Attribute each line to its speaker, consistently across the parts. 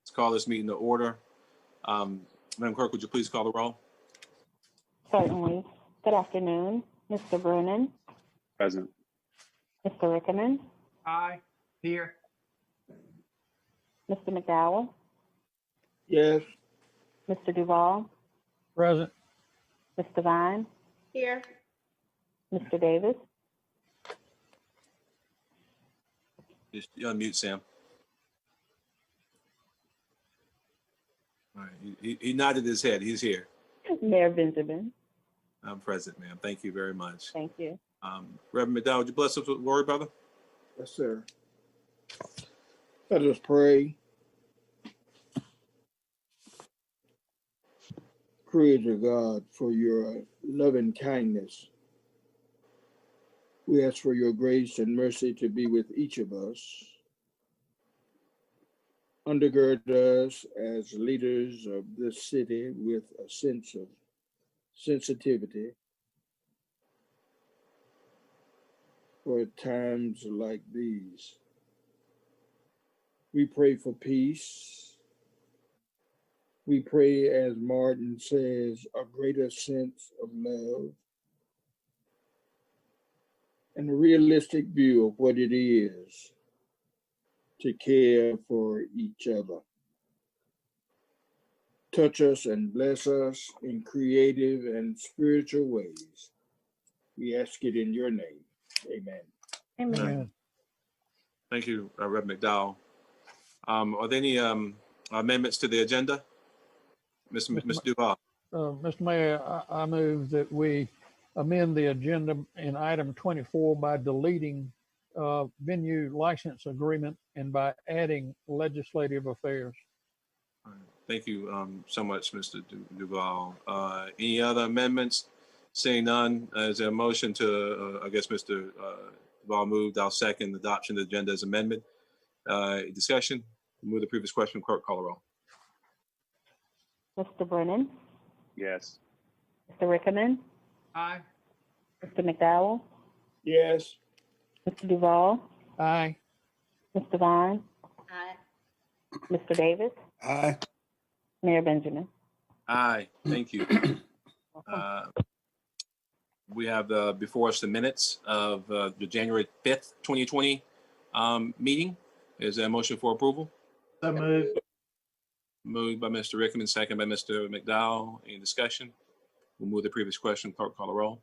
Speaker 1: Let's call this meeting to order. Madam Clerk, would you please call the roll?
Speaker 2: Certainly. Good afternoon. Mr. Brennan,
Speaker 3: Present.
Speaker 2: Mr. Rickerman,
Speaker 4: Aye. Here.
Speaker 2: Mr. McDowell,
Speaker 5: Yes.
Speaker 2: Mr. Duval,
Speaker 5: Present.
Speaker 2: Mr. Vine,
Speaker 6: Here.
Speaker 2: Mr. Davis,
Speaker 1: Just unmute, Sam. All right, he nodded his head. He's here.
Speaker 2: Mayor Benjamin.
Speaker 1: I'm present, ma'am. Thank you very much.
Speaker 2: Thank you.
Speaker 1: Reverend McDowell, would you bless us with the word, brother?
Speaker 5: Yes, sir. Let us pray. Praise to God for your loving kindness. We ask for your grace and mercy to be with each of us. Undergird us as leaders of this city with a sense of sensitivity for times like these. We pray for peace. We pray, as Martin says, a greater sense of love and a realistic view of what it is to care for each other. Touch us and bless us in creative and spiritual ways. We ask it in your name. Amen.
Speaker 6: Amen.
Speaker 1: Thank you, Reverend McDowell. Are there any amendments to the agenda? Mr. Duval.
Speaker 7: Mr. Mayor, I move that we amend the agenda in item 24 by deleting venue license agreement and by adding legislative affairs.
Speaker 1: All right. Thank you so much, Mr. Duval. Any other amendments? Seeing none, is there a motion to, I guess Mr. Duval moved, I'll second adoption of the agenda as amendment. Discussion? Move the previous question, clerk call the roll.
Speaker 2: Mr. Brennan,
Speaker 3: Yes.
Speaker 2: Mr. Rickerman,
Speaker 4: Aye.
Speaker 2: Mr. McDowell,
Speaker 5: Yes.
Speaker 2: Mr. Duval,
Speaker 7: Aye.
Speaker 2: Mr. Vine,
Speaker 6: Aye.
Speaker 2: Mr. Davis,
Speaker 5: Aye.
Speaker 2: Mayor Benjamin.
Speaker 1: Aye, thank you. We have before us the minutes of the January 5th, 2020 meeting. Is there a motion for approval?
Speaker 4: So moved.
Speaker 1: Moved by Mr. Rickerman, second by Mr. McDowell. Any discussion? We'll move the previous question. Clerk call the roll.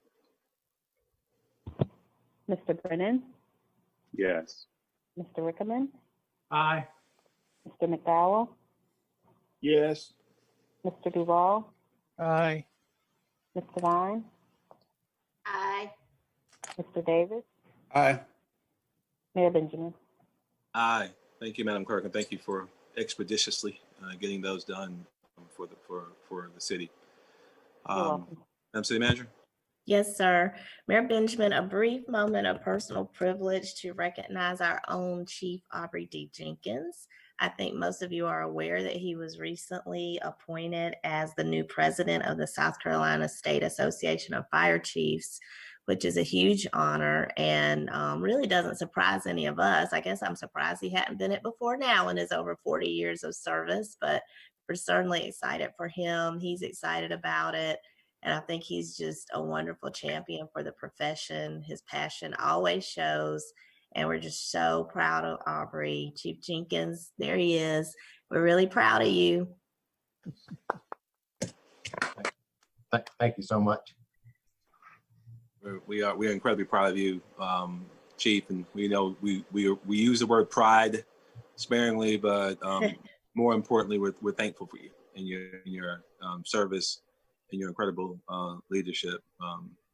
Speaker 2: Mr. Brennan,
Speaker 3: Yes.
Speaker 2: Mr. Rickerman,
Speaker 4: Aye.
Speaker 2: Mr. McDowell,
Speaker 5: Yes.
Speaker 2: Mr. Duval,
Speaker 7: Aye.
Speaker 2: Mr. Vine,
Speaker 6: Aye.
Speaker 2: Mr. Davis,
Speaker 5: Aye.
Speaker 2: Mayor Benjamin.
Speaker 1: Aye. Thank you, Madam Clerk, and thank you for expeditiously getting those done for the city.
Speaker 2: You're welcome.
Speaker 1: Madam City Manager.
Speaker 6: Yes, sir. Mayor Benjamin, a brief moment of personal privilege to recognize our own Chief Aubrey D. Jenkins. I think most of you are aware that he was recently appointed as the new president of the South Carolina State Association of Fire Chiefs, which is a huge honor and really doesn't surprise any of us. I guess I'm surprised he hadn't been it before now in his over 40 years of service, but we're certainly excited for him. He's excited about it. And I think he's just a wonderful champion for the profession. His passion always shows. And we're just so proud of Aubrey. Chief Jenkins, there he is. We're really proud of you.
Speaker 8: Thank you so much.
Speaker 1: We're incredibly proud of you, Chief, and we know we use the word pride sparingly, but more importantly, we're thankful for you and your service and your incredible leadership.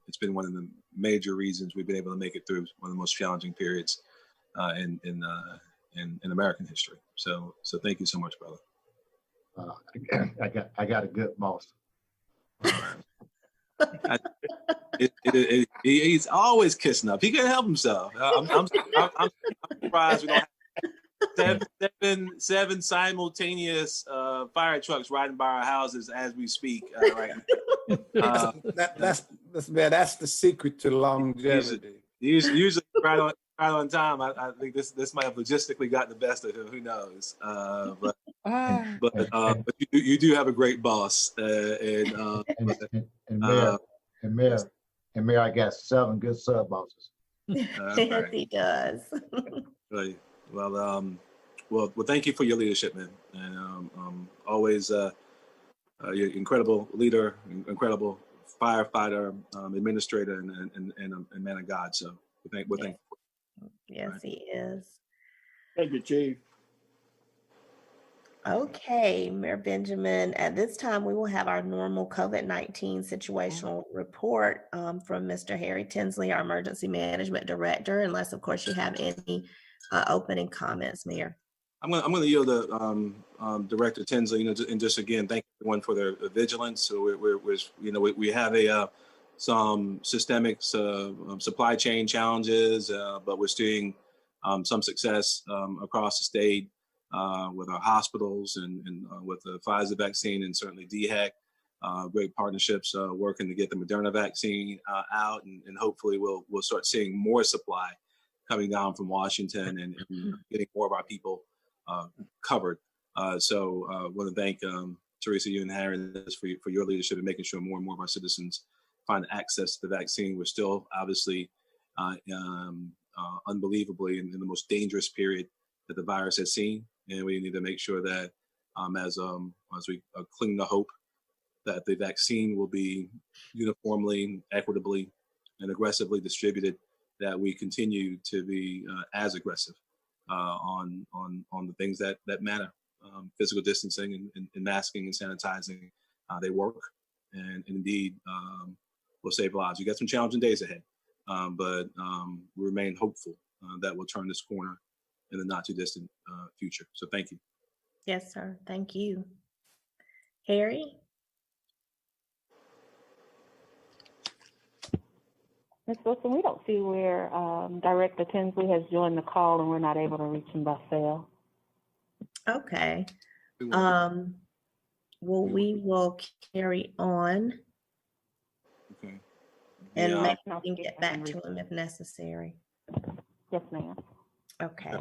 Speaker 1: It's been one of the major reasons we've been able to make it through one of the most challenging periods in American history. So thank you so much, brother.
Speaker 8: I got a good boss.
Speaker 1: He's always kissing up. He can't help himself. I'm surprised we don't have seven simultaneous fire trucks riding by our houses as we speak right now.
Speaker 9: That's the secret to longevity.
Speaker 1: Usually right on time. I think this might have logistically got the best of him. Who knows? But But you do have a great boss,
Speaker 8: And Mayor, I got 7 good sub bosses.
Speaker 6: Yes,
Speaker 1: right.
Speaker 6: he does.
Speaker 1: Right. Well, thank you for your leadership, man, and always you're an incredible leader, incredible firefighter, administrator, and man of God. So we're thankful.
Speaker 6: Yes,
Speaker 1: Right.
Speaker 6: he is.
Speaker 5: Thank you, Chief.
Speaker 6: Okay, Mayor Benjamin, at this time, we will have our normal COVID-19 situational report from Mr. Harry Tinsley, our Emergency Management Director, unless, of course, you have any opening comments, Mayor.
Speaker 1: I'm going to yield to Director Tinsley, and just again, thank everyone for their vigilance. So we have some systemic supply chain challenges, but we're seeing some success across the state with our hospitals and with the Pfizer vaccine, and certainly DHEC. Great partnerships working to get the Moderna vaccine out, and hopefully we'll start seeing more supply coming down from Washington and getting more of our people covered. So I want to thank Teresa, you and Harry for your leadership in making sure more and more of our citizens find access to the vaccine. We're still obviously unbelievably in the most dangerous period that the virus has seen, and we need to make sure that as we cling to hope that the vaccine will be uniformly, equitably, and aggressively distributed, that we continue to be as aggressive on the things that matter. Physical distancing and masking and sanitizing, they work, and indeed will save lives. We got some challenging days ahead, but we remain hopeful that we'll turn this corner in the not too distant future. So thank you.
Speaker 6: Yes, sir. Thank you. Harry?
Speaker 2: Ms. Wilson, we don't see where Director Tinsley has joined the call, and we're not able to reach him by cell.
Speaker 6: Okay. Well, we will carry on.
Speaker 1: Okay.
Speaker 6: And
Speaker 1: Yeah.
Speaker 6: maybe we can get back to him if necessary.
Speaker 2: Yes, ma'am.
Speaker 6: Okay.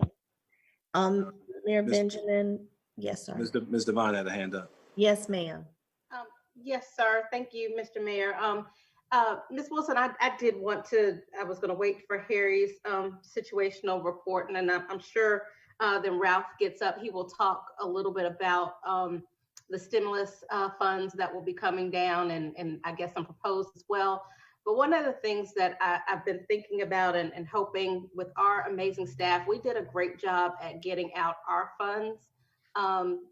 Speaker 6: Mayor Benjamin, yes, sir.
Speaker 1: Ms. Devine had a hand up.
Speaker 6: Yes, ma'am.
Speaker 10: Yes, sir. Thank you, Mr. Mayor. Ms. Wilson, I was going to wait for Harry's situational report, and I'm sure then Ralph gets up, he will talk a little bit about the stimulus funds that will be coming down, and I guess some proposed as well. But one of the things that I've been thinking about and hoping with our amazing staff, we did a great job at getting out our funds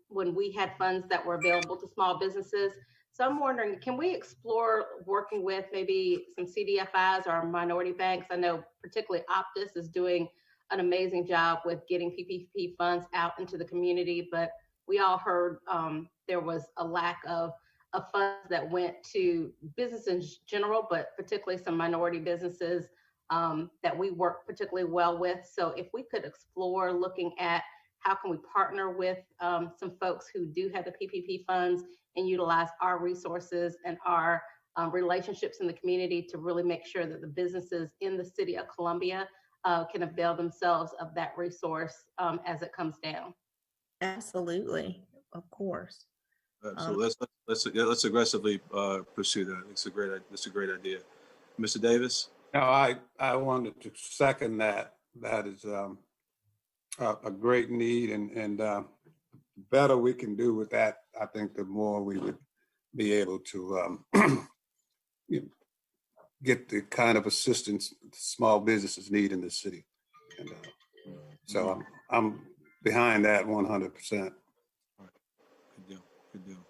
Speaker 10: when we had funds that were available to small businesses. So I'm wondering, can we explore working with maybe some CDFIs or minority banks? I know particularly Optus is doing an amazing job with getting PPP funds out into the community, but we all heard there was a lack of funds that went to business in general, but particularly some minority businesses that we work particularly well with. So if we could explore looking at how can we partner with some folks who do have the PPP funds and utilize our resources and our relationships in the community to really make sure that the businesses in the city of Columbia can avail themselves of that resource as it comes down.
Speaker 6: Absolutely, of course.
Speaker 1: So let's aggressively pursue that. It's a great idea. Mr. Davis?
Speaker 9: No, I wanted to second that. That is a great need, and the better we can do with that, I think the more we would be able to get the kind of assistance small businesses need in the city. And so I'm behind that 100%.
Speaker 1: Good deal.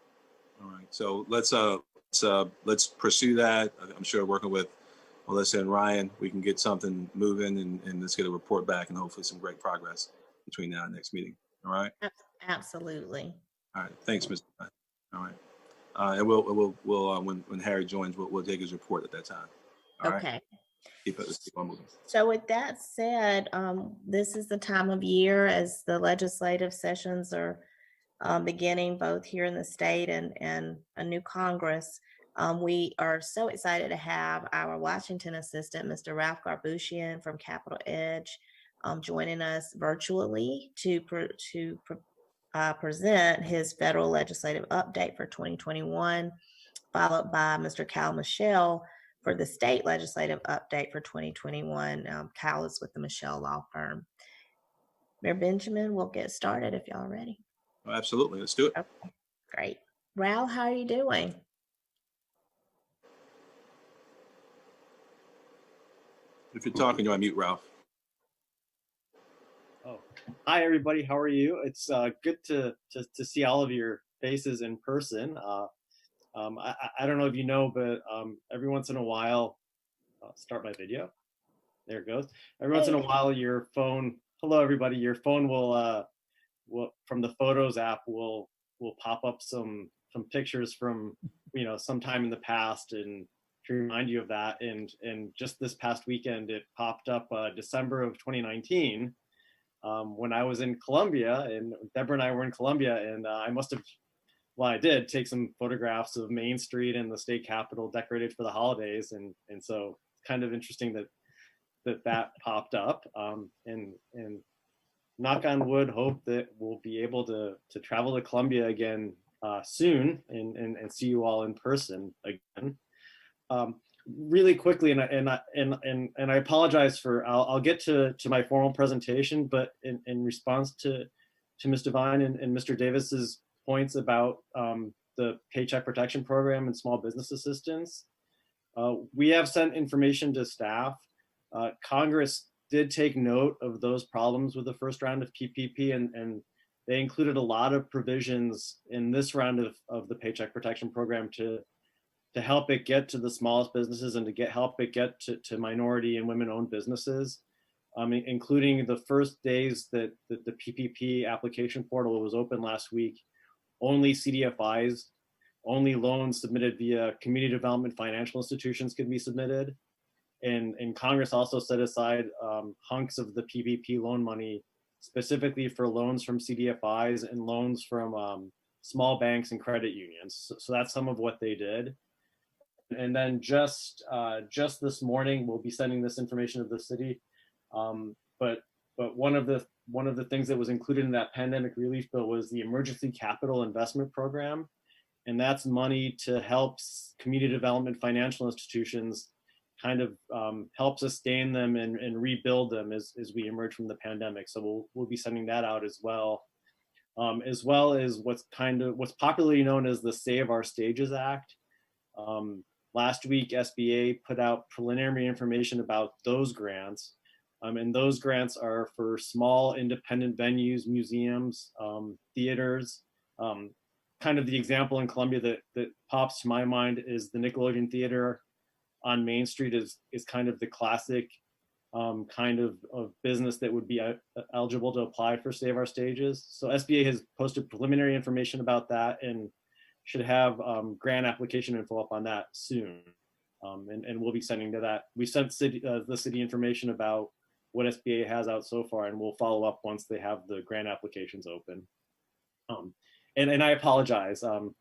Speaker 1: All right, so let's pursue that. I'm sure working with Melissa and Ryan, we can get something moving and let's get a report back and hopefully some great progress between now and next meeting. All right.
Speaker 6: Absolutely.
Speaker 1: All right. Thanks, Mr. All right. And we'll when Harry joins, we'll take his report at that time. All
Speaker 6: okay.
Speaker 1: Right? Keep on moving.
Speaker 6: So with that said, this is the time of year as the legislative sessions are beginning both here in the state and a new Congress. We are so excited to have our Washington assistant, Mr. Ralph Garbushian from Capitol Edge, joining us virtually to present his federal legislative update for 2021, followed by Mr. Cal Michelle for the state legislative update for 2021. Cal is with the Michelle Law Firm. Mayor Benjamin, we'll get started if y'all are ready.
Speaker 1: Oh, absolutely. Let's do it.
Speaker 6: Okay, great. Ralph, how are you doing?
Speaker 1: If you're talking, you're on mute, Ralph.
Speaker 11: Oh, hi everybody. How are you? It's good to see all of your faces in person. I don't know if you know, but every once in a while, I'll start my video. There it goes. Every once in a while, your phone. Hello, everybody. Your phone will from the Photos app will pop up some pictures from sometime in the past and to remind you of that. And just this past weekend, it popped up December of 2019 when I was in Colombia, and Deborah and I were in Colombia, and I did take some photographs of Main Street and the state capitol decorated for the holidays, and so it's kind of interesting that popped up. And knock on wood, hope that we'll be able to travel to Colombia again soon and see you all in person again. Really quickly, and I apologize for. I'll get to my formal presentation, but in response to Ms. Devine and Mr. Davis's points about the Paycheck Protection Program and small business assistance, we have sent information to staff. Congress did take note of those problems with the first round of PPP, and they included a lot of provisions in this round of the Paycheck Protection Program to help it get to the smallest businesses and to help it get to minority and women-owned businesses, including the first days that the PPP application portal was open last week. Only CDFIs, only loans submitted via community development financial institutions could be submitted. And Congress also set aside hunks of the PPP loan money specifically for loans from CDFIs and loans from small banks and credit unions. So that's some of what they did. And then just this morning, we'll be sending this information to the city. But one of the things that was included in that pandemic relief bill was the Emergency Capital Investment Program, and that's money to help community development financial institutions kind of help sustain them and rebuild them as we emerge from the pandemic. So we'll be sending that out as well as what's popularly known as the Save Our Stages Act. Last week, SBA put out preliminary information about those grants. And those grants are for small independent venues, museums, theaters. Kind of the example in Columbia that pops to my mind is the Nickelodeon Theater on Main Street is kind of the classic kind of business that would be eligible to apply for Save Our Stages. So SBA has posted preliminary information about that and should have grant application info up on that soon. And we'll be sending to that. We sent the city information about what SBA has out so far, and we'll follow up once they have the grant applications open. And I apologize. I'm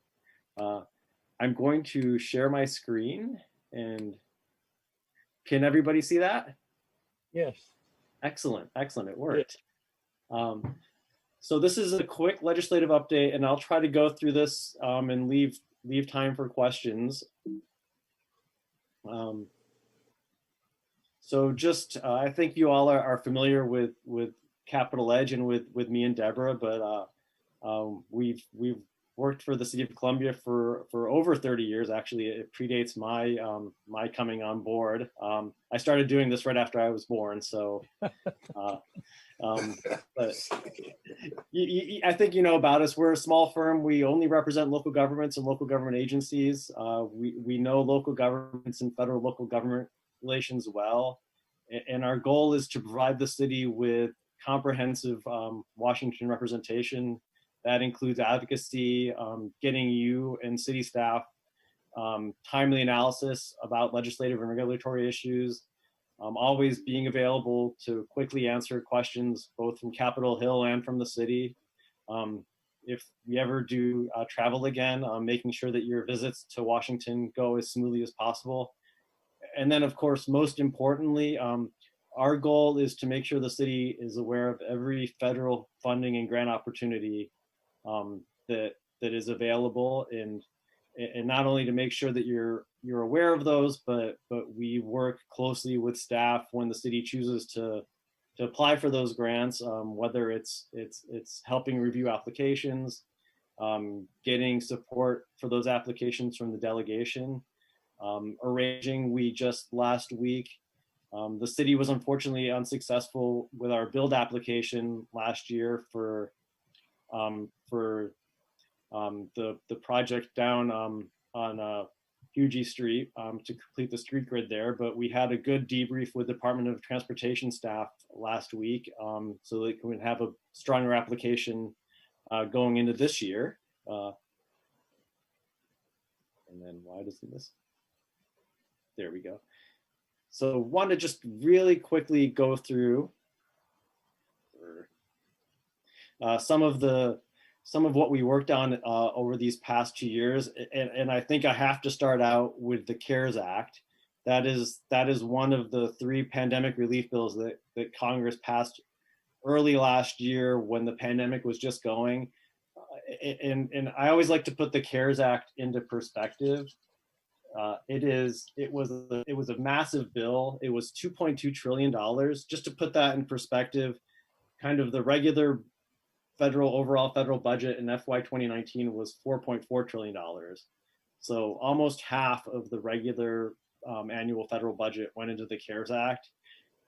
Speaker 11: going to share my screen, and can everybody see that?
Speaker 7: Yes.
Speaker 11: Excellent, it worked. So this is a quick legislative update, and I'll try to go through this and leave time for questions. So just, I think you all are familiar with Capital Edge and with me and Deborah, but we've worked for the City of Columbia for over 30 years. Actually, it predates my coming on board. I started doing this right after I was born, so. But I think you know about us. We're a small firm. We only represent local governments and local government agencies. We know local governments and federal local government relations well. And our goal is to provide the city with comprehensive Washington representation. That includes advocacy, getting you and city staff timely analysis about legislative and regulatory issues, always being available to quickly answer questions both from Capitol Hill and from the city. If we ever do travel again, making sure that your visits to Washington go as smoothly as possible. And then, of course, most importantly, our goal is to make sure the city is aware of every federal funding and grant opportunity that is available, and not only to make sure that you're aware of those, but we work closely with staff when the city chooses to apply for those grants, whether it's helping review applications, getting support for those applications from the delegation, arranging. We just last week, the city was unfortunately unsuccessful with our build application last year for the project down on Hugie Street to complete the street grid there. But we had a good debrief with Department of Transportation staff last week, so they can have a stronger application going into this year. And then why doesn't this? There we go. So want to just really quickly go through some of what we worked on over these past 2 years, and I think I have to start out with the CARES Act. That is one of the 3 pandemic relief bills that Congress passed early last year when the pandemic was just going. And I always like to put the CARES Act into perspective. It was a massive bill. It was $2.2 trillion. Just to put that in perspective, kind of the regular overall federal budget in FY 2019 was $4.4 trillion. So almost half of the regular annual federal budget went into the CARES Act.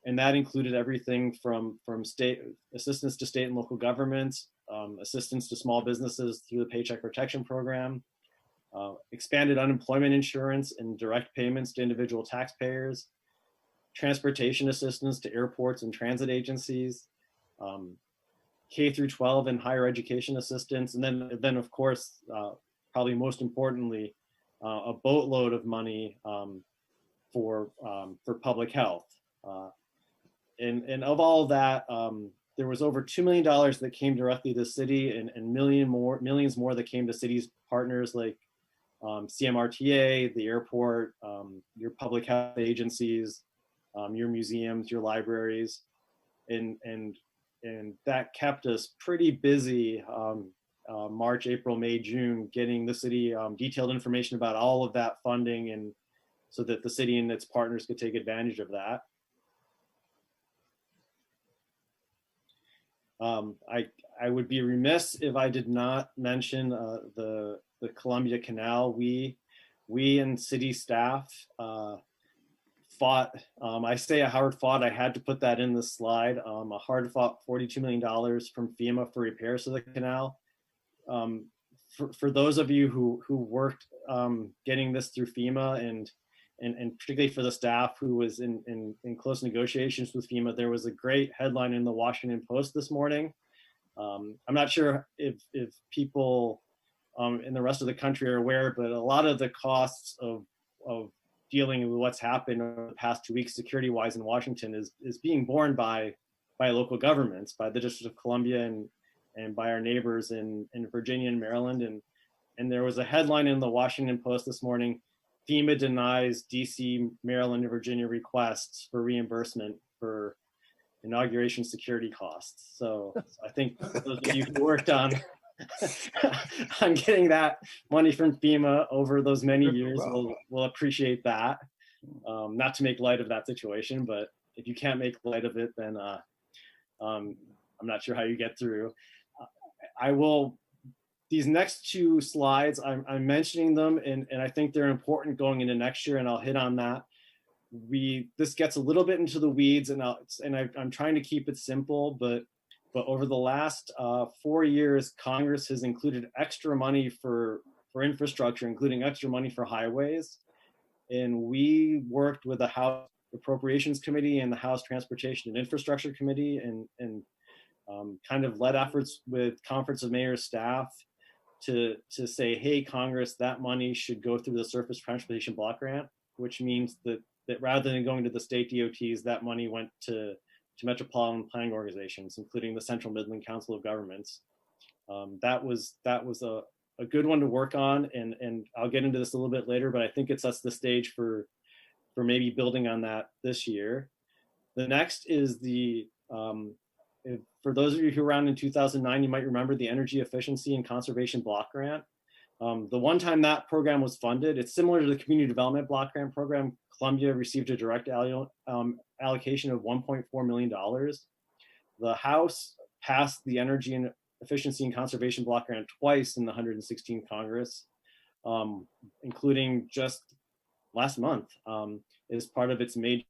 Speaker 11: And that included everything from state assistance to state and local governments, assistance to small businesses through the Paycheck Protection Program, expanded unemployment insurance and direct payments to individual taxpayers, transportation assistance to airports and transit agencies, K through 12 and higher education assistance, and then of course, probably most importantly, a boatload of money for public health. And of all of that, there was over $2 million that came directly to the city, and millions more that came to cities partners like CMRTA, the airport, your public health agencies, your museums, your libraries, and that kept us pretty busy March, April, May, June, getting the city detailed information about all of that funding, and so that the city and its partners could take advantage of that. I would be remiss if I did not mention the Columbia Canal. We and city staff fought. I say a hard fought. I had to put that in the slide. A hard fought $42 million from FEMA for repairs to the canal. For those of you who worked getting this through FEMA, and particularly for the staff who was in close negotiations with FEMA, there was a great headline in the Washington Post this morning. I'm not sure if people in the rest of the country are aware, but a lot of the costs of dealing with what's happened over the past 2 weeks security-wise in Washington is being borne by local governments, by the District of Columbia and by our neighbors in Virginia and Maryland. And there was a headline in the Washington Post this morning: FEMA denies DC, Maryland, and Virginia requests for reimbursement for inauguration security costs. So I think those of you who worked on getting that money from FEMA over those many years will appreciate that. Not to make light of that situation, but if you can't make light of it, then I'm not sure how you get through. These next 2 slides, I'm mentioning them, and I think they're important going into next year, and I'll hit on that. This gets a little bit into the weeds, and I'm trying to keep it simple, but over the last 4 years, Congress has included extra money for infrastructure, including extra money for highways. And we worked with the House Appropriations Committee and the House Transportation and Infrastructure Committee, and kind of led efforts with Conference of Mayors staff to say, hey, Congress, that money should go through the Surface Transportation Block Grant, which means that rather than going to the state DOTs, that money went to metropolitan planning organizations, including the Central Midland Council of Governments. That was a good one to work on, and I'll get into this a little bit later, but I think it sets the stage for maybe building on that this year. The next is the For those of you who were around in 2009, you might remember the Energy Efficiency and Conservation Block Grant. The one time that program was funded, it's similar to the Community Development Block Grant program. Columbia received a direct allocation of $1.4 million. The House passed the Energy and Efficiency and Conservation Block Grant twice in the 116th Congress, including just last month as part of its major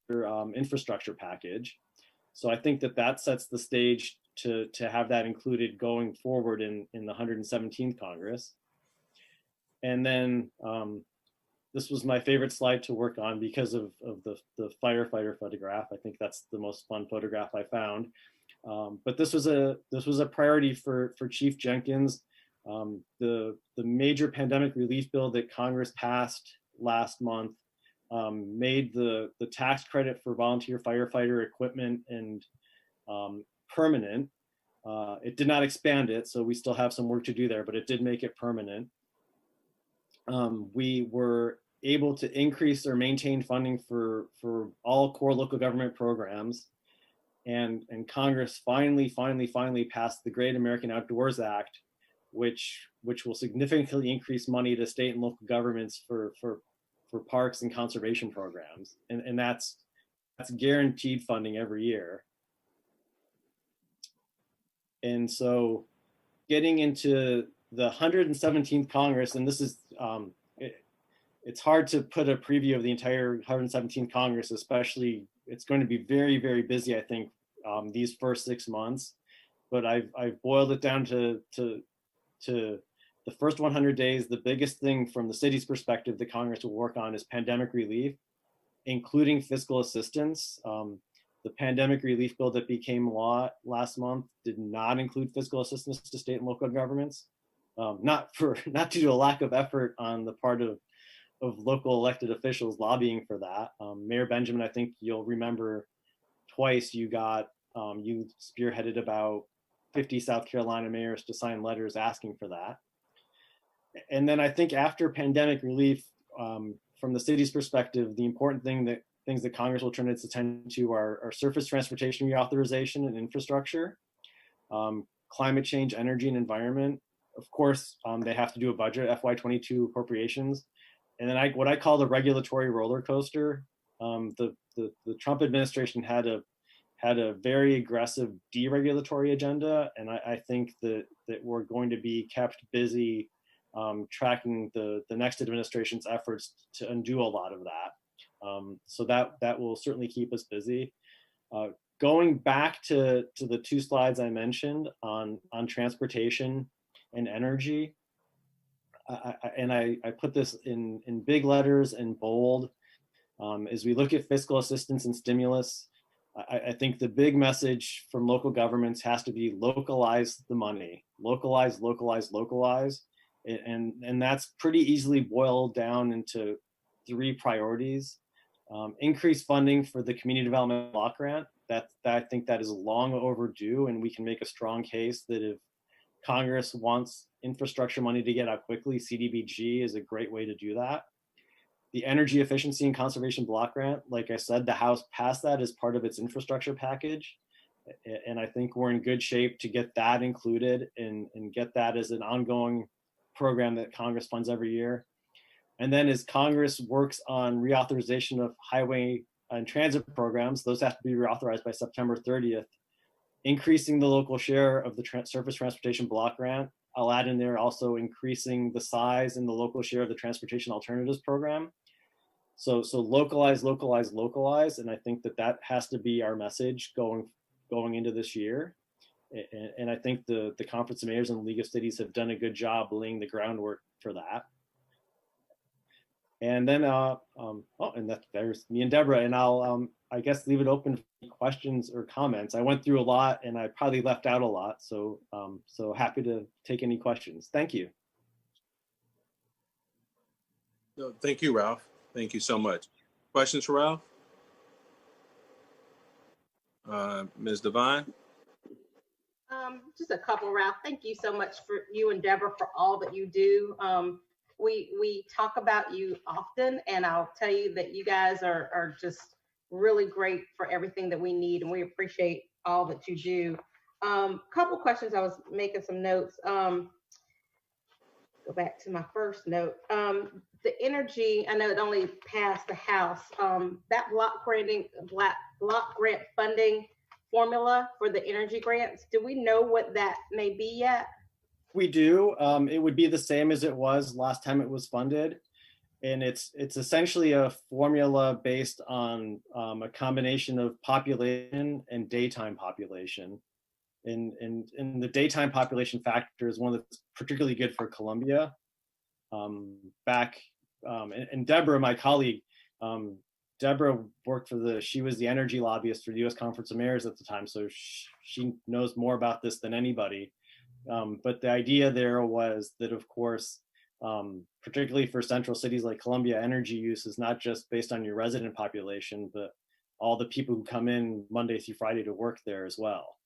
Speaker 11: infrastructure package. So I think that sets the stage to have that included going forward in the 117th Congress. And then this was my favorite slide to work on because of the firefighter photograph. I think that's the most fun photograph I found. But this was a priority for Chief Jenkins. The major pandemic relief bill that Congress passed last month made the tax credit for volunteer firefighter equipment and permanent. It did not expand it, so we still have some work to do there, but it did make it permanent. We were able to increase or maintain funding for all core local government programs. And Congress finally passed the Great American Outdoors Act, which will significantly increase money to state and local governments for parks and conservation programs. And that's guaranteed funding every year. And so getting into the 117th Congress, and this is, it's hard to put a preview of the entire 117th Congress, especially, it's going to be very, very busy, I think, these first 6 months. But I've boiled it down to the first 100 days. The biggest thing from the city's perspective that Congress will work on is pandemic relief, including fiscal assistance. The pandemic relief bill that became law last month did not include fiscal assistance to state and local governments, not due to a lack of effort on the part of local elected officials lobbying for that. Mayor Benjamin, I think you'll remember twice you spearheaded about 50 South Carolina mayors to sign letters asking for that. And then I think after pandemic relief, from the city's perspective, the important things that Congress will turn its attention to are surface transportation reauthorization and infrastructure, climate change, energy and environment. Of course, they have to do a budget, FY22 appropriations. And then what I call the regulatory roller coaster. The Trump administration had a very aggressive deregulatory agenda, and I think that we're going to be kept busy tracking the next administration's efforts to undo a lot of that. So that will certainly keep us busy. Going back to the two slides I mentioned on transportation and energy, I put this in big letters and bold. As we look at fiscal assistance and stimulus, I think the big message from local governments has to be localize the money, localize. And that's pretty easily boiled down into 3 priorities. Increase funding for the Community Development Block Grant. I think that is long overdue, and we can make a strong case that if Congress wants infrastructure money to get out quickly, CDBG is a great way to do that. The Energy Efficiency and Conservation Block Grant, like I said, the House passed that as part of its infrastructure package. And I think we're in good shape to get that included and get that as an ongoing program that Congress funds every year. And then as Congress works on reauthorization of highway and transit programs, those have to be reauthorized by September 30th. Increasing the local share of the Surface Transportation Block Grant. I'll add in there also increasing the size and the local share of the Transportation Alternatives Program. So localize, and I think that has to be our message going into this year. And I think the Conference of Mayors and the League of Cities have done a good job laying the groundwork for that. And then, and there's me and Deborah, and I'll, I guess, leave it open for questions or comments. I went through a lot, and I probably left out a lot, so happy to take any questions. Thank you.
Speaker 1: No, thank you, Ralph. Thank you so much. Questions for Ralph? Ms. Devine?
Speaker 10: Just a couple, Ralph. Thank you so much for you and Deborah for all that you do. We talk about you often, and I'll tell you that you guys are just really great for everything that we need, and we appreciate all that you do. Couple questions. I was making some notes. Go back to my first note. The energy, I know it only passed the House. That block grant funding formula for the energy grants, do we know what that may be yet?
Speaker 11: We do. It would be the same as it was last time it was funded. And it's essentially a formula based on a combination of population and daytime population. And the daytime population factor is one that's particularly good for Columbia. And Deborah, my colleague, Deborah worked she was the energy lobbyist for the US Conference of Mayors at the time, so she knows more about this than anybody. But the idea there was that, of course, particularly for central cities like Columbia, energy use is not just based on your resident population, but all the people who come in Monday through Friday to work there as well.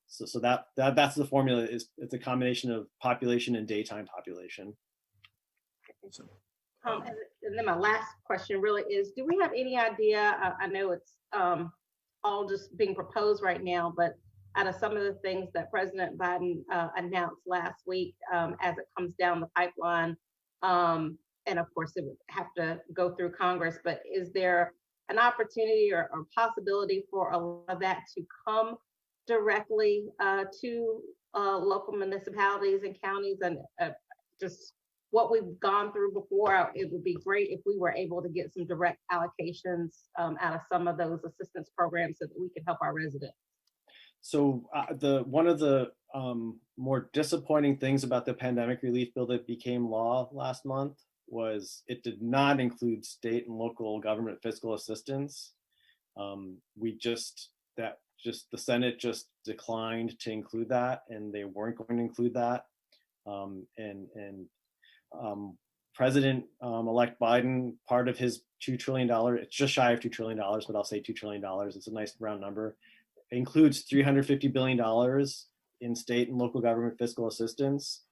Speaker 11: So that's the formula. It's a combination of population and daytime population.
Speaker 10: And then my last question really is, do we have any idea, I know it's all just being proposed right now, but out of some of the things that President Biden announced last week as it comes down the pipeline, and of course it would have to go through Congress, but is there an opportunity or possibility for a lot of that to come directly to local municipalities and counties, and just what we've gone through before? It would be great if we were able to get some direct allocations out of some of those assistance programs so that we can help our residents.
Speaker 11: So one of the more disappointing things about the pandemic relief bill that became law last month was it did not include state and local government fiscal assistance. The Senate just declined to include that, and they weren't going to include that. President-elect Biden, part of his $2 trillion, it's just shy of $2 trillion, but I'll say $2 trillion, it's a nice round number, includes $350 billion in state and local government fiscal assistance.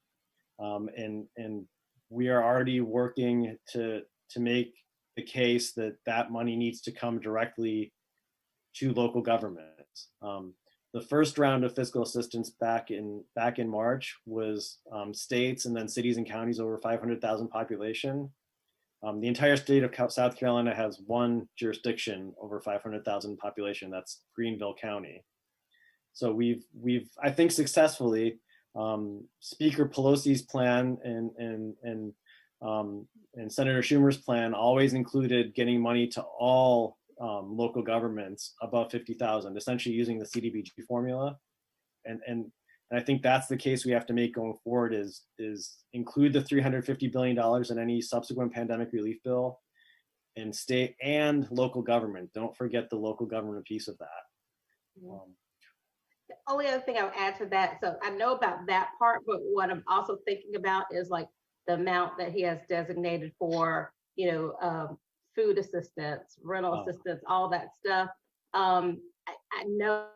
Speaker 11: And we are already working to make the case that that money needs to come directly to local governments. The first round of fiscal assistance back in March was states and then cities and counties over 500,000 population. The entire state of South Carolina has one jurisdiction over 500,000 population. That's Greenville County. So we've I think successfully, Speaker Pelosi's plan and Senator Schumer's plan always included getting money to all local governments above 50,000, essentially using the CDBG formula. And I think that's the case we have to make going forward is include the $350 billion in any subsequent pandemic relief bill, and state and local government. Don't forget the local government piece of that.
Speaker 10: The only other thing I would add to that, so I know about that part, but what I'm also thinking about is like the amount that he has designated for, food assistance, rental assistance, all that stuff. I know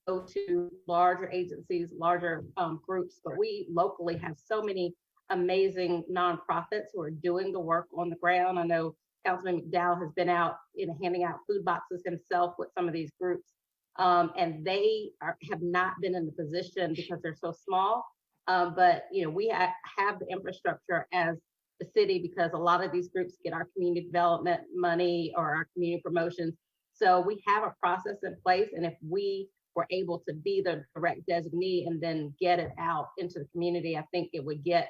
Speaker 10: go to larger agencies, larger groups, but we locally have so many amazing nonprofits who are doing the work on the ground. I know Councilman McDowell has been out, handing out food boxes himself with some of these groups, and they have not been in the position because they're so small. But we have the infrastructure as the city because a lot of these groups get our community development money or our community promotions. So we have a process in place, and if we were able to be the direct designee and then get it out into the community, I think it would get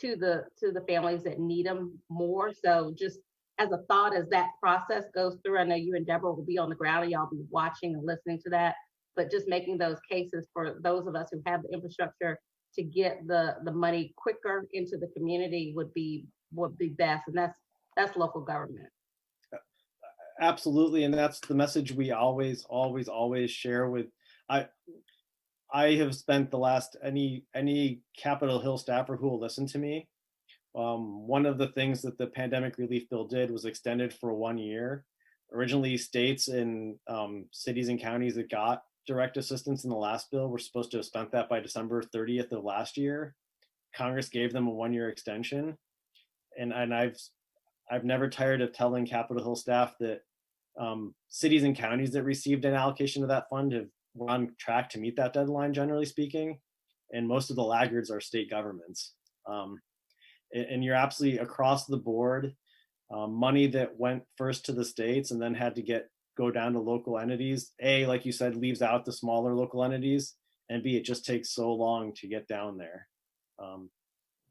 Speaker 10: to the families that need them more. So just as a thought, as that process goes through, I know you and Deborah will be on the ground and y'all be watching and listening to that, but just making those cases for those of us who have the infrastructure to get the money quicker into the community would be best, and that's local government.
Speaker 11: Absolutely, and that's the message we always share with. I have spent the last any Capitol Hill staffer who will listen to me. One of the things that the pandemic relief bill did was extended for 1 year. Originally, states and cities and counties that got direct assistance in the last bill were supposed to have spent that by December 30th of last year. Congress gave them a 1 year extension. And I've never tired of telling Capitol Hill staff that cities and counties that received an allocation of that fund were on track to meet that deadline, generally speaking, and most of the laggards are state governments. And you're absolutely across the board. Money that went first to the states and then had to go down to local entities, A, like you said, leaves out the smaller local entities, and B, it just takes so long to get down there.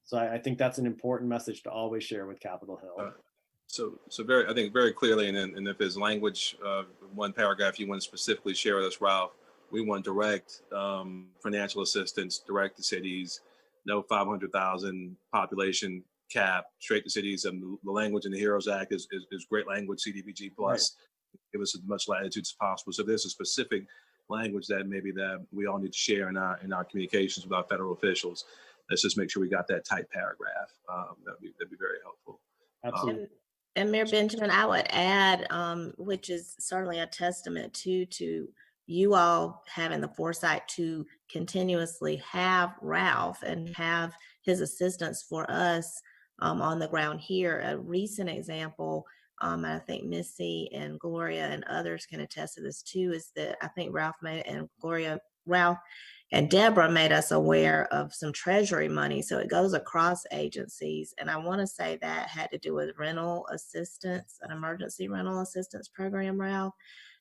Speaker 11: So I think that's an important message to always share with Capitol Hill.
Speaker 1: So I think very clearly, and if there's language, one paragraph you want to specifically share with us, Ralph, we want direct financial assistance, direct to cities, no 500,000 population cap, straight to cities. And the language in the HEROES Act is great language, CDBG plus, give us as much latitude as possible. So there's a specific language that maybe that we all need to share in our communications with our federal officials. Let's just make sure we got that tight paragraph. That'd be very helpful.
Speaker 11: Absolutely.
Speaker 6: And Mayor Benjamin, I would add, which is certainly a testament to you all having the foresight to continuously have Ralph and have his assistance for us on the ground here. A recent example, and I think Missy and Gloria and others can attest to this too, is that I think Ralph and Deborah made us aware of some Treasury money. So it goes across agencies. And I want to say that had to do with rental assistance, an emergency rental assistance program, Ralph.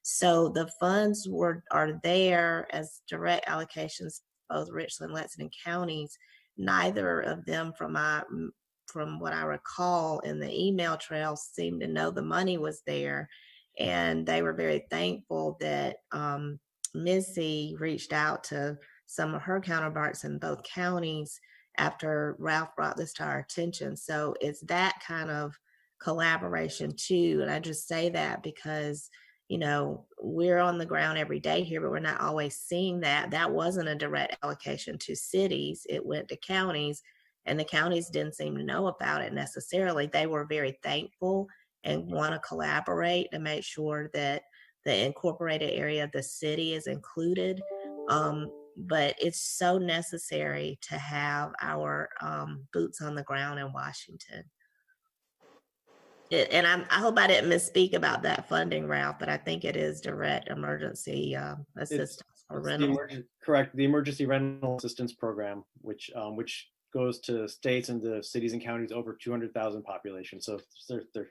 Speaker 6: So the funds are there as direct allocations, both Richland, Lexington counties. Neither of them, from what I recall in the email trail, seemed to know the money was there. And they were very thankful that Missy reached out to some of her counterparts in both counties after Ralph brought this to our attention. So it's that kind of collaboration too. And I just say that because, we're on the ground every day here, but we're not always seeing that. That wasn't a direct allocation to cities. It went to counties, and the counties didn't seem to know about it necessarily. They were very thankful and want to collaborate to make sure that the incorporated area of the city is included. But it's so necessary to have our boots on the ground in Washington. And I hope I didn't misspeak about that funding, Ralph, but I think it is direct emergency assistance for rental.
Speaker 11: Correct. The Emergency Rental Assistance Program, which goes to states and to cities and counties over 200,000 population. So they're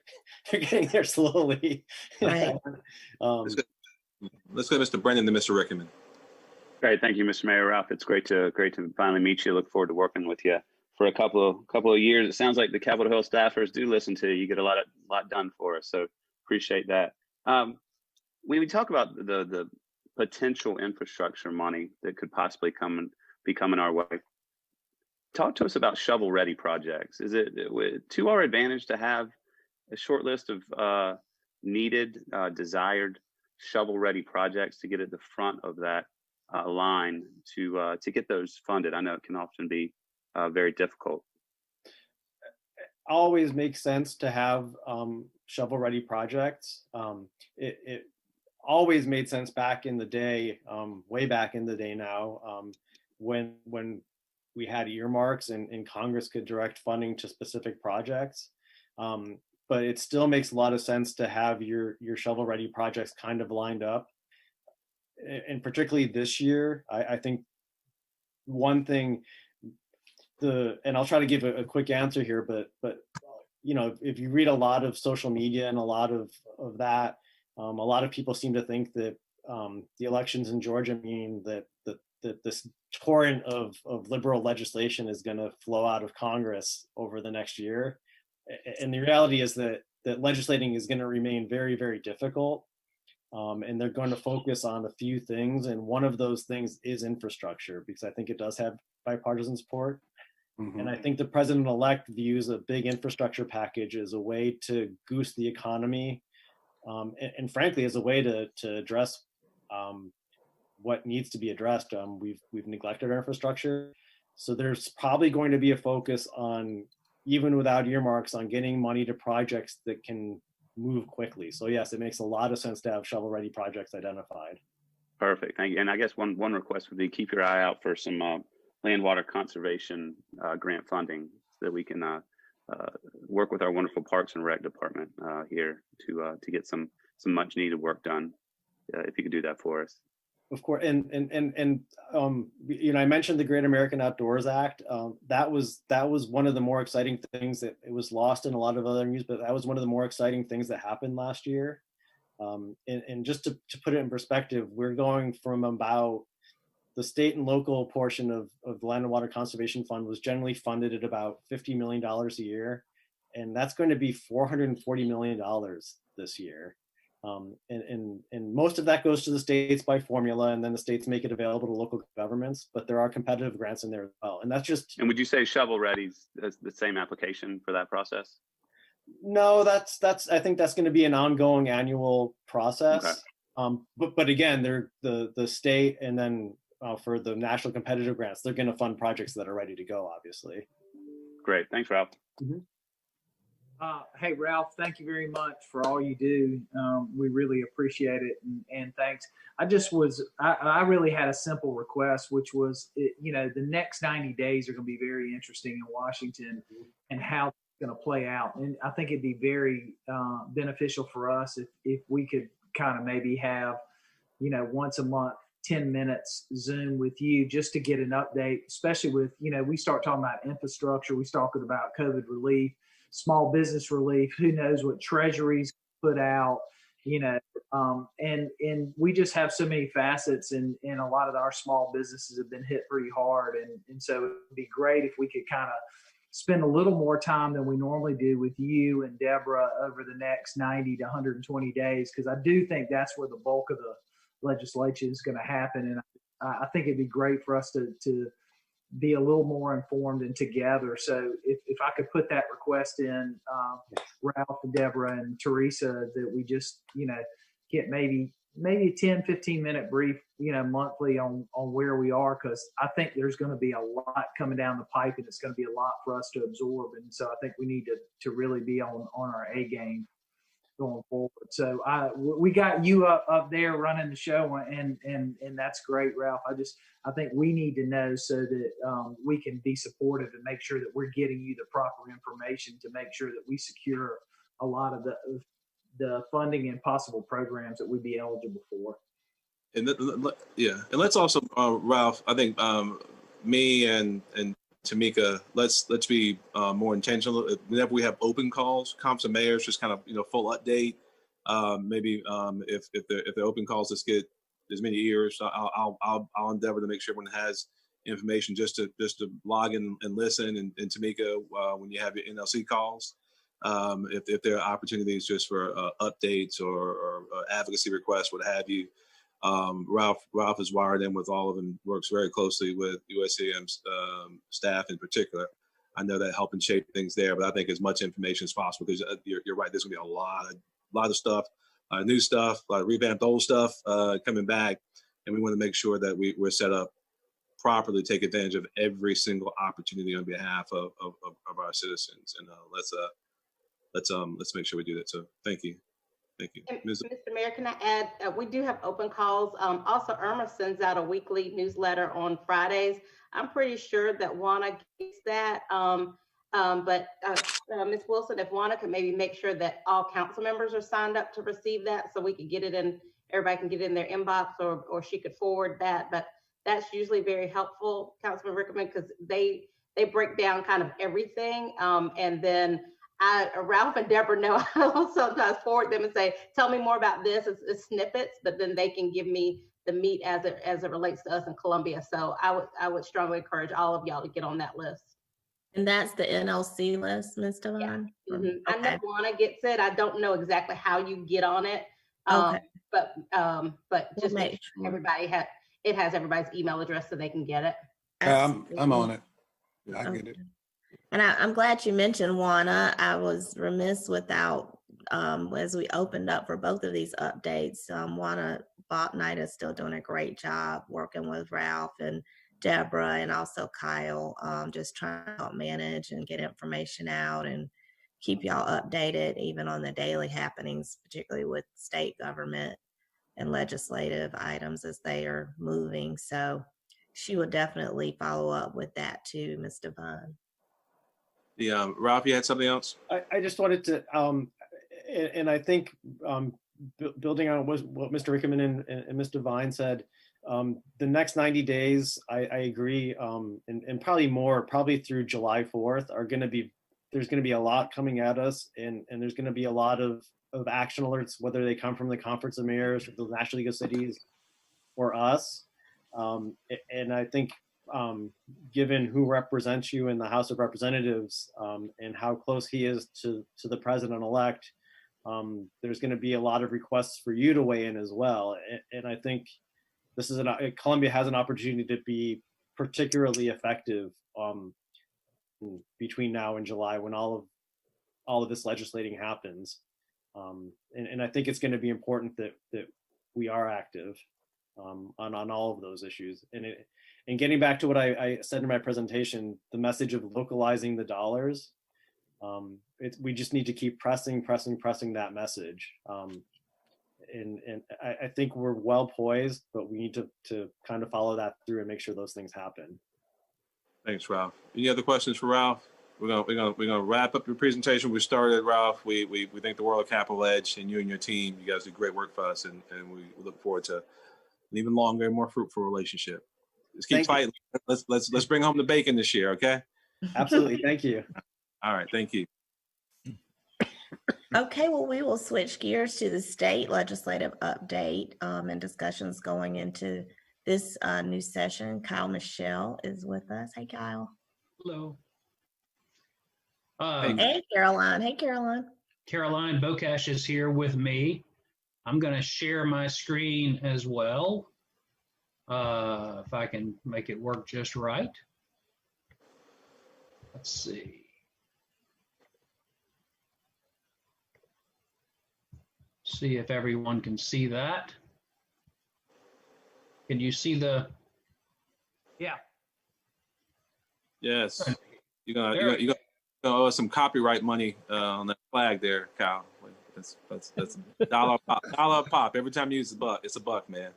Speaker 11: getting there slowly.
Speaker 6: Right.
Speaker 1: Let's go to Mr. Brennan, then Mr. Rickman.
Speaker 3: Great, thank you, Mr. Mayor. Ralph, it's great to finally meet you. Look forward to working with you for a couple of years. It sounds like the Capitol Hill staffers do listen to you. You get a lot done for us, so appreciate that. When we talk about the potential infrastructure money that could possibly be coming our way, talk to us about shovel-ready projects. Is it to our advantage to have a short list of needed, desired shovel-ready projects to get at the front of that line to get those funded? I know it can often be very difficult.
Speaker 11: Always makes sense to have shovel-ready projects. It always made sense back in the day, way back in the day now, when we had earmarks and Congress could direct funding to specific projects. But it still makes a lot of sense to have your shovel-ready projects kind of lined up. And particularly this year, I think one thing, and I'll try to give a quick answer here, but if you read a lot of social media and a lot of that, a lot of people seem to think that the elections in Georgia mean that this torrent of liberal legislation is going to flow out of Congress over the next year. And the reality is that legislating is going to remain very, very difficult. And they're going to focus on a few things. And one of those things is infrastructure, because I think it does have bipartisan support. Mm-hmm. And I think the president-elect views a big infrastructure package as a way to goose the economy. And frankly, as a way to address what needs to be addressed. We've neglected our infrastructure. So there's probably going to be a focus on, even without earmarks, on getting money to projects that can move quickly. So yes, it makes a lot of sense to have shovel-ready projects identified.
Speaker 3: Perfect, thank you. And I guess one request would be keep your eye out for some land water conservation grant funding so that we can work with our wonderful Parks and Rec department here to get some much needed work done. If you could do that for us.
Speaker 11: Of course, and you know, I mentioned the Great American Outdoors Act. That was one of the more exciting things that it was lost in a lot of other news, but that was one of the more exciting things that happened last year. And just to put it in perspective, we're going from about the state and local portion of the Land and Water Conservation Fund was generally funded at about $50 million a year, and that's going to be $440 million this year. And most of that goes to the states by formula, and then the states make it available to local governments, but there are competitive grants in there as well. And that's just—
Speaker 3: And would you say Shovel Ready's the same application for that process?
Speaker 11: No, I think that's going to be an ongoing annual process. Okay. But again, they're the state, and then for the national competitive grants, they're going to fund projects that are ready to go, obviously.
Speaker 3: Great. Thanks, Ralph.
Speaker 11: Mm-hmm.
Speaker 4: Hey, Ralph, thank you very much for all you do. We really appreciate it, and thanks. I really had a simple request, which was, you know, the next 90 days are going to be very interesting in Washington, and how it's going to play out. And I think it'd be very beneficial for us if we could kind of maybe have, you know, once a month, 10 minutes Zoom with you just to get an update, especially with, you know, we start talking about infrastructure, we start talking about COVID relief, small business relief, who knows what Treasury's put out, you know, and we just have so many facets, and a lot of our small businesses have been hit pretty hard. And so it'd be great if we could kind of spend a little more time than we normally do with you and Deborah over the next 90 to 120 days, because I do think that's where the bulk of the legislation is going to happen. And I think it'd be great for us to be a little more informed and together. So if I could put that request in, Ralph and Deborah and Teresa, that we just, you know, get maybe a 10, 15 minute brief, you know, monthly on where we are, because I think there's going to be a lot coming down the pipe, and it's going to be a lot for us to absorb. And so I think we need to really be on our A game going forward. So we got you up there running the show, and that's great, Ralph. I think we need to know so that we can be supportive and make sure that we're getting you the proper information to make sure that we secure a lot of the funding and possible programs that we'd be eligible for.
Speaker 1: And let's also, Ralph, I think me and Tamika, let's be more intentional. Whenever we have open calls, comps and mayors, just kind of, you know, full update. Maybe if the open calls, let's get as many ears. I'll endeavor to make sure everyone has information just to log in and listen. And Tamika, when you have your NLC calls, if there are opportunities just for updates or advocacy requests, what have you. Ralph is wired in with all of them, works very closely with USAM's staff in particular. I know that helping shape things there, but I think as much information as possible, because you're right, there's gonna be a lot of stuff, new stuff, a lot of revamped old stuff coming back, and we want to make sure that we're set up properly, take advantage of every single opportunity on behalf of our citizens, and let's make sure we do that. So thank you. Thank you.
Speaker 10: Mr. Mayor, can I add, we do have open calls. Also, Irma sends out a weekly newsletter on Fridays. I'm pretty sure that Juana gets that. But Ms. Wilson, if Juana could maybe make sure that all council members are signed up to receive that, so we could get it in, everybody can get it in their inbox, or she could forward that. But that's usually very helpful, Councilman Rickman, because they break down kind of everything. And then Ralph and Deborah know I'll sometimes forward them and say, tell me more about this. It's snippets, but then they can give me the meat as it relates to us in Columbia. So I would strongly encourage all of y'all to get on that list.
Speaker 6: And that's the NLC list, Ms. Devon?
Speaker 10: Yeah. Mm-hmm.
Speaker 6: Okay.
Speaker 10: I know Juana gets it. I don't know exactly how you get on it.
Speaker 6: Okay.
Speaker 10: But just
Speaker 6: We'll
Speaker 10: make sure everybody has everybody's email address so they can get it.
Speaker 9: I'm on it. I get it.
Speaker 6: And I'm glad you mentioned Juana. I was remiss without, as we opened up for both of these updates, Juana Botnight is still doing a great job working with Ralph and Deborah and also Kyle, just trying to help manage and get information out and keep y'all updated even on the daily happenings, particularly with state government and legislative items as they are moving. So she would definitely follow up with that too, Ms. Devon.
Speaker 1: Ralph, you had something else?
Speaker 11: I just wanted to, and I think building on what Mr. Rickman and Mr. Vine said, the next 90 days, I agree, and probably through July 4th there's going to be a lot coming at us, and there's going to be a lot of action alerts, whether they come from the Conference of Mayors, or the National League of Cities, or us. And I think, given who represents you in the House of Representatives, and how close he is to the president-elect, there's going to be a lot of requests for you to weigh in as well. And I think this is Columbia has an opportunity to be particularly effective between now and July, when all of this legislating happens. And I think it's going to be important that we are active on all of those issues. And getting back to what I said in my presentation, the message of localizing the dollars, we just need to keep pressing that message. And I think we're well poised, but we need to kind of follow that through and make sure those things happen.
Speaker 1: Thanks, Ralph. Any other questions for Ralph? We're gonna wrap up your presentation. We started, Ralph. We think the world of Capital Edge, and you and your team. You guys do great work for us, and we look forward to an even longer and more fruitful relationship. Let's keep fighting. Let's bring home the bacon this year, okay?
Speaker 11: Absolutely. Thank you.
Speaker 1: All right. Thank you.
Speaker 6: Okay, well, we will switch gears to the state legislative update and discussions going into this new session. Kyle Michelle is with us. Hey, Kyle.
Speaker 12: Hello.
Speaker 6: Hey, Caroline. Hey, Caroline.
Speaker 12: Caroline Bocash is here with me. I'm going to share my screen as well, if I can make it work just right. Let's see. See if everyone can see that. Can you see the? Yeah.
Speaker 1: Yes. You're gonna owe us some copyright money on that flag there, Kyle. That's dollar a pop. Every time you use it's a buck, man.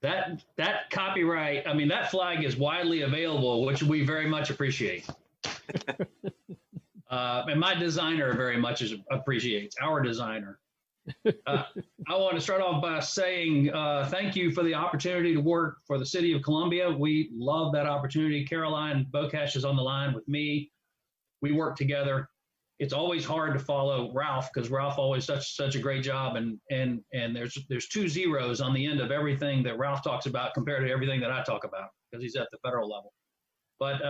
Speaker 12: That copyright, I mean, that flag is widely available, which we very much appreciate. And my designer very much appreciates, our designer. I want to start off by saying thank you for the opportunity to work for the City of Columbia. We love that opportunity. Caroline Bocash is on the line with me. We work together. It's always hard to follow Ralph because Ralph always does such a great job, and there's 2 zeros on the end of everything that Ralph talks about compared to everything that I talk about because he's at the federal level. But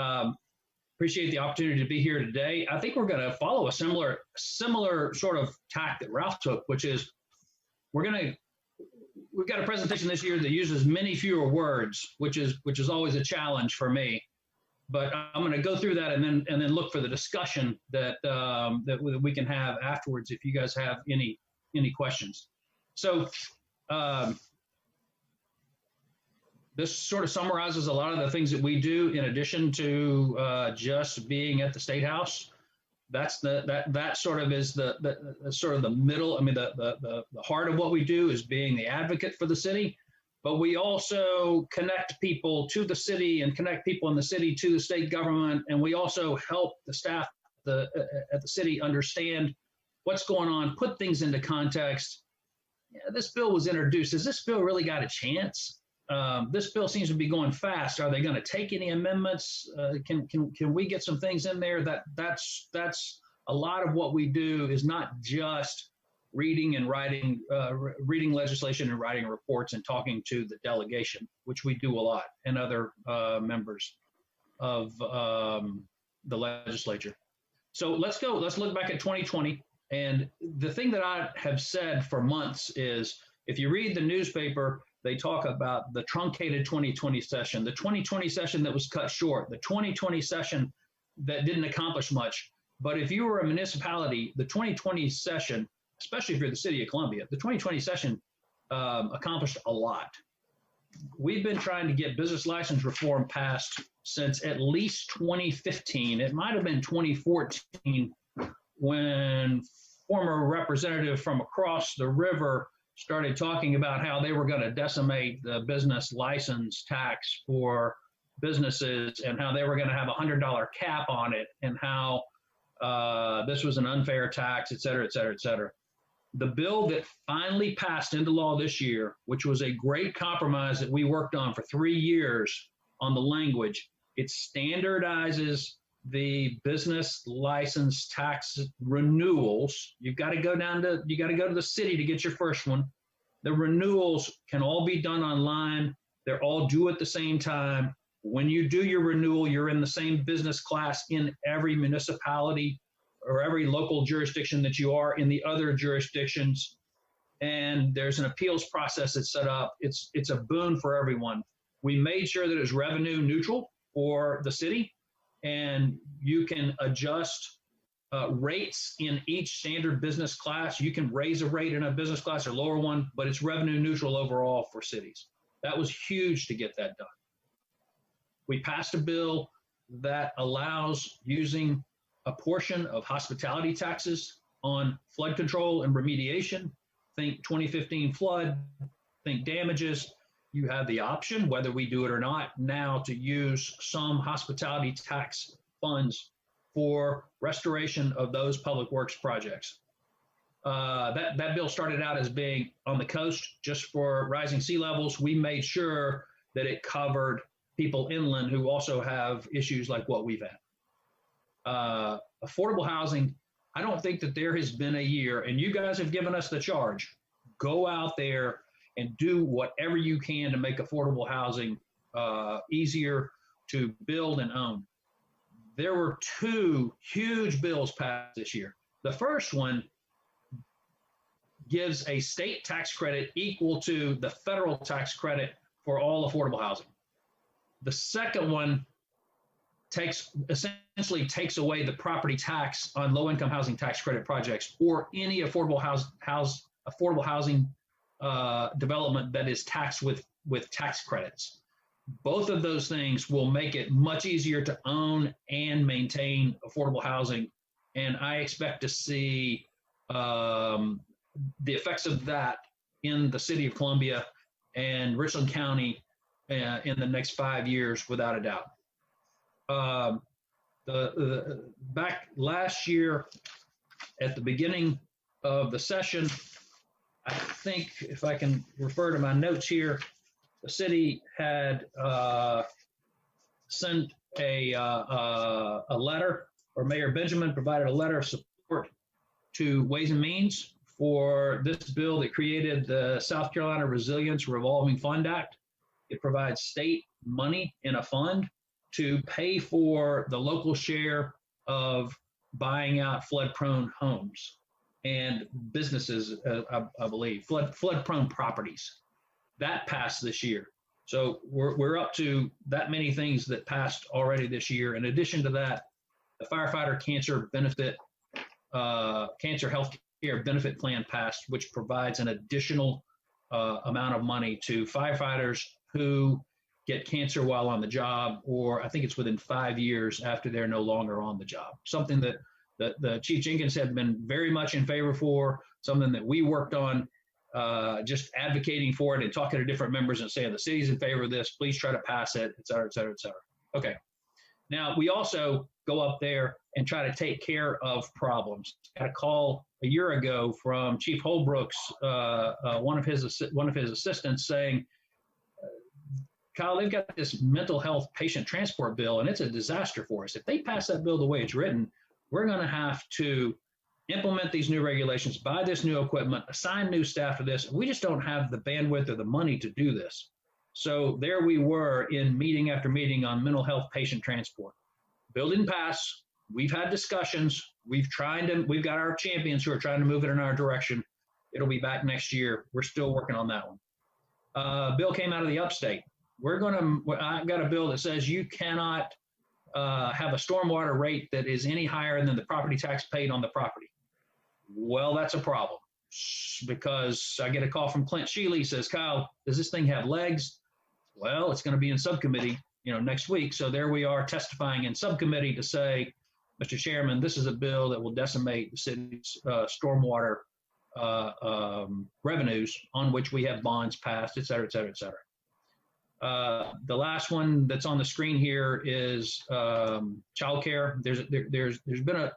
Speaker 12: appreciate the opportunity to be here today. I think we're going to follow a similar sort of tack that Ralph took, which is we've got a presentation this year that uses many fewer words, which is always a challenge for me. But I'm going to go through that and then look for the discussion that we can have afterwards if you guys have any questions. So this sort of summarizes a lot of the things that we do in addition to just being at the State House. That's that sort of is the sort of the middle. I mean, the heart of what we do is being the advocate for the city. But we also connect people to the city and connect people in the city to the state government. And we also help the staff at the city understand what's going on, put things into context. Yeah, this bill was introduced. Has this bill really got a chance? This bill seems to be going fast. Are they going to take any amendments? Can we get some things in there? That's a lot of what we do is not just reading and writing, reading legislation and writing reports and talking to the delegation, which we do a lot, and other members of the legislature. So let's look back at 2020. And the thing that I have said for months is, if you read the newspaper, they talk about the truncated 2020 session, the 2020 session that was cut short, the 2020 session that didn't accomplish much. But if you were a municipality, the 2020 session, especially if you're the City of Columbia, the 2020 session accomplished a lot. We've been trying to get business license reform passed since at least 2015. It might have been 2014 when former representative from across the river started talking about how they were going to decimate the business license tax for businesses and how they were going to have a $100 cap on it, and how This was an unfair tax, et cetera, et cetera, et cetera. The bill that finally passed into law this year, which was a great compromise that we worked on for 3 years on the language, it standardizes the business license tax renewals. You got to go to the city to get your first one. The renewals can all be done online. They're all due at the same time. When you do your renewal, you're in the same business class in every municipality or every local jurisdiction that you are in the other jurisdictions. And there's an appeals process that's set up. It's a boon for everyone. We made sure that it's revenue neutral for the city, and you can adjust rates in each standard business class. You can raise a rate in a business class or lower one, but it's revenue neutral overall for cities. That was huge to get that done. We passed a bill that allows using a portion of hospitality taxes on flood control and remediation. Think 2015 flood, think damages. You have the option, whether we do it or not, now to use some hospitality tax funds for restoration of those public works projects. That bill started out as being on the coast just for rising sea levels. We made sure that it covered people inland who also have issues like what we've had. Affordable housing, I don't think that there has been a year, and you guys have given us the charge, go out there and do whatever you can to make affordable housing easier to build and own. There were 2 huge bills passed this year. The first one gives a state tax credit equal to the federal tax credit for all affordable housing. The second one essentially takes away the property tax on low-income housing tax credit projects or any affordable housing development that is taxed with tax credits. Both of those things will make it much easier to own and maintain affordable housing, and I expect to see the effects of that in the city of Columbia and Richland County in the next 5 years, without a doubt. Back last year, at the beginning of the session, I think if I can refer to my notes here, the city had sent a letter, or Mayor Benjamin provided a letter of support to Ways and Means for this bill that created the South Carolina Resilience Revolving Fund Act. It provides state money in a fund to pay for the local share of buying out flood-prone homes and businesses, I believe, flood-prone properties. That passed this year. So we're up to that many things that passed already this year. In addition to that, the firefighter cancer health care benefit plan passed, which provides an additional amount of money to firefighters who get cancer while on the job, or I think it's within 5 years after they're no longer on the job. Something that the Chief Jenkins had been very much in favor for, something that we worked on, just advocating for it and talking to different members and saying the city's in favor of this, please try to pass it, et cetera, et cetera, et cetera. Okay. Now, we also go up there and try to take care of problems. I got a call a year ago from Chief Holbrook's, one of his assistants saying, Kyle, they've got this mental health patient transport bill, and it's a disaster for us. If they pass that bill the way it's written, we're going to have to implement these new regulations, buy this new equipment, assign new staff to this. We just don't have the bandwidth or the money to do this. So there we were in meeting after meeting on mental health patient transport. Bill didn't pass. We've had discussions. We've got our champions who are trying to move it in our direction. It'll be back next year. We're still working on that one. Bill came out of the upstate. I've got a bill that says you cannot have a stormwater rate that is any higher than the property tax paid on the property. Well, that's a problem, because I get a call from Clint Shealy. He says, Kyle, does this thing have legs? Well, it's going to be in subcommittee, next week. So there we are testifying in subcommittee to say, Mr. Chairman, this is a bill that will decimate the city's stormwater revenues on which we have bonds passed, et cetera, et cetera, et cetera. The last one that's on the screen here is childcare. There's been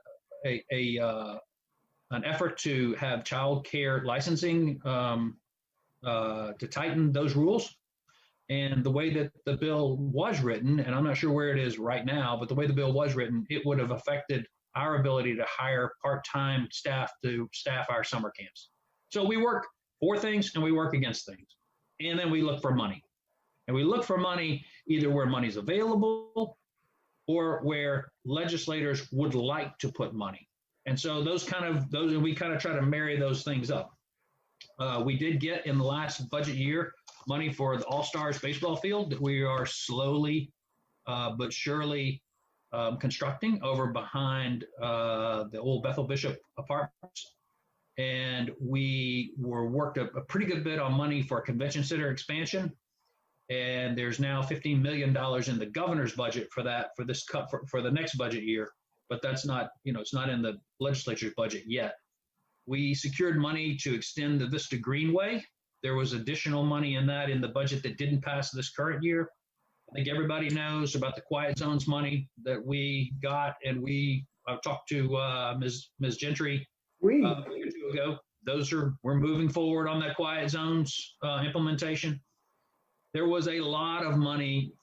Speaker 12: an effort to have child care licensing to tighten those rules. And the way that the bill was written, and I'm not sure where it is right now, but the way the bill was written, it would have affected our ability to hire part-time staff to staff our summer camps. So we work for things and we work against things. And then we look for money. And we look for money either where money's available or where legislators would like to put money. And so we kind of try to marry those things up. We did get in the last budget year money for the All-Stars baseball field that we are slowly but surely constructing over behind the old Bethel Bishop apartments. And we worked a pretty good bit on money for a convention center expansion. And there's now $15 million in the governor's budget for that, for this cut for the next budget year. But that's not, it's not in the legislature's budget yet. We secured money to extend the Vista Greenway. There was additional money in that in the budget that didn't pass this current year. I think everybody knows about the quiet zones money that we got, and we talked to Ms. Gentry a week or two ago. We're moving forward on that quiet zones implementation. There was a lot of money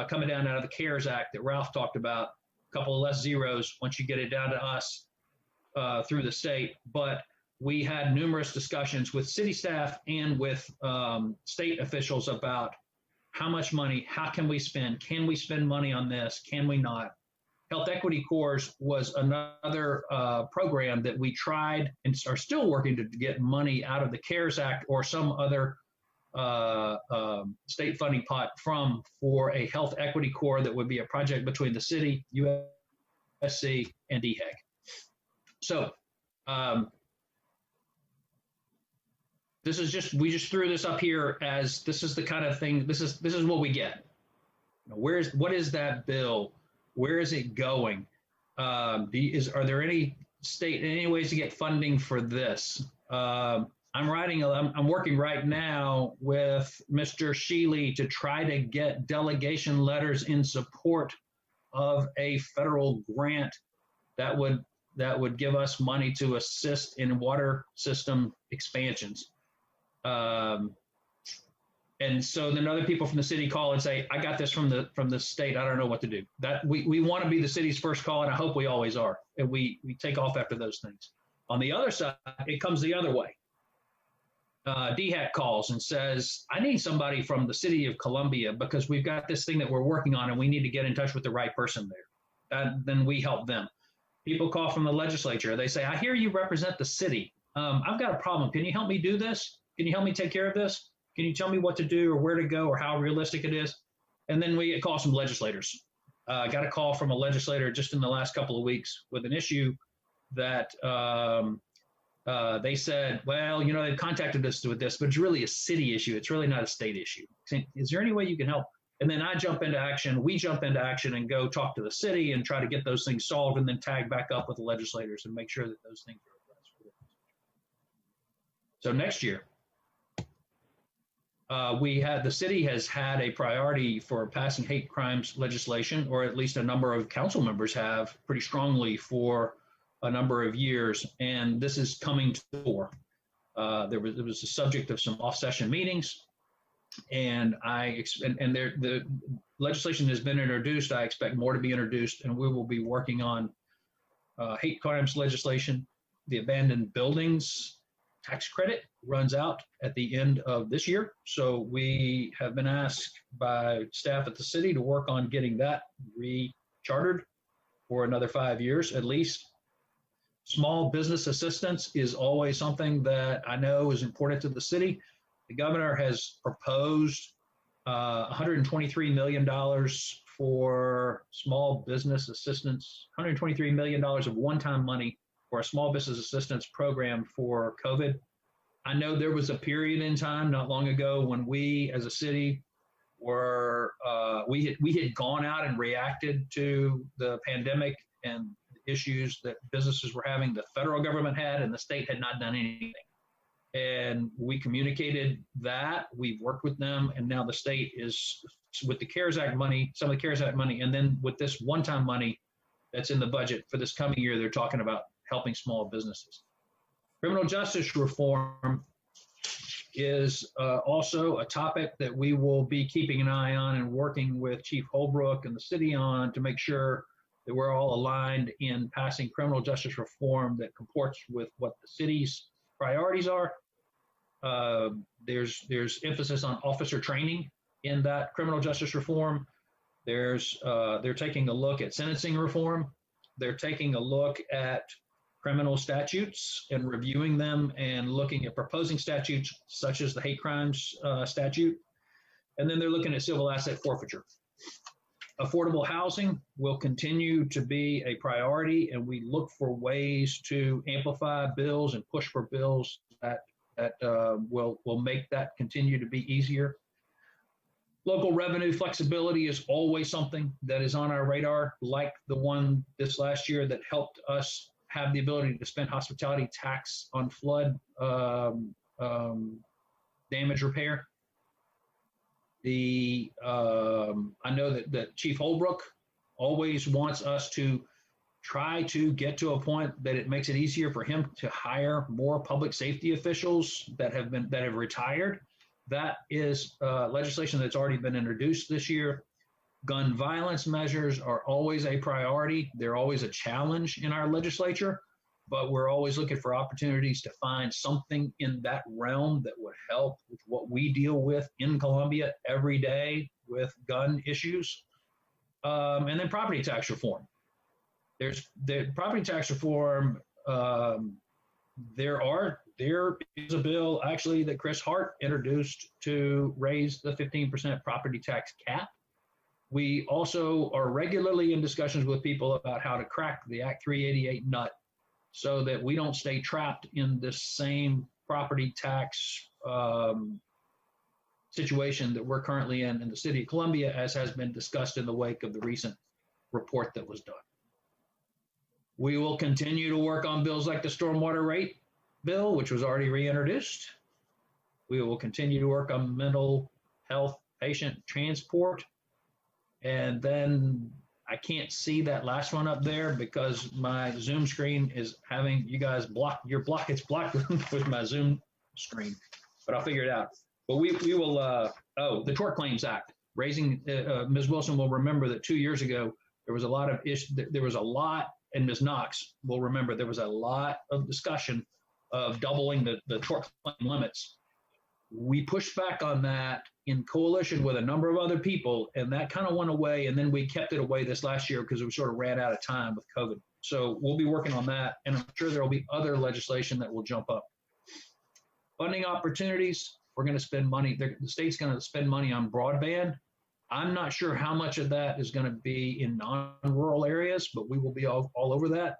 Speaker 12: coming down out of the CARES Act that Ralph talked about, a couple of less zeros once you get it down to us through the state. But we had numerous discussions with city staff and with state officials about how much money, how can we spend money on this, can we not? Health Equity Corps was another program that we tried and are still working to get money out of the CARES Act or some other state funding pot for a Health Equity Corps that would be a project between the city, USC, and DHEC. So we just threw this up here as this is the kind of thing, this is what we get. What is that bill? Where is it going? Are there any ways to get funding for this? I'm working right now with Mr. Shealy to try to get delegation letters in support of a federal grant that would give us money to assist in water system expansions. And so then other people from the city call and say, I got this from the state. I don't know what to do. That we want to be the city's first call, and I hope we always are. And we take off after those things. On the other side, it comes the other way. DHEC calls and says, I need somebody from the city of Columbia because we've got this thing that we're working on and we need to get in touch with the right person there. Then we help them. People call from the legislature. They say, I hear you represent the city. I've got a problem. Can you help me do this? Can you help me take care of this? Can you tell me what to do or where to go or how realistic it is? And then we get calls from legislators. Got a call from a legislator just in the last couple of weeks with an issue that they said, well, they've contacted us with this, but it's really a city issue. It's really not a state issue. Is there any way you can help? And then I jump into action. We jump into action and go talk to the city and try to get those things solved and then tag back up with the legislators and make sure that those things are addressed. So next year, the city has had a priority for passing hate crimes legislation, or at least a number of council members have pretty strongly for a number of years, and this is coming to the fore. It was the subject of some off-session meetings, and the legislation has been introduced. I expect more to be introduced, and we will be working on hate crimes legislation. The abandoned buildings tax credit runs out at the end of this year. So we have been asked by staff at the city to work on getting that re-chartered for another 5 years at least. Small business assistance is always something that I know is important to the city. The governor has proposed $123 million for small business assistance, $123 million of one-time money for a small business assistance program for COVID. I know there was a period in time not long ago when we as a city were, we had gone out and reacted to the pandemic and issues that businesses were having, the federal government had, and the state had not done anything. And we communicated that, we've worked with them, and now the state is, with the CARES Act money, some of the CARES Act money, and then with this one-time money, that's in the budget for this coming year. They're talking about helping small businesses. Criminal justice reform is also a topic that we will be keeping an eye on and working with Chief Holbrook and the city on to make sure that we're all aligned in passing criminal justice reform that comports with what the city's priorities are. There's emphasis on officer training in that criminal justice reform. They're taking a look at sentencing reform. They're taking a look at criminal statutes and reviewing them and looking at proposing statutes such as the hate crimes statute. And then they're looking at civil asset forfeiture. Affordable housing will continue to be a priority, and we look for ways to amplify bills and push for bills that will make that continue to be easier. Local revenue flexibility is always something that is on our radar, like the one this last year that helped us have the ability to spend hospitality tax on flood damage repair. I know that Chief Holbrook always wants us to try to get to a point that it makes it easier for him to hire more public safety officials that have retired. That is legislation that's already been introduced this year. Gun violence measures are always a priority. They're always a challenge in our legislature, but we're always looking for opportunities to find something in that realm that would help with what we deal with in Columbia every day with gun issues. And then property tax reform. There's the property tax reform. There is a bill actually that Chris Hart introduced to raise the 15% property tax cap. We also are regularly in discussions with people about how to crack the Act 388 nut so that we don't stay trapped in this same property tax situation that we're currently in the city of Columbia, as has been discussed in the wake of the recent report that was done. We will continue to work on bills like the stormwater rate bill, which was already reintroduced. We will continue to work on mental health patient transport. And then I can't see that last one up there because my Zoom screen is having you guys it's blocked with my Zoom screen, but I'll figure it out. But we will, the Tort Claims Act, raising, Ms. Wilson will remember that 2 years ago, there was a lot of and Ms. Knox will remember there was a lot of discussion of doubling the tort claim limits. We pushed back on that in coalition with a number of other people, and that kind of went away. And then we kept it away this last year because we sort of ran out of time with COVID. So we'll be working on that, and I'm sure there will be other legislation that will jump up. Funding opportunities, we're going to spend money. The state's going to spend money on broadband. I'm not sure how much of that is going to be in non-rural areas, but we will be all over that.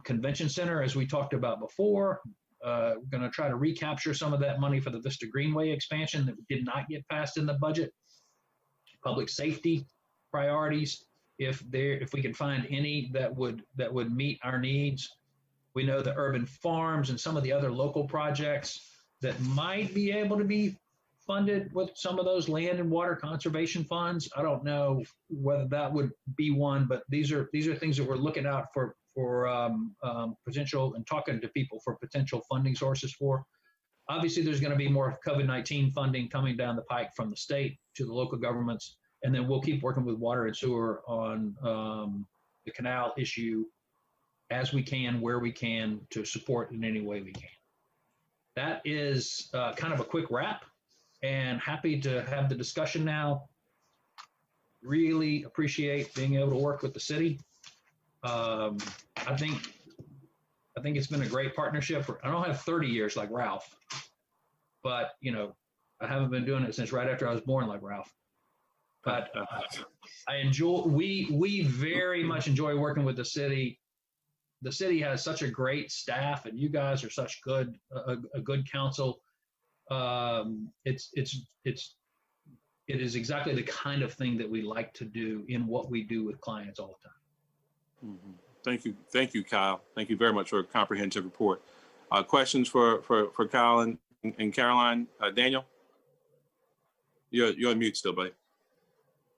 Speaker 12: Convention center, as we talked about before, we're going to try to recapture some of that money for the Vista Greenway expansion that did not get passed in the budget. Public safety priorities, if we can find any that would meet our needs. We know the urban farms and some of the other local projects that might be able to be funded with some of those land and water conservation funds. I don't know whether that would be one, but these are things that we're looking out for potential and talking to people for potential funding sources for. Obviously, there's going to be more COVID-19 funding coming down the pike from the state to the local governments, and then we'll keep working with water and sewer on the canal issue as we can, where we can, to support in any way we can. That is kind of a quick wrap, and happy to have the discussion now. Really appreciate being able to work with the city. I think it's been a great partnership. I don't have 30 years like Ralph, but I haven't been doing it since right after I was born like Ralph. But we very much enjoy working with the city. The city has such a great staff, and you guys are such a good council. It is exactly the kind of thing that we like to do in what we do with clients all the time.
Speaker 1: Mm-hmm. Thank you, Kyle. Thank you very much for a comprehensive report. Questions for Kyle and Caroline? Daniel, you're on mute still, buddy.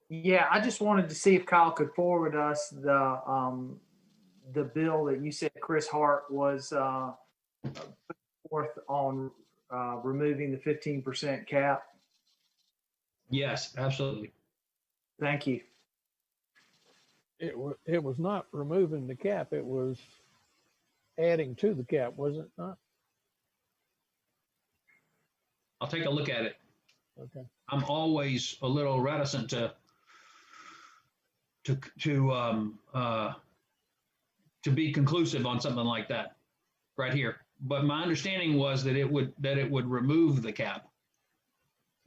Speaker 4: Yeah, I just wanted to see if Kyle could forward us the bill that you said Chris Hart was put forth on removing the 15% cap.
Speaker 12: Yes, absolutely.
Speaker 4: Thank you.
Speaker 7: It was not removing the cap, it was adding to the cap, was it not?
Speaker 12: I'll take a look at it.
Speaker 7: Okay.
Speaker 12: I'm always a little reticent to be conclusive on something like that right here. But my understanding was that it would remove the cap.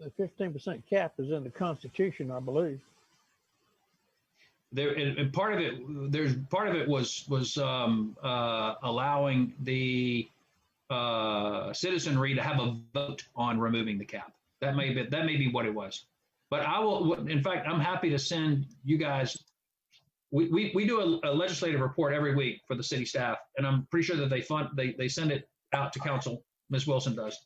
Speaker 7: The 15% cap is in the Constitution, I believe.
Speaker 12: There, and part of it was allowing the citizenry to have a vote on removing the cap. That may be what it was. But I will. In fact, I'm happy to send you guys. We do a legislative report every week for the city staff, and I'm pretty sure that they send it out to council. Ms. Wilson does.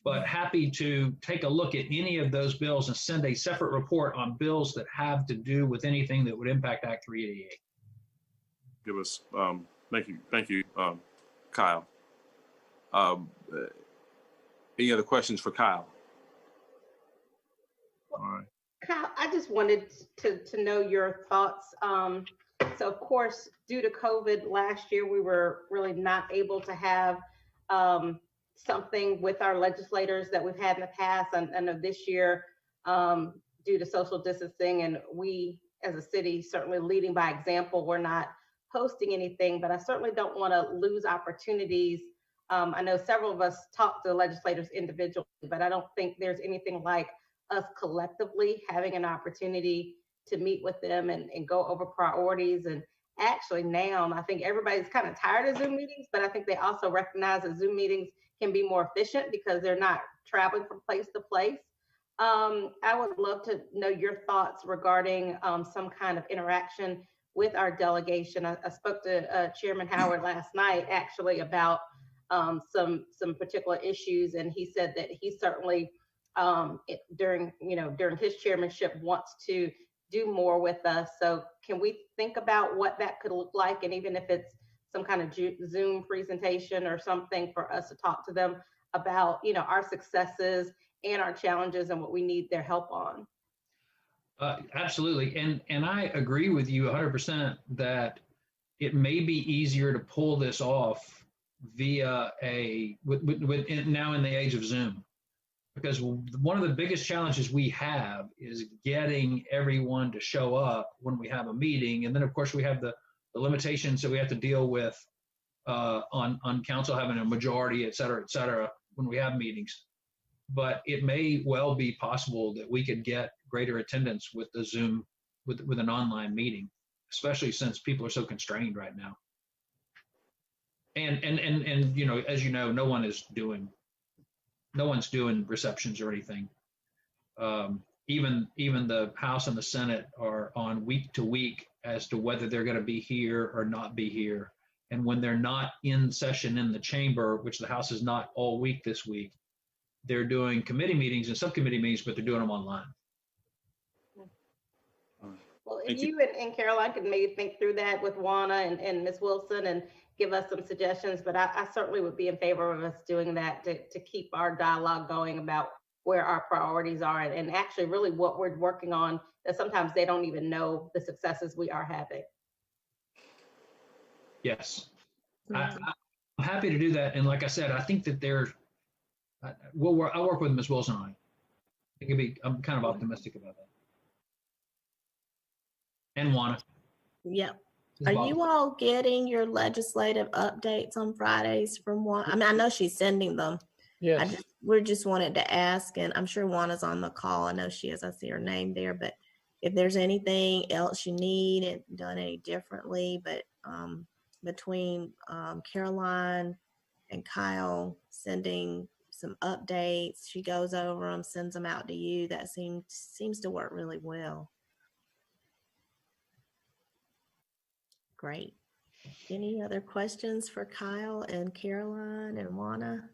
Speaker 12: But happy to take a look at any of those bills and send a separate report on bills that have to do with anything that would impact Act 388.
Speaker 1: Give us, thank you, Kyle. Any other questions for Kyle? All right.
Speaker 10: Kyle, I just wanted to know your thoughts. So of course, due to COVID last year, we were really not able to have something with our legislators that we've had in the past. And of this year, due to social distancing, and we as a city certainly leading by example, we're not hosting anything, but I certainly don't want to lose opportunities. I know several of us talk to legislators individually, but I don't think there's anything like us collectively having an opportunity to meet with them and go over priorities. And actually now, I think everybody's kind of tired of Zoom meetings, but I think they also recognize that Zoom meetings can be more efficient because they're not traveling from place to place. I would love to know your thoughts regarding some kind of interaction with our delegation. I spoke to Chairman Howard last night actually about some particular issues, and he said that he certainly during his chairmanship wants to do more with us. So can we think about what that could look like, and even if it's some kind of Zoom presentation or something for us to talk to them about, our successes and our challenges and what we need their help on?
Speaker 12: Absolutely. And I agree with you 100% that it may be easier to pull this off via now in the age of Zoom, because one of the biggest challenges we have is getting everyone to show up when we have a meeting. And then of course we have the limitations that we have to deal with on council having a majority, et cetera, when we have meetings. But it may well be possible that we could get greater attendance with the Zoom, with an online meeting, especially since people are so constrained right now. And as you know, no one's doing receptions or anything. Even the House and the Senate are on week to week as to whether they're going to be here or not be here. And when they're not in session in the chamber, which the House is not all week this week, they're doing committee meetings and subcommittee meetings, but they're doing them online.
Speaker 10: Well, if you and Caroline could maybe think through that with Juana and Ms. Wilson and give us some suggestions, but I certainly would be in favor of us doing that to keep our dialogue going about where our priorities are and actually really what we're working on, that sometimes they don't even know the successes we are having.
Speaker 12: Yes, I'm happy to do that. And like I said, I think that I'll work with Ms. Wilson on it. I'm kind of optimistic about that. And Juana.
Speaker 6: Yep. Are you all getting your legislative updates on Fridays from Juana? I mean, I know she's sending them.
Speaker 7: Yes.
Speaker 6: We just wanted to ask, and I'm sure Juana's on the call. I know she is. I see her name there. But if there's anything else you need and done any differently, but between Caroline and Kyle sending some updates, she goes over them, sends them out to you. That seems to work really well. Great. Any other questions for Kyle and Caroline and Juana?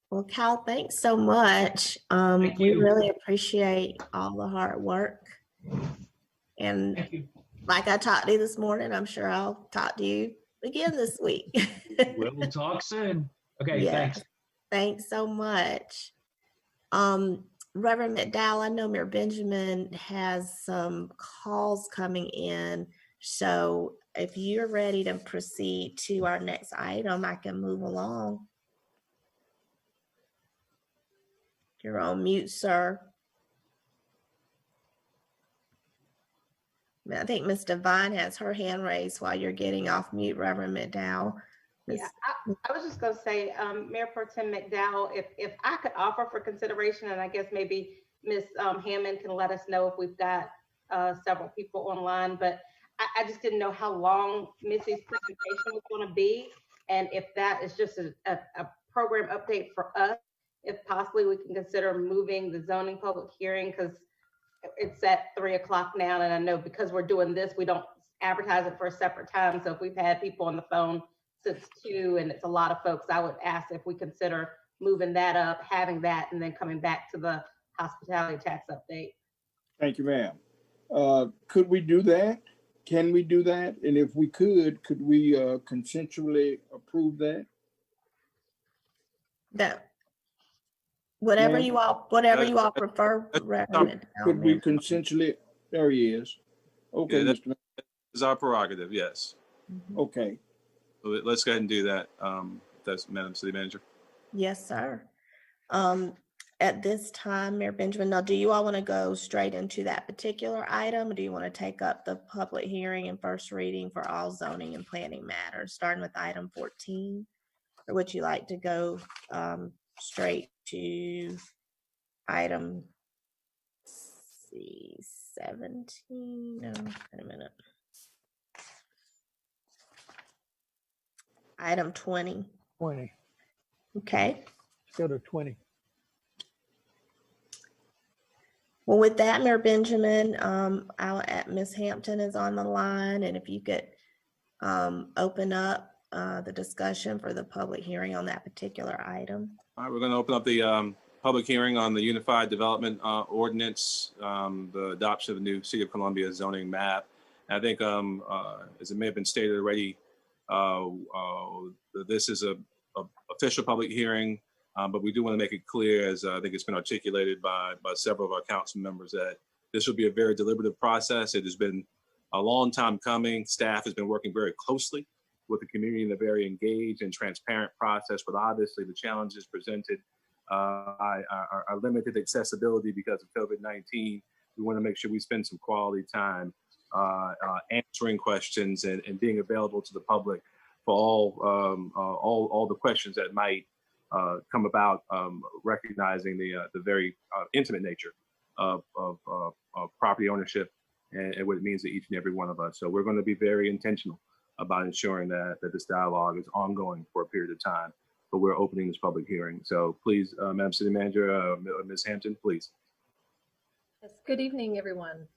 Speaker 6: Well, Cal, thanks so much.
Speaker 12: Thank
Speaker 6: We
Speaker 12: you.
Speaker 6: really appreciate all the hard work. And
Speaker 12: Thank you.
Speaker 6: like I talked to you this morning, I'm sure I'll talk to you again this week.
Speaker 12: We'll talk soon. Okay,
Speaker 6: Yeah.
Speaker 12: thanks.
Speaker 6: Thanks so much. Reverend McDowell, I know Mayor Benjamin has some calls coming in. So if you're ready to proceed to our next item, I can move along. You're on mute, sir. I think Ms. Devine has her hand raised while you're getting off mute, Reverend McDowell.
Speaker 10: Yeah, I was just going to say, Mayor Pro Tem McDowell, if I could offer for consideration, and I guess maybe Ms. Hammond can let us know if we've got several people online, but I just didn't know how long Missy's presentation was going to be, and if that is just a program update for us, if possibly we can consider moving the zoning public hearing, because it's at 3 o'clock now, and I know because we're doing this, we don't advertise it for a separate time, so if we've had people on the phone since 2 and it's a lot of folks, I would ask if we consider moving that up, having that, and then coming back to the hospitality tax update.
Speaker 5: Thank you, ma'am. Could we do that? Can we do that? And if we could we consensually approve that?
Speaker 6: That whatever you all prefer.
Speaker 5: Could we consensually? There he is. Okay,
Speaker 1: Yeah,
Speaker 5: Mr.
Speaker 1: is our prerogative, yes.
Speaker 5: Okay.
Speaker 1: So let's go ahead and do that. That's Madam City Manager.
Speaker 6: Yes, sir. At this time, Mayor Benjamin, now do you all want to go straight into that particular item, or do you want to take up the public hearing and first reading for all zoning and planning matters, starting with item 14? Or would you like to go straight to item 17? No, wait a minute. Item 20.
Speaker 7: 20.
Speaker 6: Okay.
Speaker 7: Let's go to 20.
Speaker 6: Well, with that, Mayor Benjamin, Ms. Hampton is on the line, and if you could open up the discussion for the public hearing on that particular item.
Speaker 1: All right, we're going to open up the public hearing on the Unified Development Ordinance, the adoption of the new City of Columbia zoning map. And I think, as it may have been stated already, this is a official public hearing, but we do want to make it clear, as I think it's been articulated by several of our council members, that this will be a very deliberative process. It has been a long time coming. Staff has been working very closely with the community in a very engaged and transparent process, but obviously the challenges presented are limited accessibility because of COVID-19. We want to make sure we spend some quality time answering questions and being available to the public for all the questions that might come about, recognizing the very intimate nature of property ownership and what it means to each and every one of us. So we're going to be very intentional about ensuring that this dialogue is ongoing for a period of time, but we're opening this public hearing. So please, Madam City Manager, Ms. Hampton, please.
Speaker 13: Yes, good evening, everyone.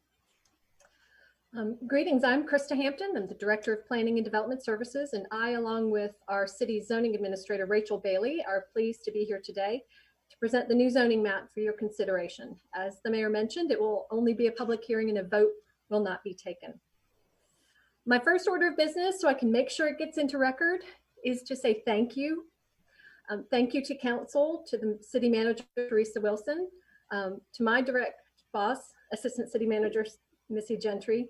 Speaker 13: Greetings, I'm Krista Hampton. I'm the Director of Planning and Development Services, and I, along with our City Zoning Administrator, Rachel Bailey, are pleased to be here today to present the new zoning map for your consideration. As the Mayor mentioned, it will only be a public hearing and a vote will not be taken. My first order of business, so I can make sure it gets into record, is to say thank you. Thank you to Council, to the City Manager, Teresa Wilson, to my direct boss, Assistant City Manager, Missy Gentry,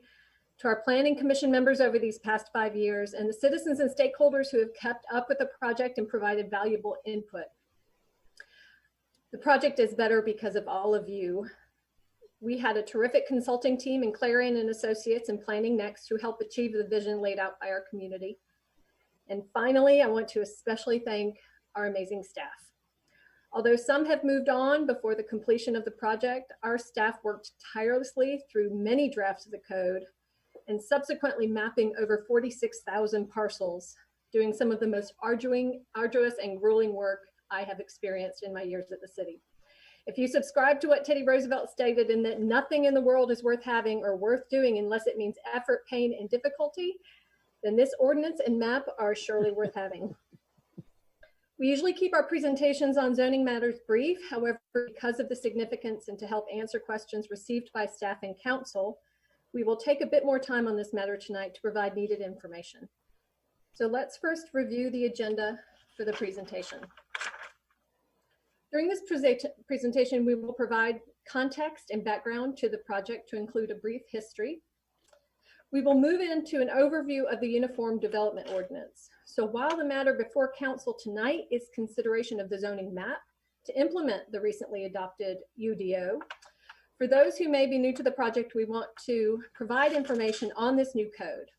Speaker 13: to our Planning Commission members over these past 5 years, and the citizens and stakeholders who have kept up with the project and provided valuable input. The project is better because of all of you. We had a terrific consulting team in Clarion and Associates and Planning Next who helped achieve the vision laid out by our community. And finally, I want to especially thank our amazing staff. Although some have moved on before the completion of the project, our staff worked tirelessly through many drafts of the code and subsequently mapping over 46,000 parcels, doing some of the most arduous and grueling work I have experienced in my years at the city. If you subscribe to what Teddy Roosevelt stated, in that nothing in the world is worth having or worth doing unless it means effort, pain, and difficulty, then this ordinance and map are surely worth having. We usually keep our presentations on zoning matters brief. However, because of the significance and to help answer questions received by staff and council, we will take a bit more time on this matter tonight to provide needed information. So let's first review the agenda for the presentation. During this presentation, we will provide context and background to the project to include a brief history. We will move into an overview of the Uniform Development Ordinance. So while the matter before council tonight is consideration of the zoning map to implement the recently adopted UDO, for those who may be new to the project, we want to provide information on this new code.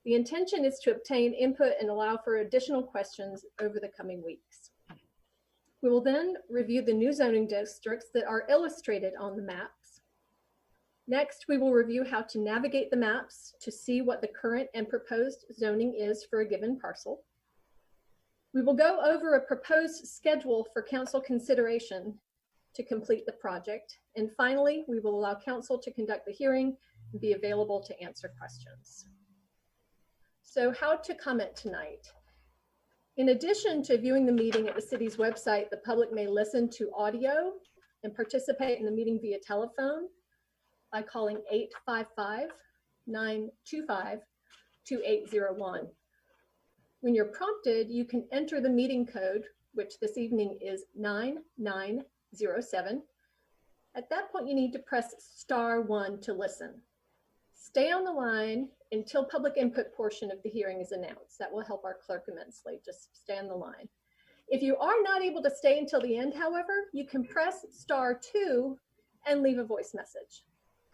Speaker 13: The intention is to obtain input and allow for additional questions over the coming weeks. We will then review the new zoning districts that are illustrated on the maps. Next, we will review how to navigate the maps to see what the current and proposed zoning is for a given parcel. We will go over a proposed schedule for council consideration to complete the project. And finally, we will allow council to conduct the hearing and be available to answer questions. So how to comment tonight? In addition to viewing the meeting at the city's website, the public may listen to audio and participate in the meeting via telephone by calling 855-925-2801. When you're prompted, you can enter the meeting code, which this evening is 9907. At that point, you need to press *1 to listen. Stay on the line until public input portion of the hearing is announced. That will help our clerk immensely. Just stay on the line. If you are not able to stay until the end, however, you can press *2 and leave a voice message.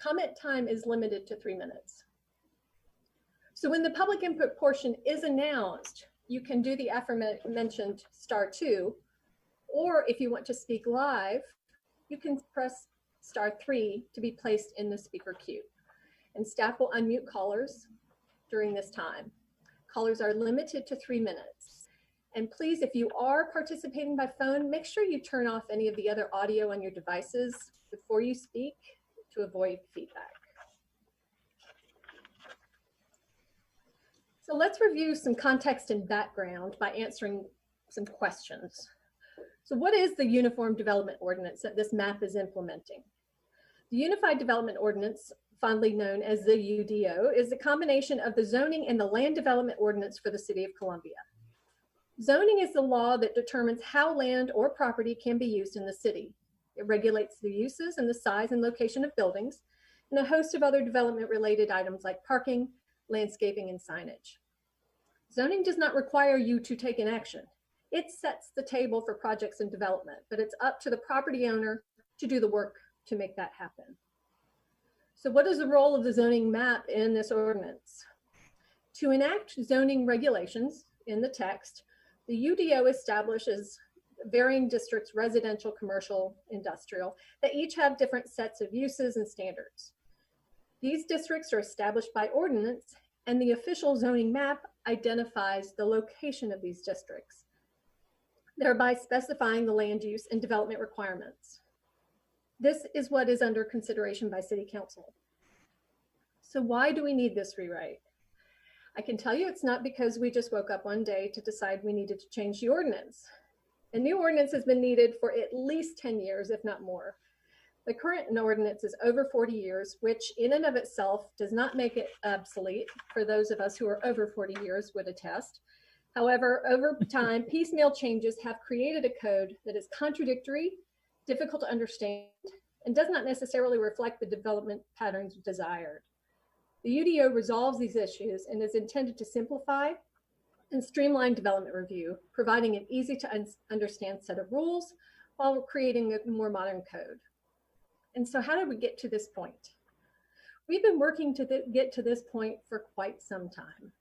Speaker 13: Comment time is limited to 3 minutes. So when the public input portion is announced, you can do the aforementioned *2, or if you want to speak live, you can press *3 to be placed in the speaker queue. And staff will unmute callers during this time. Callers are limited to 3 minutes. And please, if you are participating by phone, make sure you turn off any of the other audio on your devices before you speak to avoid feedback. So let's review some context and background by answering some questions. So what is the Uniform Development Ordinance that this map is implementing? The Unified Development Ordinance, fondly known as the UDO, is a combination of the zoning and the land development ordinance for the City of Columbia. Zoning is the law that determines how land or property can be used in the city. It regulates the uses and the size and location of buildings and a host of other development related items like parking, landscaping, and signage. Zoning does not require you to take an action. It sets the table for projects and development, but it's up to the property owner to do the work to make that happen. So what is the role of the zoning map in this ordinance? To enact zoning regulations in the text, the UDO establishes varying districts, residential, commercial, industrial, that each have different sets of uses and standards. These districts are established by ordinance, and the official zoning map identifies the location of these districts, thereby specifying the land use and development requirements. This is what is under consideration by City Council. So why do we need this rewrite? I can tell you it's not because we just woke up one day to decide we needed to change the ordinance. A new ordinance has been needed for at least 10 years, if not more. The current ordinance is over 40 years, which in and of itself does not make it obsolete. For those of us who are over 40 years would attest. However, over time, piecemeal changes have created a code that is contradictory, difficult to understand, and does not necessarily reflect the development patterns desired. The UDO resolves these issues and is intended to simplify and streamline development review, providing an easy to understand set of rules while creating a more modern code. And so how did we get to this point? We've been working to get to this point for quite some time.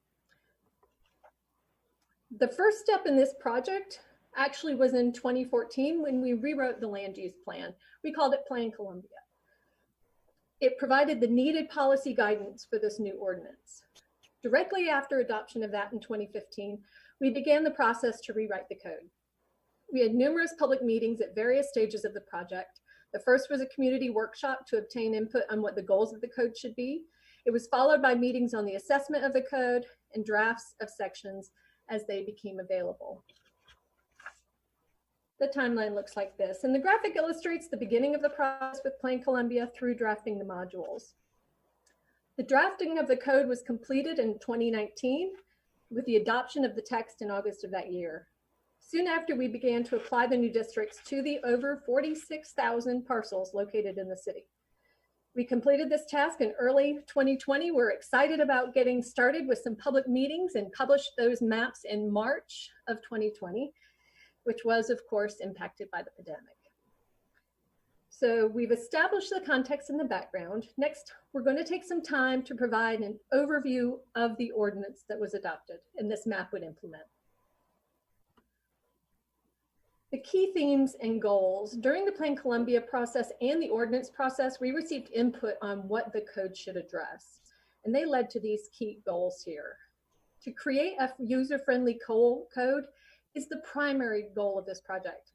Speaker 13: The first step in this project actually was in 2014 when we rewrote the land use plan. We called it Plan Columbia. It provided the needed policy guidance for this new ordinance. Directly after adoption of that in 2015, we began the process to rewrite the code. We had numerous public meetings at various stages of the project. The first was a community workshop to obtain input on what the goals of the code should be. It was followed by meetings on the assessment of the code and drafts of sections as they became available. The timeline looks like this, and the graphic illustrates the beginning of the process with Plan Columbia through drafting the modules. The drafting of the code was completed in 2019 with the adoption of the text in August of that year. Soon after, we began to apply the new districts to the over 46,000 parcels located in the city. We completed this task in early 2020. We're excited about getting started with some public meetings and published those maps in March of 2020, which was, of course, impacted by the pandemic. So we've established the context in the background. Next, we're going to take some time to provide an overview of the ordinance that was adopted and this map would implement. The key themes and goals. During the Plan Columbia process and the ordinance process, we received input on what the code should address, and they led to these key goals here. To create a user-friendly code is the primary goal of this project.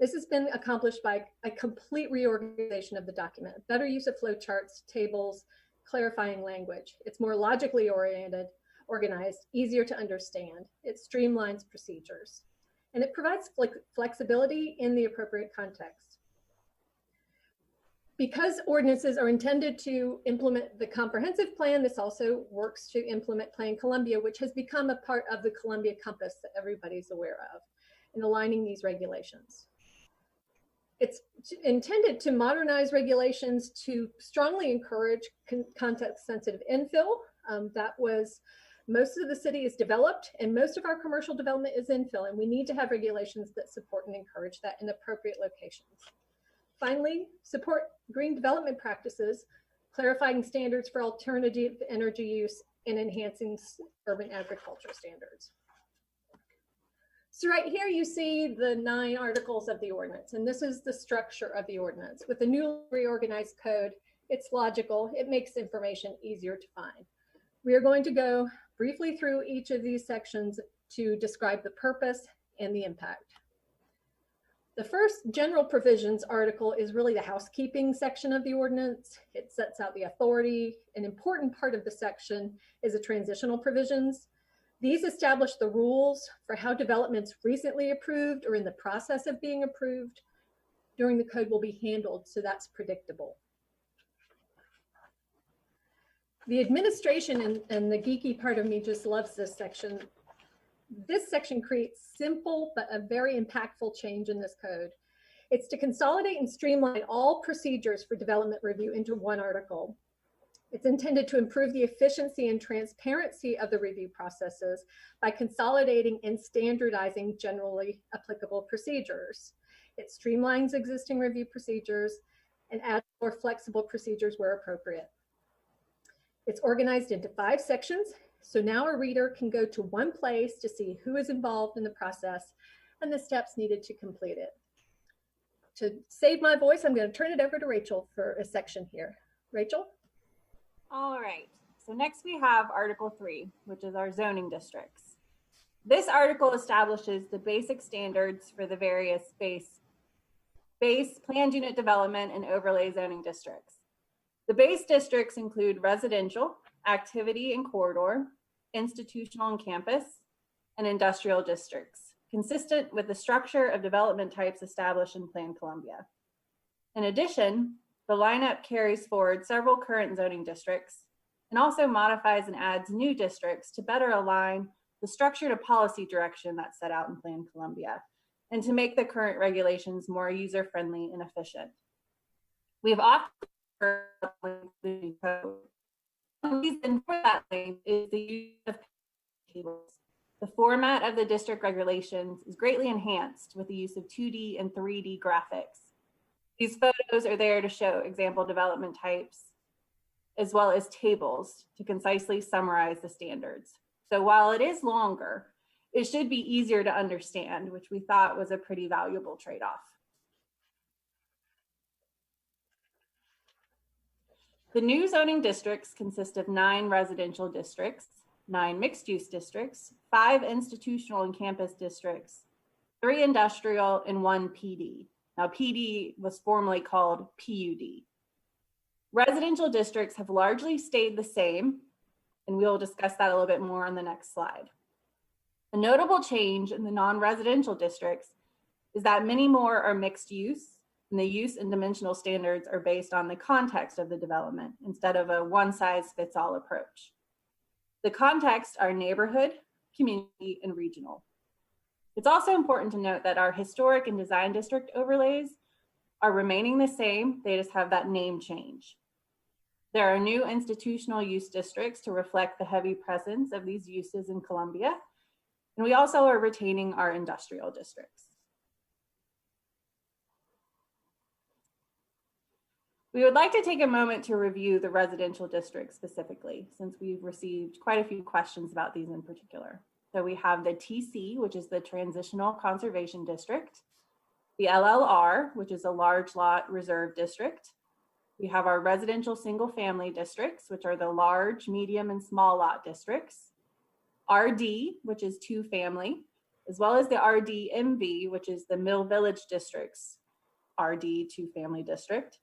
Speaker 13: This has been accomplished by a complete reorganization of the document, better use of flowcharts, tables, clarifying language. It's more logically organized, easier to understand. It streamlines procedures, and it provides flexibility in the appropriate context. Because ordinances are intended to implement the comprehensive plan, this also works to implement Plan Columbia, which has become a part of the Columbia Compass that everybody's aware of, in aligning these regulations. It's intended to modernize regulations to strongly encourage context-sensitive infill. Most of the city is developed and most of our commercial development is infill, and we need to have regulations that support and encourage that in appropriate locations. Finally, support green development practices, clarifying standards for alternative energy use and enhancing urban agriculture standards. So right here you see the 9 articles of the ordinance, and this is the structure of the ordinance. With the new reorganized code, it's logical, it makes information easier to find. We are going to go briefly through each of these sections to describe the purpose and the impact. The first general provisions article is really the housekeeping section of the ordinance. It sets out the authority. An important part of the section is the transitional provisions. These establish the rules for how developments recently approved or in the process of being approved during the code will be handled, so that's predictable. The administration and the geeky part of me just loves this section. This section creates simple but a very impactful change in this code. It's to consolidate and streamline all procedures for development review into one article. It's intended to improve the efficiency and transparency of the review processes by consolidating and standardizing generally applicable procedures. It streamlines existing review procedures and adds more flexible procedures where appropriate. It's organized into 5 sections, so now a reader can go to one place to see who is involved in the process and the steps needed to complete it. To save my voice, I'm going to turn it over to Rachel for a section here. Rachel?
Speaker 14: All right, so next we have Article 3, which is our zoning districts. This article establishes the basic standards for the various base planned unit development and overlay zoning districts. The base districts include residential, activity and corridor, institutional and campus, and industrial districts, consistent with the structure of development types established in Plan Columbia. In addition, the lineup carries forward several current zoning districts and also modifies and adds new districts to better align the structure to policy direction that's set out in Plan Columbia and to make the current regulations more user-friendly and efficient. We have often the code. The reason for that is the use of tables. The format of the district regulations is greatly enhanced with the use of 2D and 3D graphics. These photos are there to show example development types, as well as tables to concisely summarize the standards. So while it is longer, it should be easier to understand, which we thought was a pretty valuable trade-off. The new zoning districts consist of 9 residential districts, 9 mixed-use districts, 5 institutional and campus districts, 3 industrial, and 1 PD. Now, PD was formerly called PUD. Residential districts have largely stayed the same, and we'll discuss that a little bit more on the next slide. A notable change in the non-residential districts is that many more are mixed use, and the use and dimensional standards are based on the context of the development instead of a one-size-fits-all approach. The context are neighborhood, community, and regional. It's also important to note that our historic and design district overlays are remaining the same, they just have that name change. There are new institutional use districts to reflect the heavy presence of these uses in Columbia, and we also are retaining our industrial districts. We would like to take a moment to review the residential districts specifically, since we've received quite a few questions about these in particular. So we have the TC, which is the Transitional Conservation District, the LLR, which is a large lot reserve district. We have our residential single family districts, which are the large, medium, and small lot districts. RD, which is two family, as well as the RDMV, which is the Mill Village District's RD two family district.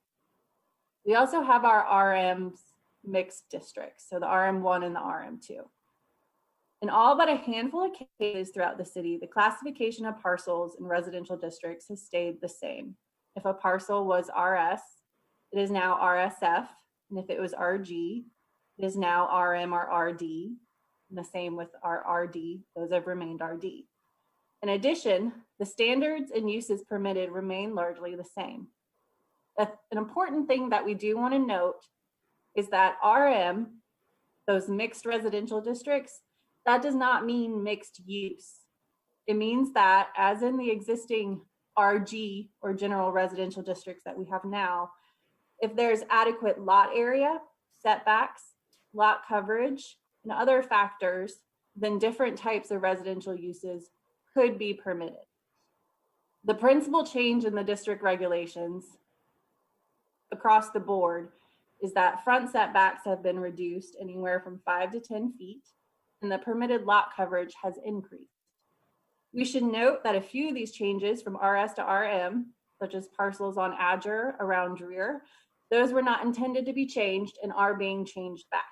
Speaker 14: We also have our RMs mixed districts, so the RM1 and the RM2. In all but a handful of cases throughout the city, the classification of parcels in residential districts has stayed the same. If a parcel was RS, it is now RSF, and if it was RG, it is now RM or RD, and the same with our RD, those have remained RD. In addition, the standards and uses permitted remain largely the same. An important thing that we do want to note is that RM, those mixed residential districts, that does not mean mixed use. It means that, as in the existing RG or general residential districts that we have now, if there's adequate lot area, setbacks, lot coverage, and other factors, then different types of residential uses could be permitted. The principal change in the district regulations across the board is that front setbacks have been reduced anywhere from 5 to 10 feet, and the permitted lot coverage has increased. We should note that a few of these changes from RS to RM, such as parcels on Adger around Dreer, those were not intended to be changed and are being changed back.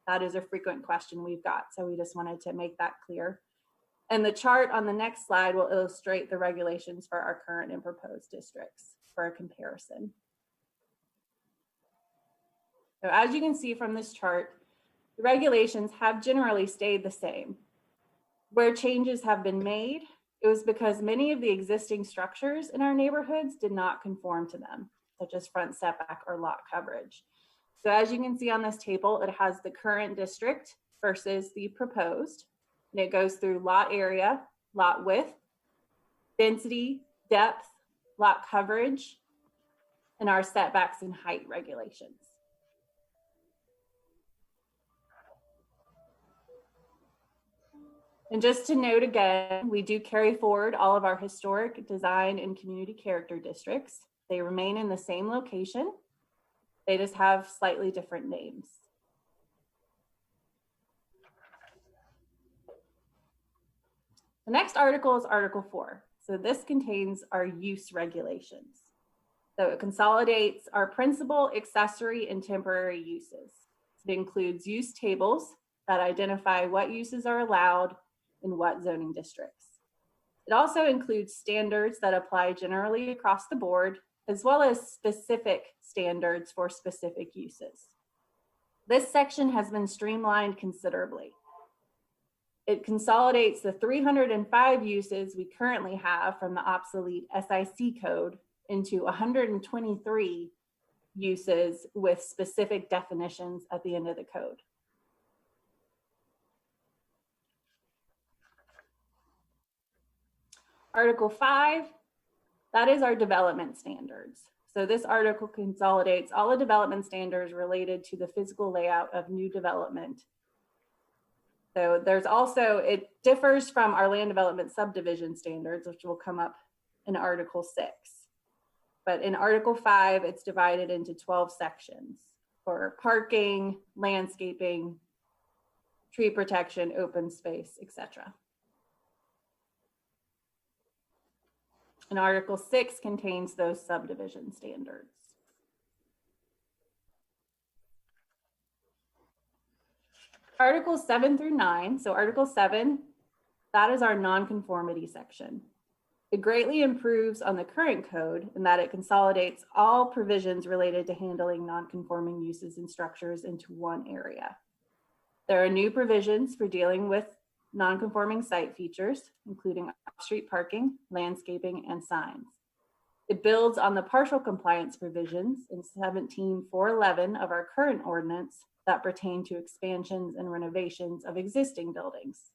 Speaker 14: That is a frequent question we've got, so we just wanted to make that clear. And the chart on the next slide will illustrate the regulations for our current and proposed districts for a comparison. So as you can see from this chart, the regulations have generally stayed the same. Where changes have been made, it was because many of the existing structures in our neighborhoods did not conform to them, such as front setback or lot coverage. So as you can see on this table, it has the current district versus the proposed, and it goes through lot area, lot width, density, depth, lot coverage, and our setbacks and height regulations. And just to note again, we do carry forward all of our historic, design, and community character districts. They remain in the same location. They just have slightly different names. The next article is Article 4. So this contains our use regulations. So it consolidates our principal, accessory, and temporary uses. It includes use tables that identify what uses are allowed in what zoning districts. It also includes standards that apply generally across the board, as well as specific standards for specific uses. This section has been streamlined considerably. It consolidates the 305 uses we currently have from the obsolete SIC code into 123 uses with specific definitions at the end of the code. Article 5, that is our development standards. So this article consolidates all the development standards related to the physical layout of new development. So there's also, it differs from our land development subdivision standards, which will come up in Article 6. But in Article 5, it's divided into 12 sections for parking, landscaping, tree protection, open space, etc. And Article 6 contains those subdivision standards. Articles 7 through 9. So Article 7, that is our nonconformity section. It greatly improves on the current code in that it consolidates all provisions related to handling non-conforming uses and structures into one area. There are new provisions for dealing with non-conforming site features, including off-street parking, landscaping, and signs. It builds on the partial compliance provisions in 17.411 of our current ordinance that pertain to expansions and renovations of existing buildings.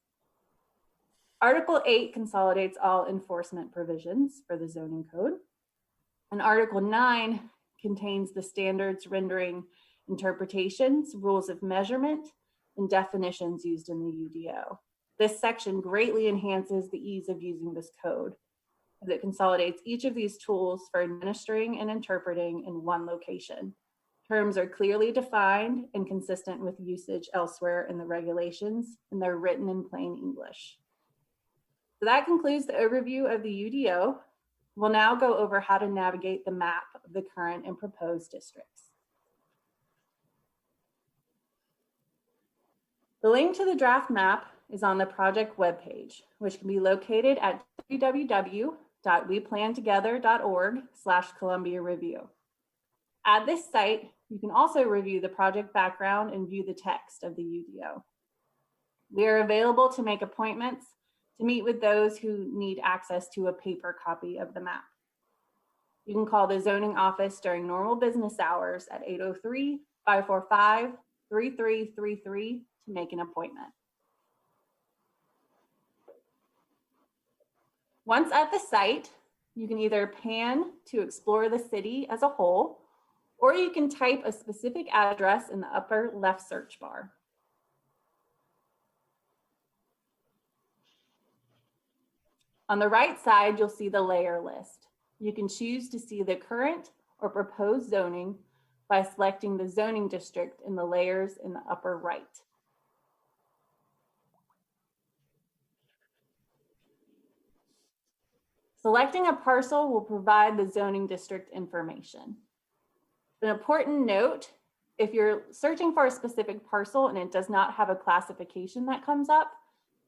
Speaker 14: Article 8 consolidates all enforcement provisions for the zoning code. And Article 9 contains the standards rendering interpretations, rules of measurement, and definitions used in the UDO. This section greatly enhances the ease of using this code, as it consolidates each of these tools for administering and interpreting in one location. Terms are clearly defined and consistent with usage elsewhere in the regulations, and they're written in plain English. So that concludes the overview of the UDO. We'll now go over how to navigate the map of the current and proposed districts. The link to the draft map is on the project webpage, which can be located at www.weplantogether.org/Columbia Review. At this site, you can also review the project background and view the text of the UDO. We are available to make appointments to meet with those who need access to a paper copy of the map. You can call the zoning office during normal business hours at 803-545-3333 to make an appointment. Once at the site, you can either pan to explore the city as a whole, or you can type a specific address in the upper left search bar. On the right side, you'll see the layer list. You can choose to see the current or proposed zoning by selecting the zoning district in the layers in the upper right. Selecting a parcel will provide the zoning district information. An important note, if you're searching for a specific parcel and it does not have a classification that comes up,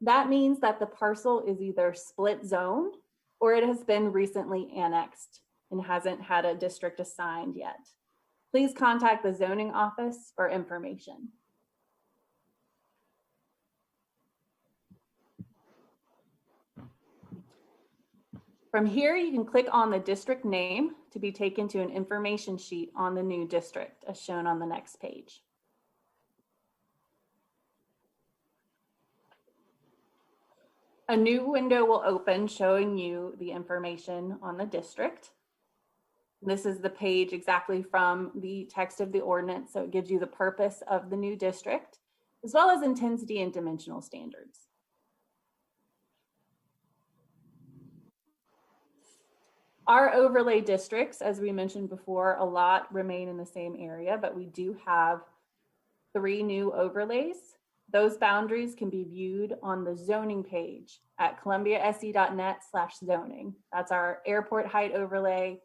Speaker 14: that means that the parcel is either split zoned or it has been recently annexed and hasn't had a district assigned yet. Please contact the zoning office for information. From here, you can click on the district name to be taken to an information sheet on the new district, as shown on the next page. A new window will open showing you the information on the district. This is the page exactly from the text of the ordinance, so it gives you the purpose of the new district, as well as intensity and dimensional standards. Our overlay districts, as we mentioned before, a lot remain in the same area, but we do have 3 new overlays. Those boundaries can be viewed on the zoning page at columbiase.net/zoning. That's our airport height overlay,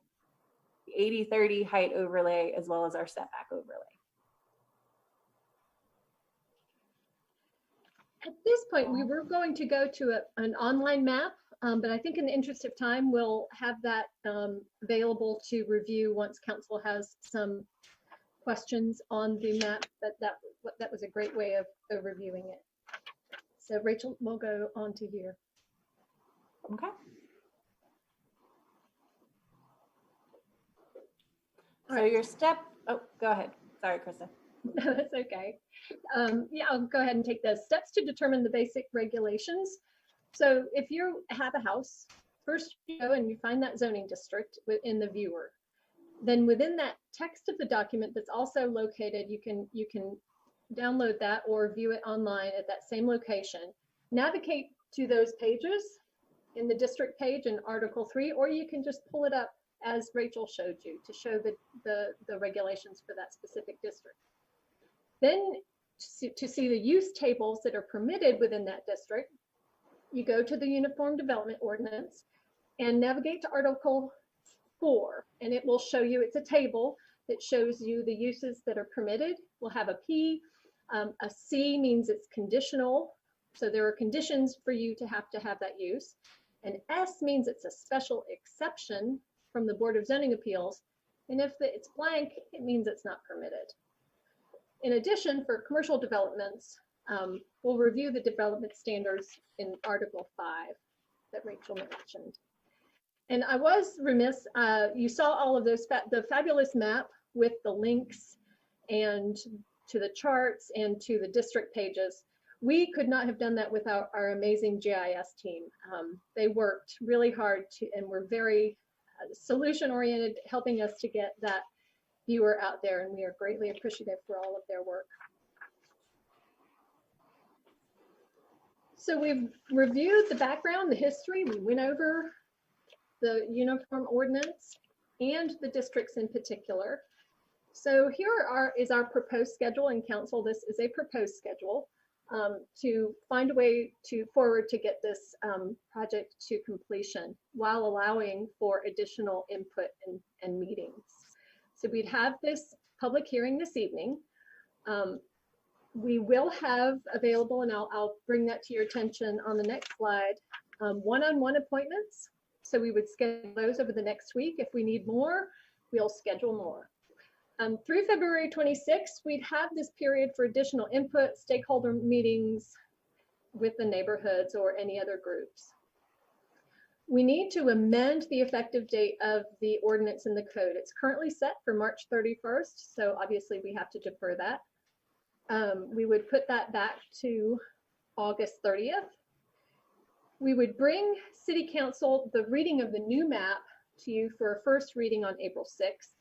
Speaker 14: the 80/30 height overlay, as well as our setback overlay.
Speaker 13: At this point, we were going to go to an online map, but I think in the interest of time, we'll have that available to review once council has some questions on the map. That was a great way of overviewing it. So Rachel, we'll go on to here.
Speaker 14: Okay. So your step, oh, go ahead. Sorry, Krista.
Speaker 13: No, that's okay. Yeah, I'll go ahead and take those steps to determine the basic regulations. So if you have a house, first you go and you find that zoning district within the viewer. Then within that text of the document that's also located, you can download that or view it online at that same location. Navigate to those pages in the district page in Article 3, or you can just pull it up as Rachel showed you to show the regulations for that specific district. Then to see the use tables that are permitted within that district, you go to the Uniform Development Ordinance and navigate to Article 4, and it will show you, it's a table that shows you the uses that are permitted. We'll have a P. A C means it's conditional. So there are conditions for you to have that use. And S means it's a special exception from the Board of Zoning Appeals. And if it's blank, it means it's not permitted. In addition, for commercial developments, we'll review the development standards in Article 5 that Rachel mentioned. And I was remiss, you saw all of those, the fabulous map with the links and to the charts and to the district pages. We could not have done that without our amazing GIS team. They worked really hard and were very solution oriented, helping us to get that viewer out there, and we are greatly appreciative for all of their work. So we've reviewed the background, the history, we went over the uniform ordinance and the districts in particular. So here is our proposed schedule, and council, this is a proposed schedule to find a way forward to get this project to completion while allowing for additional input and meetings. So we'd have this public hearing this evening. We will have available, and I'll bring that to your attention on the next slide, one-on-one appointments. So we would schedule those over the next week. If we need more, we'll schedule more. Through February 26th, we'd have this period for additional input, stakeholder meetings with the neighborhoods or any other groups. We need to amend the effective date of the ordinance in the code. It's currently set for March 31st, so obviously we have to defer that. We would put that back to August 30th. We would bring City Council the reading of the new map to you for a first reading on April 6th.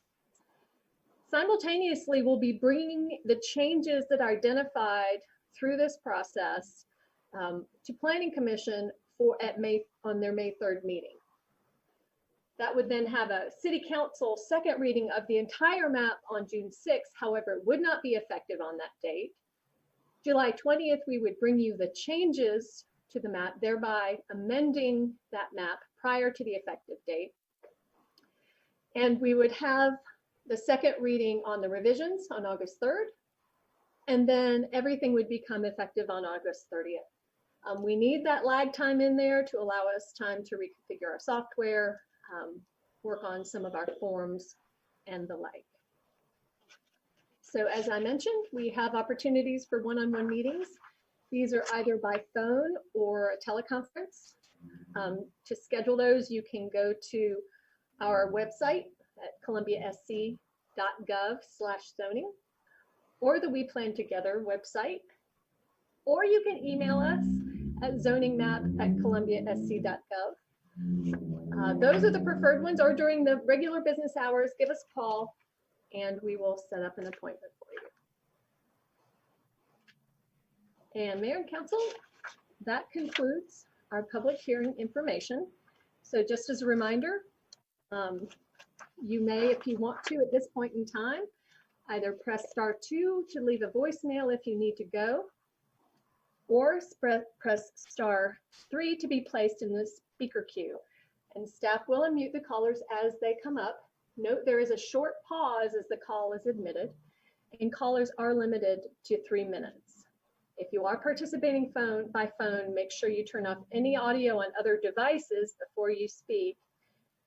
Speaker 13: Simultaneously, we'll be bringing the changes that are identified through this process to Planning Commission on their May 3rd meeting. That would then have a City Council second reading of the entire map on June 6th. However, it would not be effective on that date. July 20th, we would bring you the changes to the map, thereby amending that map prior to the effective date. And we would have the second reading on the revisions on August 3rd, and then everything would become effective on August 30th. We need that lag time in there to allow us time to reconfigure our software, work on some of our forms and the like. So as I mentioned, we have opportunities for one-on-one meetings. These are either by phone or a teleconference. To schedule those, you can go to our website at columbiasc.gov/zoning, or the We Plan Together website, or you can email us at zoningnap@columbiasc.gov. Those are the preferred ones, or during the regular business hours, give us a call and we will set up an appointment for you. And Mayor and Council, that concludes our public hearing information. So just as a reminder, you may, if you want to, at this point in time, either press *2 to leave a voicemail if you need to go, or press *3 to be placed in the speaker queue. And staff will unmute the callers as they come up. Note there is a short pause as the call is admitted, and callers are limited to 3 minutes. If you are participating by phone, make sure you turn off any audio on other devices before you speak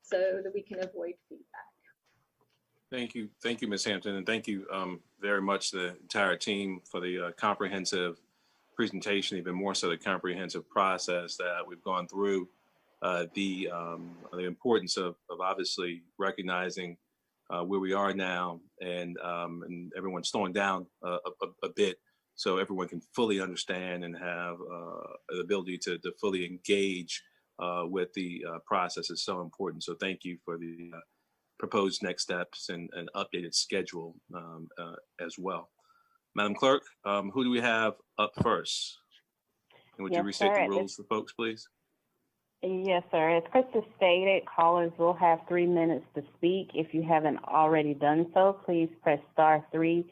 Speaker 13: so that we can avoid feedback.
Speaker 1: Thank you, Ms. Hampton, and thank you very much the entire team for the comprehensive presentation, even more so the comprehensive process that we've gone through. The importance of obviously recognizing where we are now, and everyone slowing down a bit so everyone can fully understand and have the ability to fully engage with the process is so important. So thank you for the proposed next steps and updated schedule as well. Madam Clerk, who do we have up first? And would you restate the rules for folks, please?
Speaker 2: Yes, sir. As Krista stated, callers will have 3 minutes to speak. If you haven't already done so, please press *3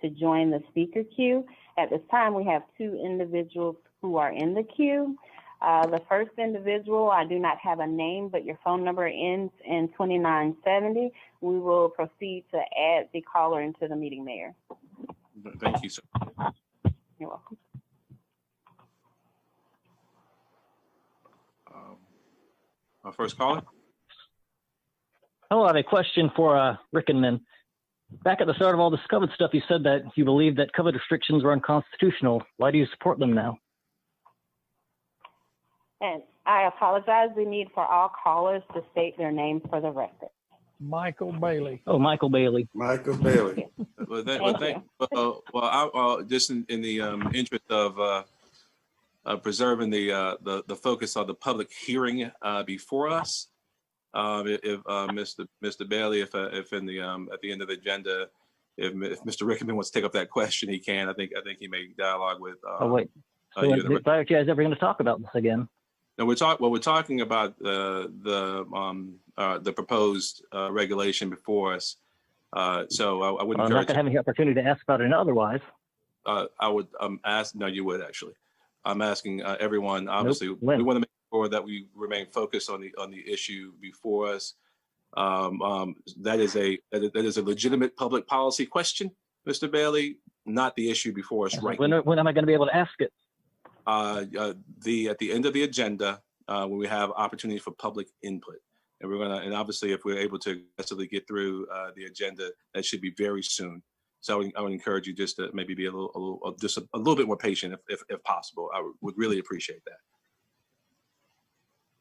Speaker 2: to join the speaker queue. At this time, we have 2 individuals who are in the queue. The first individual, I do not have a name, but your phone number ends in 2970. We will proceed to add the caller into the meeting, Mayor.
Speaker 1: Thank you, sir.
Speaker 2: You're welcome.
Speaker 1: Our first caller.
Speaker 15: Hello, I have a question for Rickenman. Back at the start of all this COVID stuff, you said that you believed that COVID restrictions were unconstitutional. Why do you support them now?
Speaker 2: And I apologize. We need for all callers to state their name for the record.
Speaker 7: Michael Bailey.
Speaker 15: Oh, Michael Bailey.
Speaker 9: Michael Bailey.
Speaker 1: Just in the interest of preserving the focus on the public hearing before us, if Mr. Bailey, if in the at the end of the agenda, if Mr. Rickman wants to take up that question, he can. I think he may dialogue with.
Speaker 15: Oh wait, so why are you guys ever going to talk about this again?
Speaker 1: No, we're talking about the proposed regulation before us. So I wouldn't.
Speaker 15: I'm not going to have any opportunity to ask about it otherwise.
Speaker 1: I would ask. No, you would actually. I'm asking everyone. Obviously,
Speaker 15: Nope.
Speaker 1: we want to make sure that we remain focused on the issue before us. That is a legitimate public policy question, Mr. Bailey, not the issue before us right now.
Speaker 15: When am I going to be able to ask it?
Speaker 1: At the end of the agenda, when we have opportunity for public input, and obviously if we're able to aggressively get through the agenda, that should be very soon. So I would encourage you just to maybe be a little bit more patient if possible. I would really appreciate that.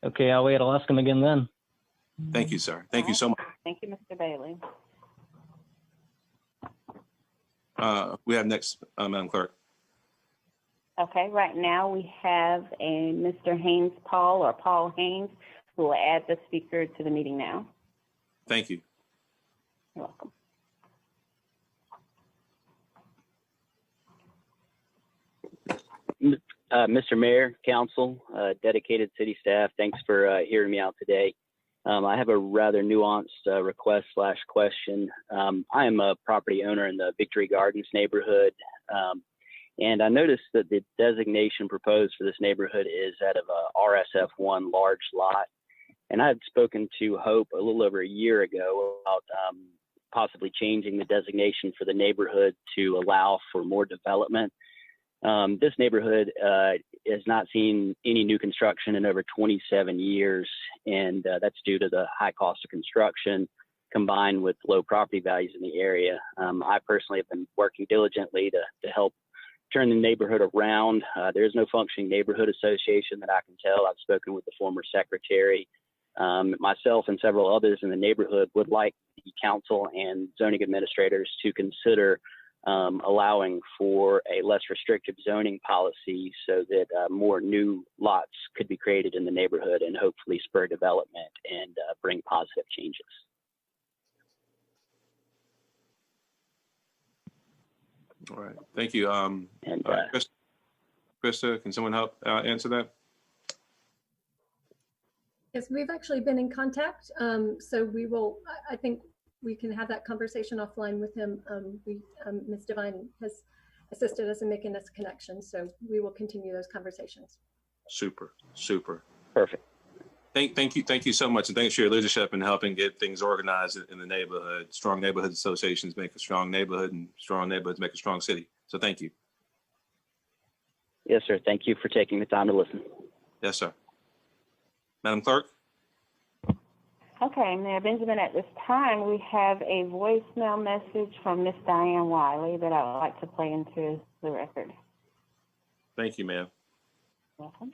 Speaker 15: Okay, I'll wait. I'll ask him again then.
Speaker 1: Thank you, sir. Thank you so much.
Speaker 2: Thank you, Mr. Bailey.
Speaker 1: We have next, Madam Clerk.
Speaker 2: Okay, right now we have a Mr. Haynes Paul, or Paul Haynes, who will add the speaker to the meeting now.
Speaker 1: Thank you.
Speaker 2: You're welcome.
Speaker 16: Mr. Mayor, Council, dedicated city staff, thanks for hearing me out today. I have a rather nuanced request/question. I am a property owner in the Victory Gardens neighborhood, and I noticed that the designation proposed for this neighborhood is that of a RSF1 large lot. And I had spoken to Hope a little over a year ago about possibly changing the designation for the neighborhood to allow for more development. This neighborhood has not seen any new construction in over 27 years, and that's due to the high cost of construction combined with low property values in the area. I personally have been working diligently to help turn the neighborhood around. There is no functioning neighborhood association that I can tell. I've spoken with the former secretary. Myself and several others in the neighborhood would like the council and zoning administrators to consider allowing for a less restrictive zoning policy so that more new lots could be created in the neighborhood and hopefully spur development and bring positive changes.
Speaker 1: All right, thank you. Krista, can someone help answer that?
Speaker 13: Yes, we've actually been in contact. So we will, I think we can have that conversation offline with him. Ms. Devine has assisted us in making this connection. So we will continue those conversations.
Speaker 1: Super.
Speaker 16: Perfect.
Speaker 1: Thank you so much. And thanks for your leadership in helping get things organized in the neighborhood. Strong neighborhood associations make a strong neighborhood, and strong neighborhoods make a strong city. So thank you.
Speaker 16: Yes, sir. Thank you for taking the time to listen.
Speaker 1: Yes, sir. Madam Clerk?
Speaker 2: Okay, Mayor Benjamin, at this time, we have a voicemail message from Miss Diane Wiley that I would like to play into the record.
Speaker 1: Thank you, ma'am.
Speaker 2: Welcome.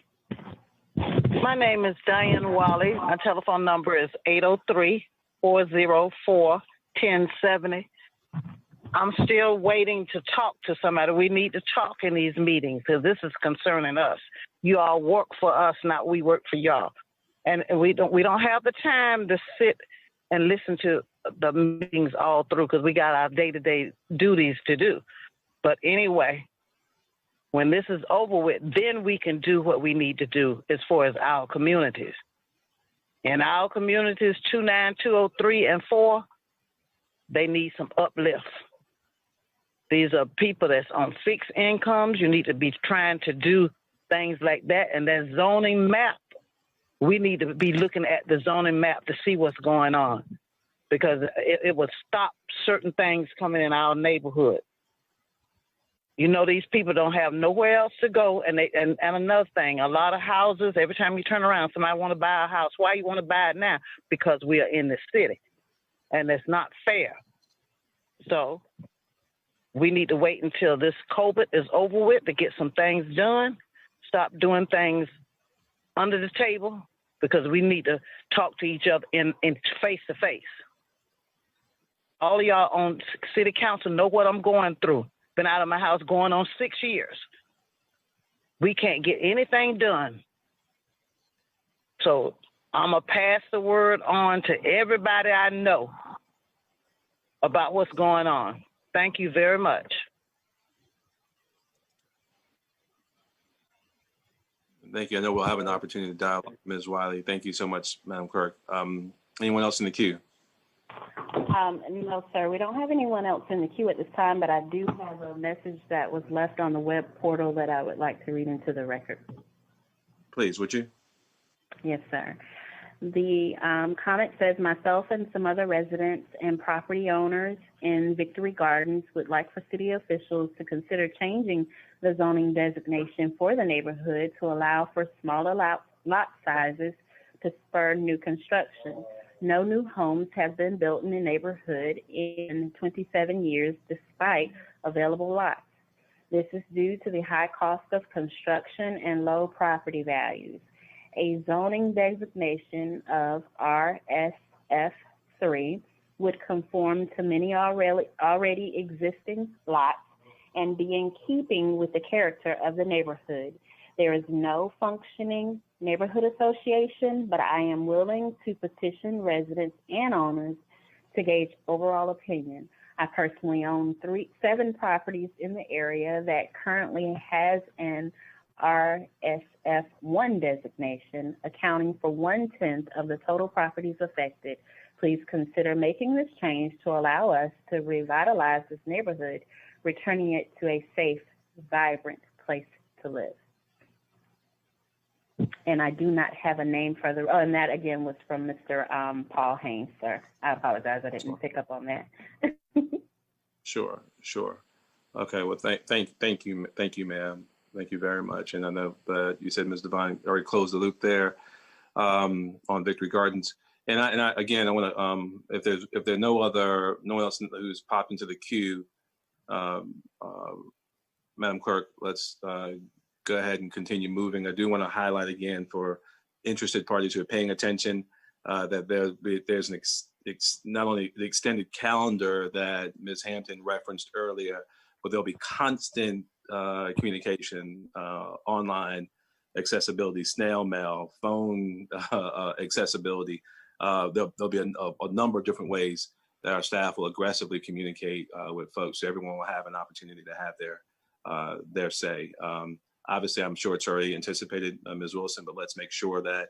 Speaker 17: My name is Diane Wiley. My telephone number is 803-404-1070. I'm still waiting to talk to somebody. We need to talk in these meetings because this is concerning us. You all work for us, not we work for y'all. And we don't have the time to sit and listen to the meetings all through because we got our day-to-day duties to do. But anyway, when this is over with, then we can do what we need to do as far as our communities. In our communities, 29203 and 4, they need some uplift. These are people that's on fixed incomes. You need to be trying to do things like that. And that zoning map, we need to be looking at the zoning map to see what's going on because it will stop certain things coming in our neighborhood. You know, these people don't have nowhere else to go. And another thing, a lot of houses, every time you turn around, somebody want to buy a house. Why you want to buy it now? Because we are in the city, and it's not fair. So we need to wait until this COVID is over with to get some things done. Stop doing things under the table, because we need to talk to each other in face to face. All of y'all on city council know what I'm going through. Been out of my house going on 6 years. We can't get anything done. So I'm going to pass the word on to everybody I know about what's going on. Thank you very much.
Speaker 1: Thank you. I know we'll have an opportunity to dialogue, Ms. Wiley. Thank you so much, Madam Clerk. Anyone else in the queue?
Speaker 2: No, sir. We don't have anyone else in the queue at this time, but I do have a message that was left on the web portal that I would like to read into the record.
Speaker 1: Please, would you?
Speaker 2: Yes, sir. The comment says, myself and some other residents and property owners in Victory Gardens would like for city officials to consider changing the zoning designation for the neighborhood to allow for smaller lot sizes to spur new construction. No new homes have been built in the neighborhood in 27 years despite available lots. This is due to the high cost of construction and low property values. A zoning designation of RSF3 would conform to many already existing lots and be in keeping with the character of the neighborhood. There is no functioning neighborhood association, but I am willing to petition residents and owners to gauge overall opinion. I personally own 7 properties in the area that currently has an RSF1 designation, accounting for 1/10 of the total properties affected. Please consider making this change to allow us to revitalize this neighborhood, returning it to a safe, vibrant place to live. And I do not have a name further. Oh, and that again was from Mr. Paul Haynes, sir. I apologize, I didn't pick up on that.
Speaker 1: Sure. Okay. Well, thank you, ma'am. Thank you very much. And I know that you said Ms. Devine already closed the loop there on Victory Gardens. And I again, I want to if there's no one else who's popped into the queue, Madam Clerk, let's go ahead and continue moving. I do want to highlight again for interested parties who are paying attention that there's not only the extended calendar that Ms. Hampton referenced earlier, but there'll be constant communication, online accessibility, snail mail, phone accessibility. There'll be a number of different ways that our staff will aggressively communicate with folks, so everyone will have an opportunity to have their say. Obviously, I'm sure it's already anticipated, Ms. Wilson, but let's make sure that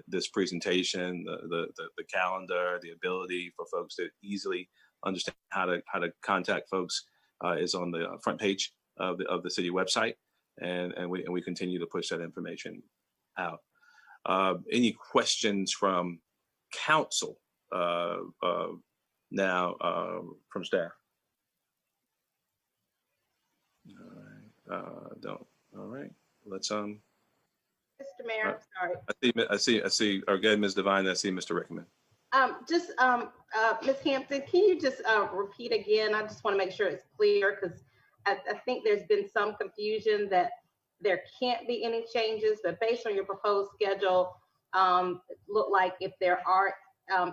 Speaker 1: this presentation, the calendar, the ability for folks to easily understand how to contact folks is on the front page of the city website, and we continue to push that information out. Any questions from council now from staff? Don't. All right. Let's
Speaker 10: Mr. Mayor, sorry.
Speaker 1: I see. Again, Ms. Devine. I see Mr. Rickman.
Speaker 10: Ms. Hampton, can you just repeat again? I just want to make sure it's clear, because I think there's been some confusion that there can't be any changes, but based on your proposed schedule, it looked like if there are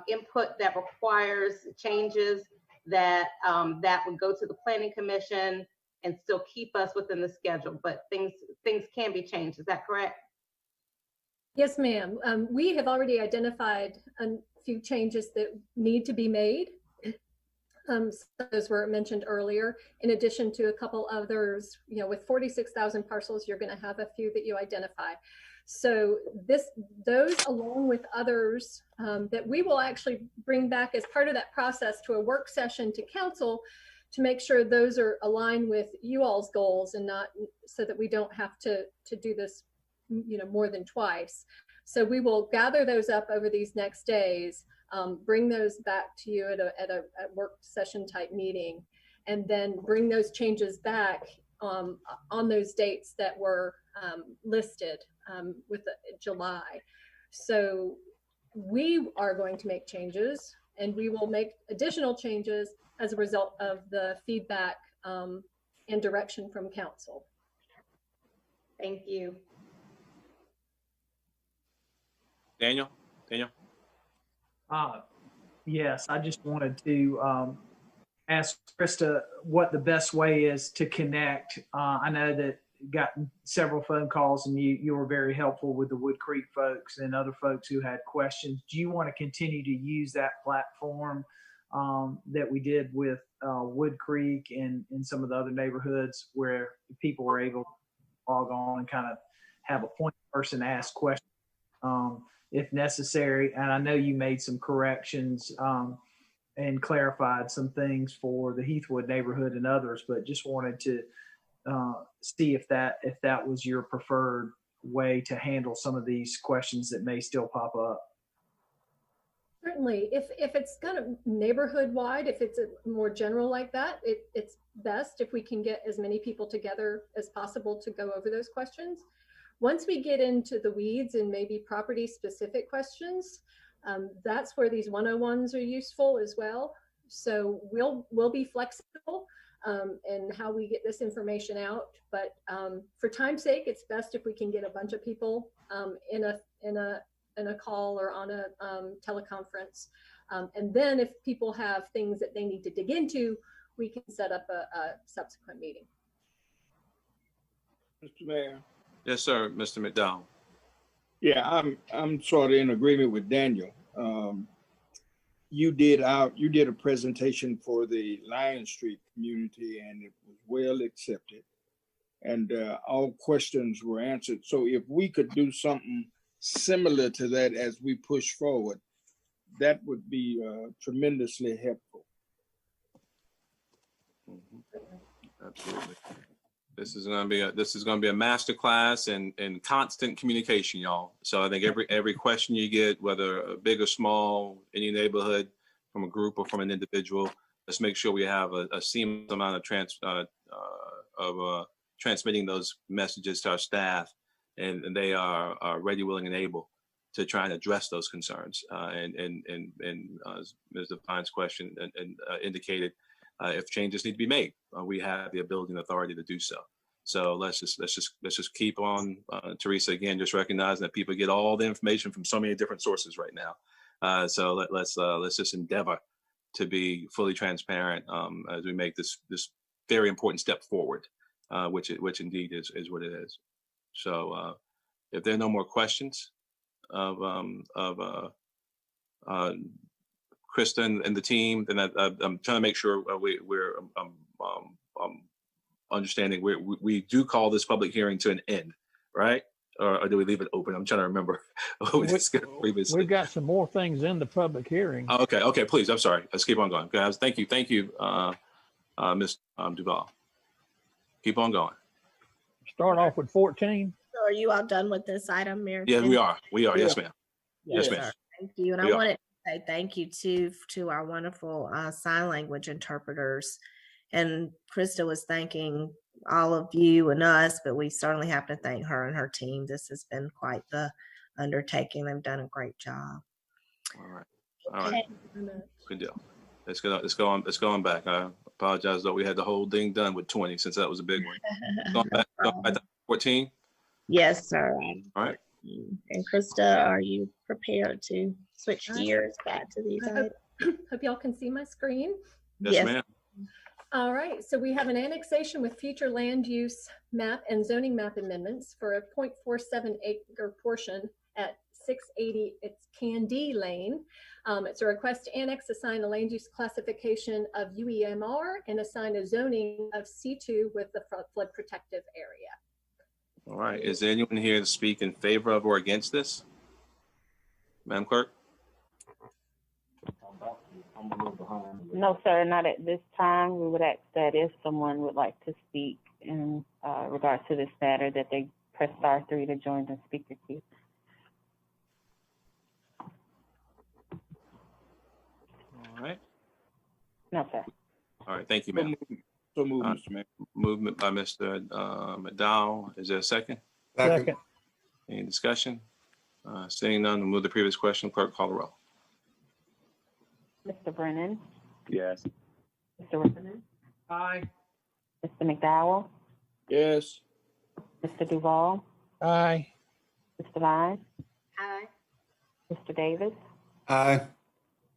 Speaker 10: input that requires changes, that that would go to the Planning Commission and still keep us within the schedule, but things can be changed. Is that correct?
Speaker 13: Yes, ma'am. We have already identified a few changes that need to be made. Those were mentioned earlier, in addition to a couple others. With 46,000 parcels, you're going to have a few that you identify. So those, along with others that we will actually bring back as part of that process to a work session to council, to make sure those are aligned with you all's goals, and not so that we don't have to do this more than twice. So we will gather those up over these next days, bring those back to you at a work session type meeting, and then bring those changes back on those dates that were listed with July. So we are going to make changes, and we will make additional changes as a result of the feedback and direction from council.
Speaker 10: Thank you.
Speaker 1: Daniel?
Speaker 4: Yes, I just wanted to ask Krista what the best way is to connect. I know that gotten several phone calls, and you were very helpful with the Wood Creek folks and other folks who had questions. Do you want to continue to use that platform that we did with Wood Creek and some of the other neighborhoods where people were able to log on and kind of have a point person ask questions if necessary? And I know you made some corrections and clarified some things for the Heathwood neighborhood and others, but just wanted to see if that was your preferred way to handle some of these questions that may still pop up.
Speaker 13: Certainly, if it's kind of neighborhood wide, if it's more general like that, it's best if we can get as many people together as possible to go over those questions. Once we get into the weeds and maybe property specific questions, that's where these 101s are useful as well. So we'll be flexible in how we get this information out. But for time's sake, it's best if we can get a bunch of people in a call or on a teleconference. And then if people have things that they need to dig into, we can set up a subsequent meeting.
Speaker 5: Mr. Mayor.
Speaker 1: Yes, sir, Mr. McDowell.
Speaker 5: Yeah, I'm sort of in agreement with Daniel. You did a presentation for the Lion Street community, and it was well accepted, and all questions were answered. So if we could do something similar to that as we push forward, that would be tremendously helpful.
Speaker 1: Absolutely. This is going to be a master class in constant communication, y'all. So I think every question you get, whether big or small, any neighborhood, from a group or from an individual, let's make sure we have a seamless amount of transmitting those messages to our staff, and they are ready, willing, and able to try and address those concerns. And as Ms. Devine's question indicated, if changes need to be made, we have the ability and authority to do so. So let's just keep on, Teresa, again, just recognizing that people get all the information from so many different sources right now. So let's just endeavor to be fully transparent as we make this very important step forward, which indeed is what it is. So if there are no more questions of Krista and the team, then I'm trying to make sure we're understanding we do call this public hearing to an end, right? Or do we leave it open? I'm trying to remember what we discussed previously.
Speaker 7: We've got some more things in the public hearing.
Speaker 1: Oh, okay, please. I'm sorry. Let's keep on going, guys. Thank you, Ms. Duval. Keep on going.
Speaker 7: Start off with 14.
Speaker 6: So are you all done with this item, Mayor?
Speaker 1: Yeah, we are.
Speaker 7: Yeah.
Speaker 1: Yes, ma'am. Yes, ma'am.
Speaker 6: Sir. Thank you. And I wanted to say thank you to our wonderful sign language interpreters. And Krista was thanking all of you and us, but we certainly have to thank her and her team. This has been quite the undertaking. They've done a great job.
Speaker 1: All right. Good deal. Let's go on back. I apologize though, we had the whole thing done with 20 since that was a big one. Going back to 14.
Speaker 6: Yes, sir.
Speaker 1: All right.
Speaker 6: And Krista, are you prepared to switch gears back to these items?
Speaker 13: Hope y'all can see my screen.
Speaker 1: Yes, ma'am.
Speaker 13: All right, so we have an annexation with future land use map and zoning map amendments for a 0.47 acre portion at 680, it's Candy Lane. It's a request to annex, assign a land use classification of UEMR and assign a zoning of C2 with the flood protective area.
Speaker 1: All right, is there anyone here to speak in favor of or against this? Madam Clerk?
Speaker 2: No, sir, not at this time. We would ask that if someone would like to speak in regards to this matter, that they press *3 to join the speaker queue.
Speaker 1: All right.
Speaker 2: No, sir.
Speaker 1: All right, thank you, ma'am.
Speaker 5: So moved, Mr. Mayor.
Speaker 1: Movement by Mr. McDowell. Is there a second?
Speaker 7: Second.
Speaker 1: Any discussion? Seeing none, we'll move the previous question. Clerk, call the roll.
Speaker 2: Mr. Brennan,
Speaker 3: Yes.
Speaker 2: Mr. Rickman,
Speaker 4: Aye.
Speaker 2: Mr. McDowell,
Speaker 5: Yes.
Speaker 2: Mr. Duval,
Speaker 7: Aye.
Speaker 2: Mr. Vine,
Speaker 10: Aye.
Speaker 2: Mr. Davis,
Speaker 9: Aye.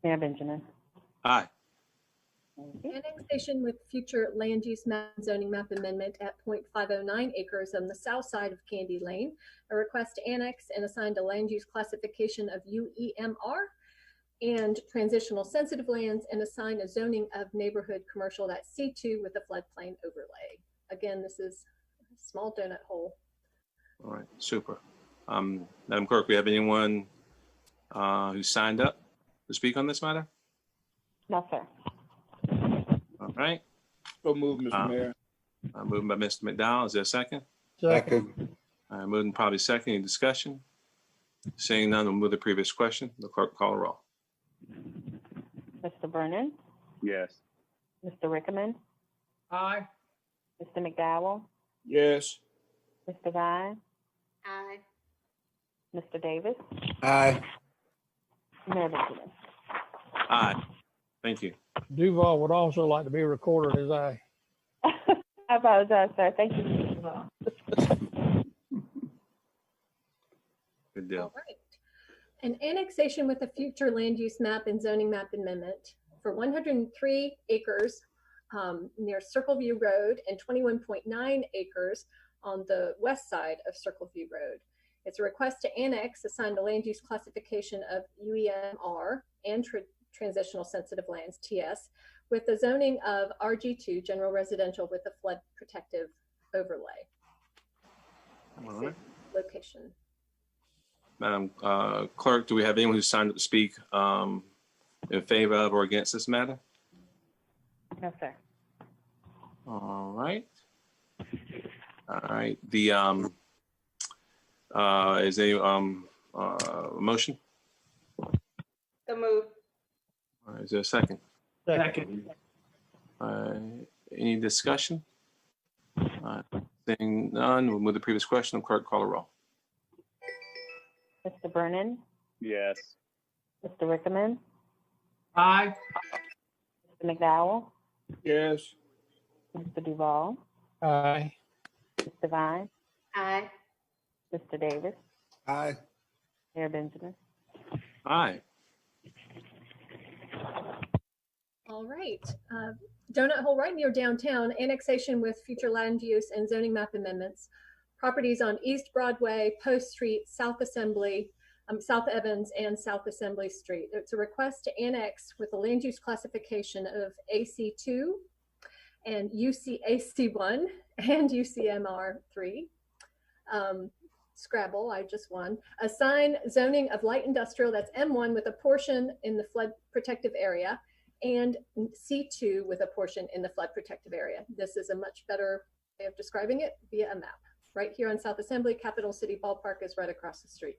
Speaker 2: Mayor Benjamin.
Speaker 1: Aye.
Speaker 13: Annexation with future land use map and zoning map amendment at 0.509 acres on the south side of Candy Lane. A request to annex and assign a land use classification of UEMR and transitional sensitive lands and assign a zoning of neighborhood commercial, that's C2 with a floodplain overlay. Again, this is a small donut hole.
Speaker 1: All right, super. Madam Clerk, we have anyone who signed up to speak on this matter?
Speaker 2: No, sir.
Speaker 1: All right.
Speaker 5: So moved, Mr. Mayor.
Speaker 1: Moved by Mr. McDowell. Is there a second?
Speaker 7: Second.
Speaker 1: Moving probably second. Any discussion? Seeing none, we'll move the previous question. The clerk call the roll.
Speaker 2: Mr. Brennan,
Speaker 3: Yes.
Speaker 2: Mr. Rickman,
Speaker 4: Aye.
Speaker 2: Mr. McDowell,
Speaker 5: Yes.
Speaker 2: Mr. Vine,
Speaker 10: Aye.
Speaker 2: Mr. Davis,
Speaker 9: Aye.
Speaker 2: Mayor Benjamin.
Speaker 1: Aye. Thank you.
Speaker 7: Duval would also like to be recorded as aye.
Speaker 2: I apologize, sir. Thank you, Mr. Duval.
Speaker 1: Good deal.
Speaker 13: All right. An annexation with a future land use map and zoning map amendment for 103 acres near Circle View Road and 21.9 acres on the west side of Circle View Road. It's a request to annex, assign the land use classification of UEMR and transitional sensitive lands, TS, with the zoning of RG2, general residential with a flood protective overlay.
Speaker 1: All right.
Speaker 13: Location.
Speaker 1: Madam Clerk, do we have anyone who signed up to speak in favor of or against this matter?
Speaker 2: No, sir.
Speaker 1: All right. All right. The is a motion?
Speaker 10: So moved.
Speaker 1: All right, is there a second?
Speaker 4: Second.
Speaker 1: Any discussion? Seeing none, we'll move the previous question. Clerk, call the roll.
Speaker 2: Mr. Brennan,
Speaker 3: Yes.
Speaker 2: Mr. Rickman,
Speaker 4: Aye.
Speaker 2: Mr. McDowell,
Speaker 5: Yes.
Speaker 2: Mr. Duval,
Speaker 7: Aye.
Speaker 2: Mr. Vine,
Speaker 10: Aye.
Speaker 2: Mr. Davis,
Speaker 9: Aye.
Speaker 2: Mayor Benjamin.
Speaker 1: Aye.
Speaker 13: All right. Donut hole right near downtown, annexation with future land use and zoning map amendments. Properties on East Broadway, Post Street, South Assembly, South Evans, and South Assembly Street. It's a request to annex with a land use classification of AC2 and UCAC1 and UCMR3. Scrabble, I just won. Assign zoning of light industrial, that's M1 with a portion in the flood protective area, and C2 with a portion in the flood protective area. This is a much better way of describing it via a map. Right here on South Assembly, Capital City Ballpark is right across the street.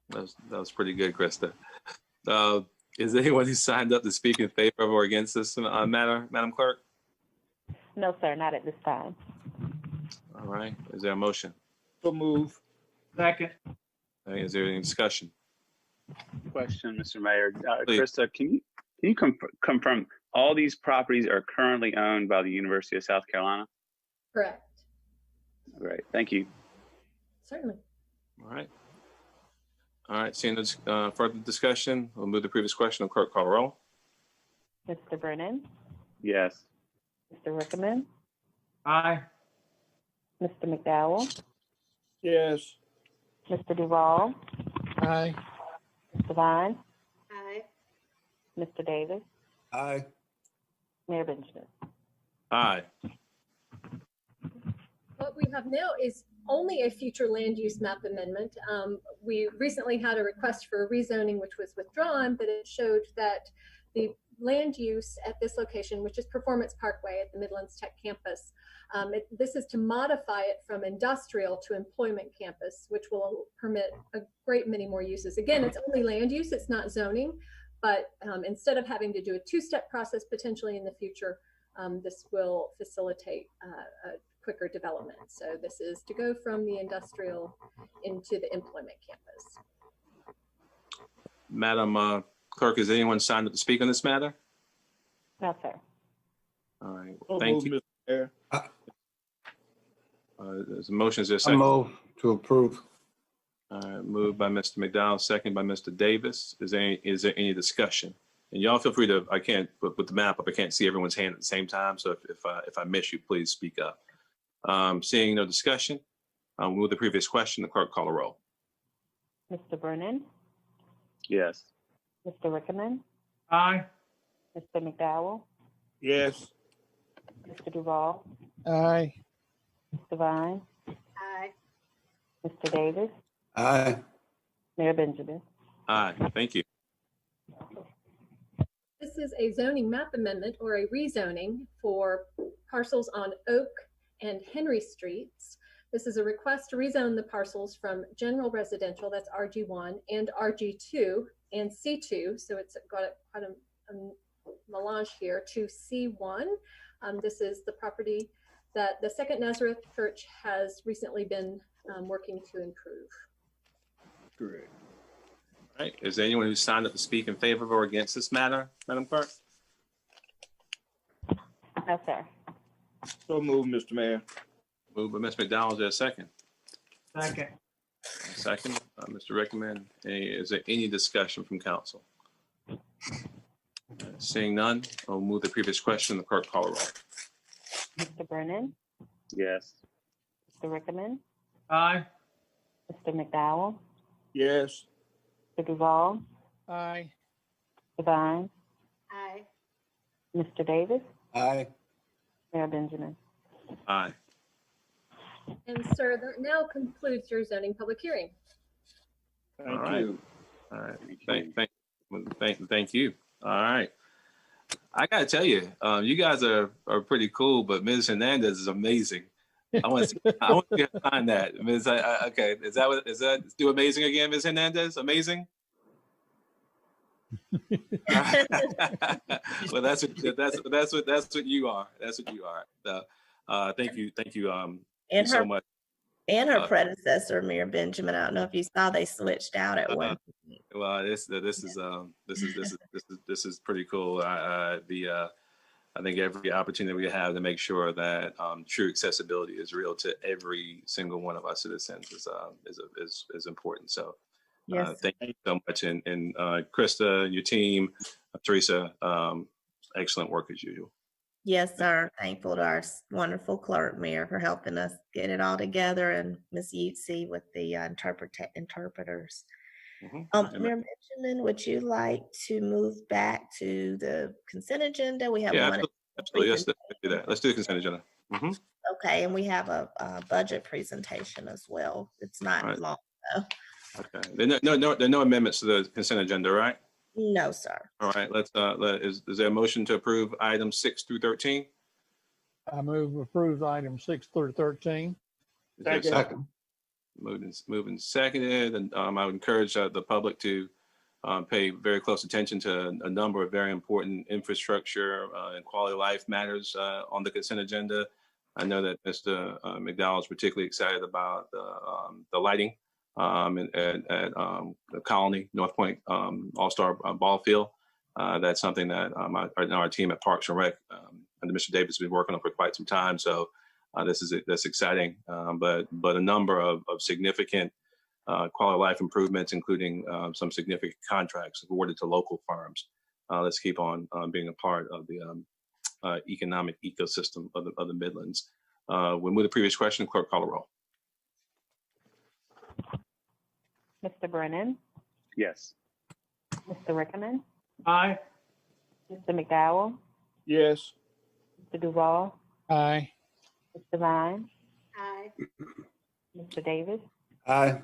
Speaker 1: That was pretty good, Krista. Is anyone who signed up to speak in favor of or against this matter, Madam Clerk?
Speaker 2: No, sir, not at this time.
Speaker 1: All right. Is there a motion?
Speaker 5: So move.
Speaker 4: Second.
Speaker 1: Is there any discussion?
Speaker 3: Question, Mr. Mayor.
Speaker 1: Please.
Speaker 3: Krista, can you confirm all these properties are currently owned by the University of South Carolina?
Speaker 13: Correct.
Speaker 3: Great, thank you.
Speaker 13: Certainly.
Speaker 1: All right. All right. Seeing no further discussion, we'll move the previous question. Clerk, call the roll.
Speaker 2: Mr. Brennan,
Speaker 3: Yes.
Speaker 2: Mr. Rickman,
Speaker 4: Aye.
Speaker 2: Mr. McDowell,
Speaker 5: Yes.
Speaker 2: Mr. Duval,
Speaker 7: Aye.
Speaker 2: Mr. Vine,
Speaker 10: Aye.
Speaker 2: Mr. Davis,
Speaker 9: Aye.
Speaker 2: Mayor Benjamin.
Speaker 1: Aye.
Speaker 13: What we have now is only a future land use map amendment. We recently had a request for a rezoning, which was withdrawn, but it showed that the land use at this location, which is Performance Parkway at the Midlands Tech campus, this is to modify it from industrial to employment campus, which will permit a great many more uses. Again, it's only land use, it's not zoning, But instead of having to do a two-step process potentially in the future, this will facilitate a quicker development. So this is to go from the industrial into the employment campus.
Speaker 1: Madam Clerk, is anyone signed up to speak on this matter?
Speaker 2: No, sir.
Speaker 1: All right,
Speaker 5: So
Speaker 1: thank
Speaker 5: moved,
Speaker 1: you.
Speaker 5: Mr. Mayor.
Speaker 1: There's a motion, is there a
Speaker 9: I
Speaker 1: second?
Speaker 9: move to approve.
Speaker 1: Moved by Mr. McDowell, second by Mr. Davis. Is there any discussion? And y'all feel free to, I can't, with the map up, I can't see everyone's hand at the same time. So if I miss you, please speak up. Seeing no discussion, move the previous question, the clerk call a roll.
Speaker 2: Mr. Brennan,
Speaker 3: Yes.
Speaker 2: Mr. Rickman,
Speaker 4: Aye.
Speaker 2: Mr. McDowell,
Speaker 5: Yes.
Speaker 2: Mr. Duval,
Speaker 7: Aye.
Speaker 2: Mr. Vine,
Speaker 10: Aye.
Speaker 2: Mr. Davis,
Speaker 9: Aye.
Speaker 2: Mayor Benjamin.
Speaker 1: Aye, thank you.
Speaker 13: This is a zoning map amendment or a rezoning for parcels on Oak and Henry Streets. This is a request to rezone the parcels from general residential, that's RG1, and RG2 and C2. So it's got quite a melange here to C1. This is the property that the Second Nazareth Church has recently been working to improve.
Speaker 5: Great.
Speaker 1: All right, is there anyone who signed up to speak in favor or against this matter, Madam Clerk?
Speaker 2: No, sir.
Speaker 5: So moved, Mr. Mayor.
Speaker 1: Moved by Ms. McDowell, is there a second?
Speaker 4: Second.
Speaker 1: Second, Mr. Rickman. Is there any discussion from council? Seeing none, I'll move the previous question, the clerk call a roll.
Speaker 2: Mr. Brennan,
Speaker 3: Yes.
Speaker 2: Mr. Rickman,
Speaker 4: Aye.
Speaker 2: Mr. McDowell,
Speaker 5: Yes.
Speaker 2: Mr. Duval,
Speaker 7: Aye.
Speaker 2: Mr. Vine,
Speaker 10: Aye.
Speaker 2: Mr. Davis,
Speaker 9: Aye.
Speaker 2: Mayor Benjamin.
Speaker 1: Aye.
Speaker 13: And sir, that now concludes your zoning public hearing.
Speaker 5: Thank
Speaker 1: All right.
Speaker 5: you.
Speaker 1: All right, thank you. All right. I gotta tell you, you guys are pretty cool, but Ms. Hernandez is amazing. I want to find that. Ms. Okay, is that do amazing again, Ms. Hernandez? Amazing. Well, that's what you are. That's what you are. So, thank you
Speaker 6: And
Speaker 1: so
Speaker 6: her
Speaker 1: much.
Speaker 6: and her predecessor, Mayor Benjamin. I don't know if you saw they switched out at one point.
Speaker 1: Well, this is pretty cool. I think every opportunity we have to make sure that true accessibility is real to every single one of our citizens is important. So,
Speaker 6: Yes.
Speaker 1: thank you so much, and Krista, your team, Teresa, excellent work as usual.
Speaker 6: Yes, sir. Thankful to our wonderful clerk, Mayor, for helping us get it all together, and Ms. Yutzi with the interpreters. Mayor Benjamin, would you like to move back to the consent agenda? We have one.
Speaker 1: Absolutely. Let's do that. Let's do the consent agenda.
Speaker 6: Okay, and we have a budget presentation as well. It's not long though.
Speaker 1: Okay. There are no amendments to the consent agenda, right?
Speaker 6: No, sir.
Speaker 1: All right. Is there a motion to approve items 6 through 13?
Speaker 7: I move approve items 6 through 13.
Speaker 1: Is there a second? Moved and seconded, and I would encourage the public to pay very close attention to a number of very important infrastructure and quality of life matters on the consent agenda. I know that Mr. McDowell is particularly excited about the lighting at the Colony North Point All-Star Ball Field. That's something that our team at Parks and Rec under Mr. Davis has been working on for quite some time. So that's exciting, but a number of significant quality of life improvements, including some significant contracts awarded to local firms. Let's keep on being a part of the economic ecosystem of the Midlands. We'll move to the previous question. Clerk, call a roll.
Speaker 2: Mr. Brennan,
Speaker 3: Yes.
Speaker 2: Mr. Rickman,
Speaker 4: Aye.
Speaker 2: Mr. McDowell,
Speaker 5: Yes.
Speaker 2: Mr. Duval,
Speaker 7: Aye.
Speaker 2: Mr. Vine,
Speaker 10: Aye.
Speaker 2: Mr. Davis,
Speaker 9: Aye.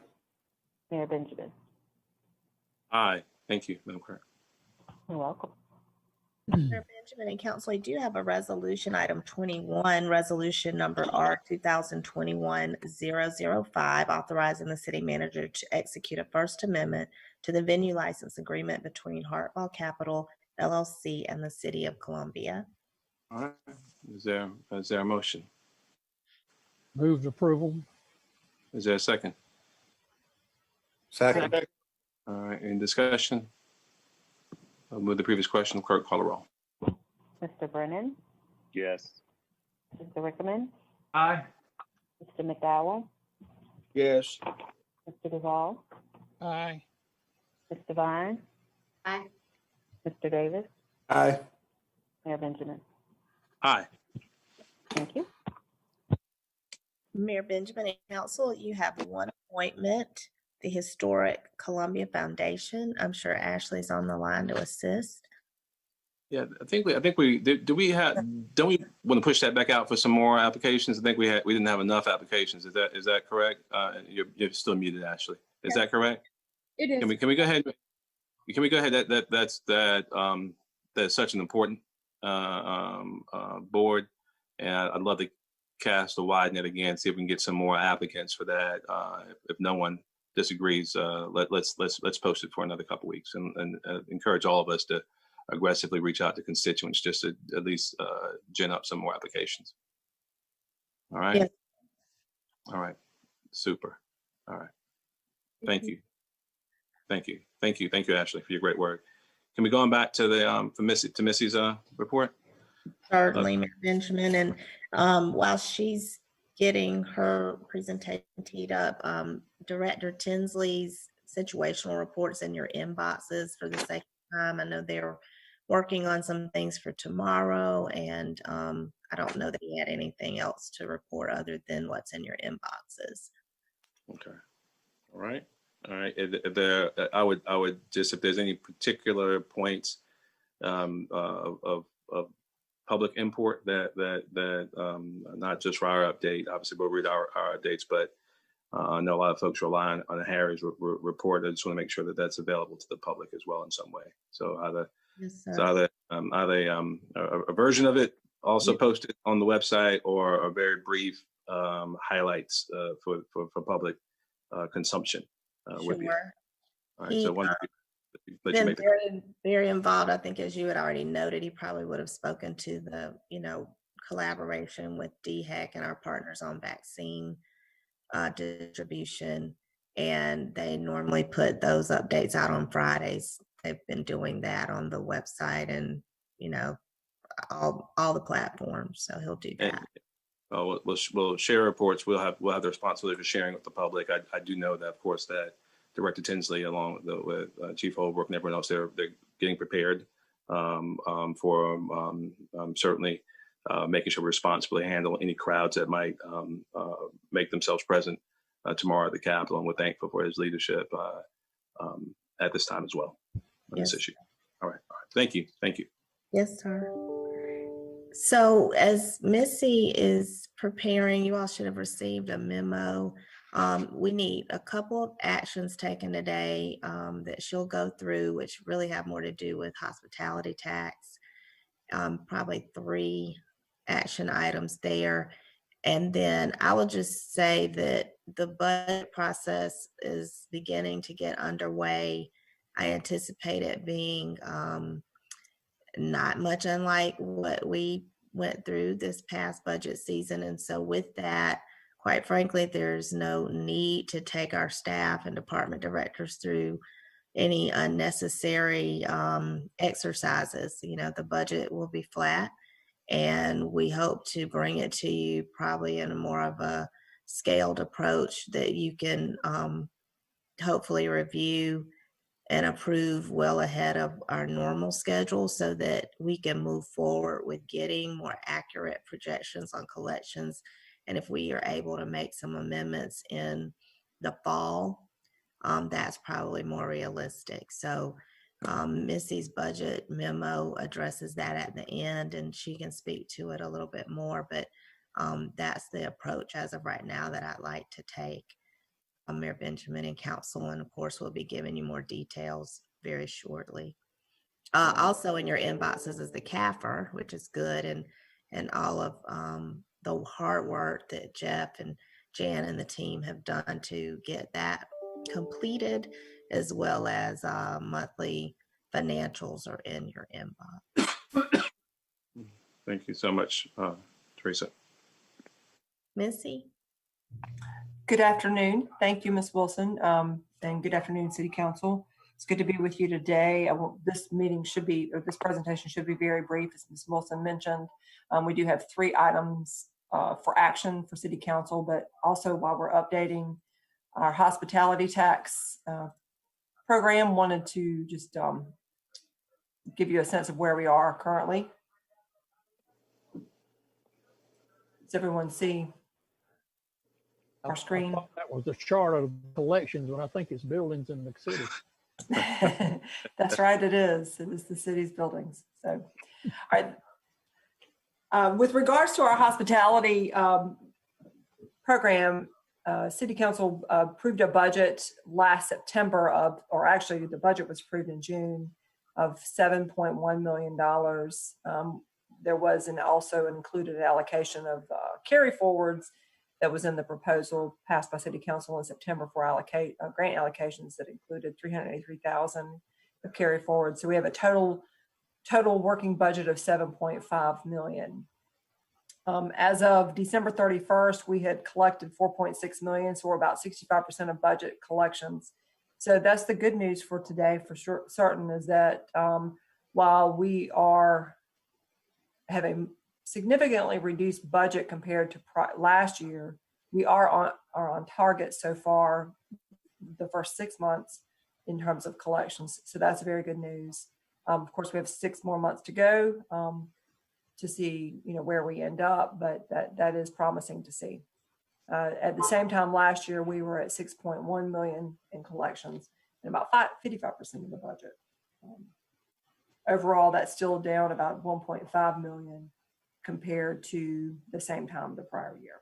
Speaker 2: Mayor Benjamin.
Speaker 1: Aye. Thank you, Madam Clerk.
Speaker 2: You're welcome.
Speaker 6: Mayor Benjamin and Council, I do have a resolution, item 21, resolution number R 2021-005, authorizing the city manager to execute a First Amendment to the venue license agreement between Hartwell Capital LLC and the City of Columbia.
Speaker 1: All right. Is there a motion?
Speaker 7: Move approval.
Speaker 1: Is there a second?
Speaker 9: Second.
Speaker 1: All right. Any discussion? I'll move the previous question. Clerk, call the roll.
Speaker 2: Mr. Brennan,
Speaker 3: Yes.
Speaker 2: Mr. Rickman,
Speaker 4: Aye.
Speaker 2: Mr. McDowell,
Speaker 5: Yes.
Speaker 2: Mr. Duval,
Speaker 7: Aye.
Speaker 2: Mr. Vine,
Speaker 10: Aye.
Speaker 2: Mr. Davis,
Speaker 9: Aye.
Speaker 2: Mayor Benjamin.
Speaker 1: Aye.
Speaker 2: Thank you.
Speaker 6: Mayor Benjamin and Council, you have one appointment, the Historic Columbia Foundation. I'm sure Ashley's on the line to assist.
Speaker 1: Yeah, I think we don't we want to push that back out for some more applications? I think we didn't have enough applications. Is that correct? You're still muted, Ashley. Is that correct?
Speaker 14: It is.
Speaker 1: Can we go ahead? Can we go ahead? That's such an important board, and I'd love to cast a wide net again, see if we can get some more applicants for that. If no one disagrees, let's post it for another couple weeks and encourage all of us to aggressively reach out to constituents just to at least gin up some more applications. All right.
Speaker 6: Yes.
Speaker 1: All right. Super. All right. Thank you. Thank you. Thank you. Thank you, Ashley, for your great work. Can we go on back to the Missy's report?
Speaker 6: Certainly, Mayor Benjamin. And while she's getting her presentation teed up, Director Tinsley's situational reports in your inboxes for the second time. I know they're working on some things for tomorrow, and I don't know that he had anything else to report other than what's in your inboxes.
Speaker 1: Okay. All right. All right. I would just, if there's any particular points of public import that not just for our update, obviously we'll read our updates, but I know a lot of folks rely on Harry's report. I just want to make sure that that's available to the public as well in some way. So either a version of it also posted on the website, or a very brief highlights for public consumption with you. All right. So one.
Speaker 6: Been very involved. I think, as you had already noted, he probably would have spoken to the collaboration with DHEC and our partners on vaccine distribution, and they normally put those updates out on Fridays. They've been doing that on the website and all the platforms. So he'll do that.
Speaker 1: And, we'll share reports. We'll have the responsibility for sharing with the public. I do know that, of course, that Director Tinsley, along with Chief Holbrook and everyone else, they're getting prepared for certainly making sure we responsibly handle any crowds that might make themselves present tomorrow at the Capitol. And we're thankful for his leadership at this time as well on this issue. All right. Thank you. Thank you.
Speaker 6: Yes, sir. So as Missy is preparing, you all should have received a memo. We need a couple of actions taken today that she'll go through, which really have more to do with hospitality tax. Probably 3 action items there. And then I will just say that the budget process is beginning to get underway. I anticipate it being not much unlike what we went through this past budget season. And so with that, quite frankly, there's no need to take our staff and department directors through any unnecessary exercises. The budget will be flat, and we hope to bring it to you probably in a more of a scaled approach that you can hopefully review and approve well ahead of our normal schedule, so that we can move forward with getting more accurate projections on collections. And if we are able to make some amendments in the fall, that's probably more realistic. So Missy's budget memo addresses that at the end, and she can speak to it a little bit more, but that's the approach as of right now that I'd like to take. Mayor Benjamin and Council, and of course we'll be giving you more details very shortly. Also in your inboxes is the CAFR, which is good, and all of the hard work that Jeff and Jan and the team have done to get that completed, as well as monthly financials are in your inbox.
Speaker 1: Thank you so much, Teresa.
Speaker 6: Missy?
Speaker 18: Good afternoon. Thank you, Ms. Wilson, and good afternoon, City Council. It's good to be with you today. This meeting should be, or this presentation should be very brief, as Ms. Wilson mentioned. We do have 3 items for action for City Council, but also while we're updating our hospitality tax program, wanted to just give you a sense of where we are currently. Does everyone see our screen?
Speaker 7: I thought that was a chart of collections when I think it's buildings in the city.
Speaker 18: That's right, it is. It is the city's buildings. So, all right. With regards to our hospitality program, City Council approved a budget last September or actually the budget was approved in June, of $7.1 million. There was also included an allocation of carry forwards that was in the proposal passed by City Council in September for grant allocations that included $383,000 of carry forward. So we have a total working budget of $7.5 million. As of December 31st, we had collected $4.6 million, so we're about 65% of budget collections. So that's the good news for today for certain, is that while we have a significantly reduced budget compared to last year, we are on target so far the first 6 months in terms of collections. So that's very good news. Of course, we have 6 more months to go to see where we end up, but that is promising to see. At the same time last year, we were at 6.1 million in collections and about 55% of the budget. Overall, that's still down about 1.5 million compared to the same time the prior year.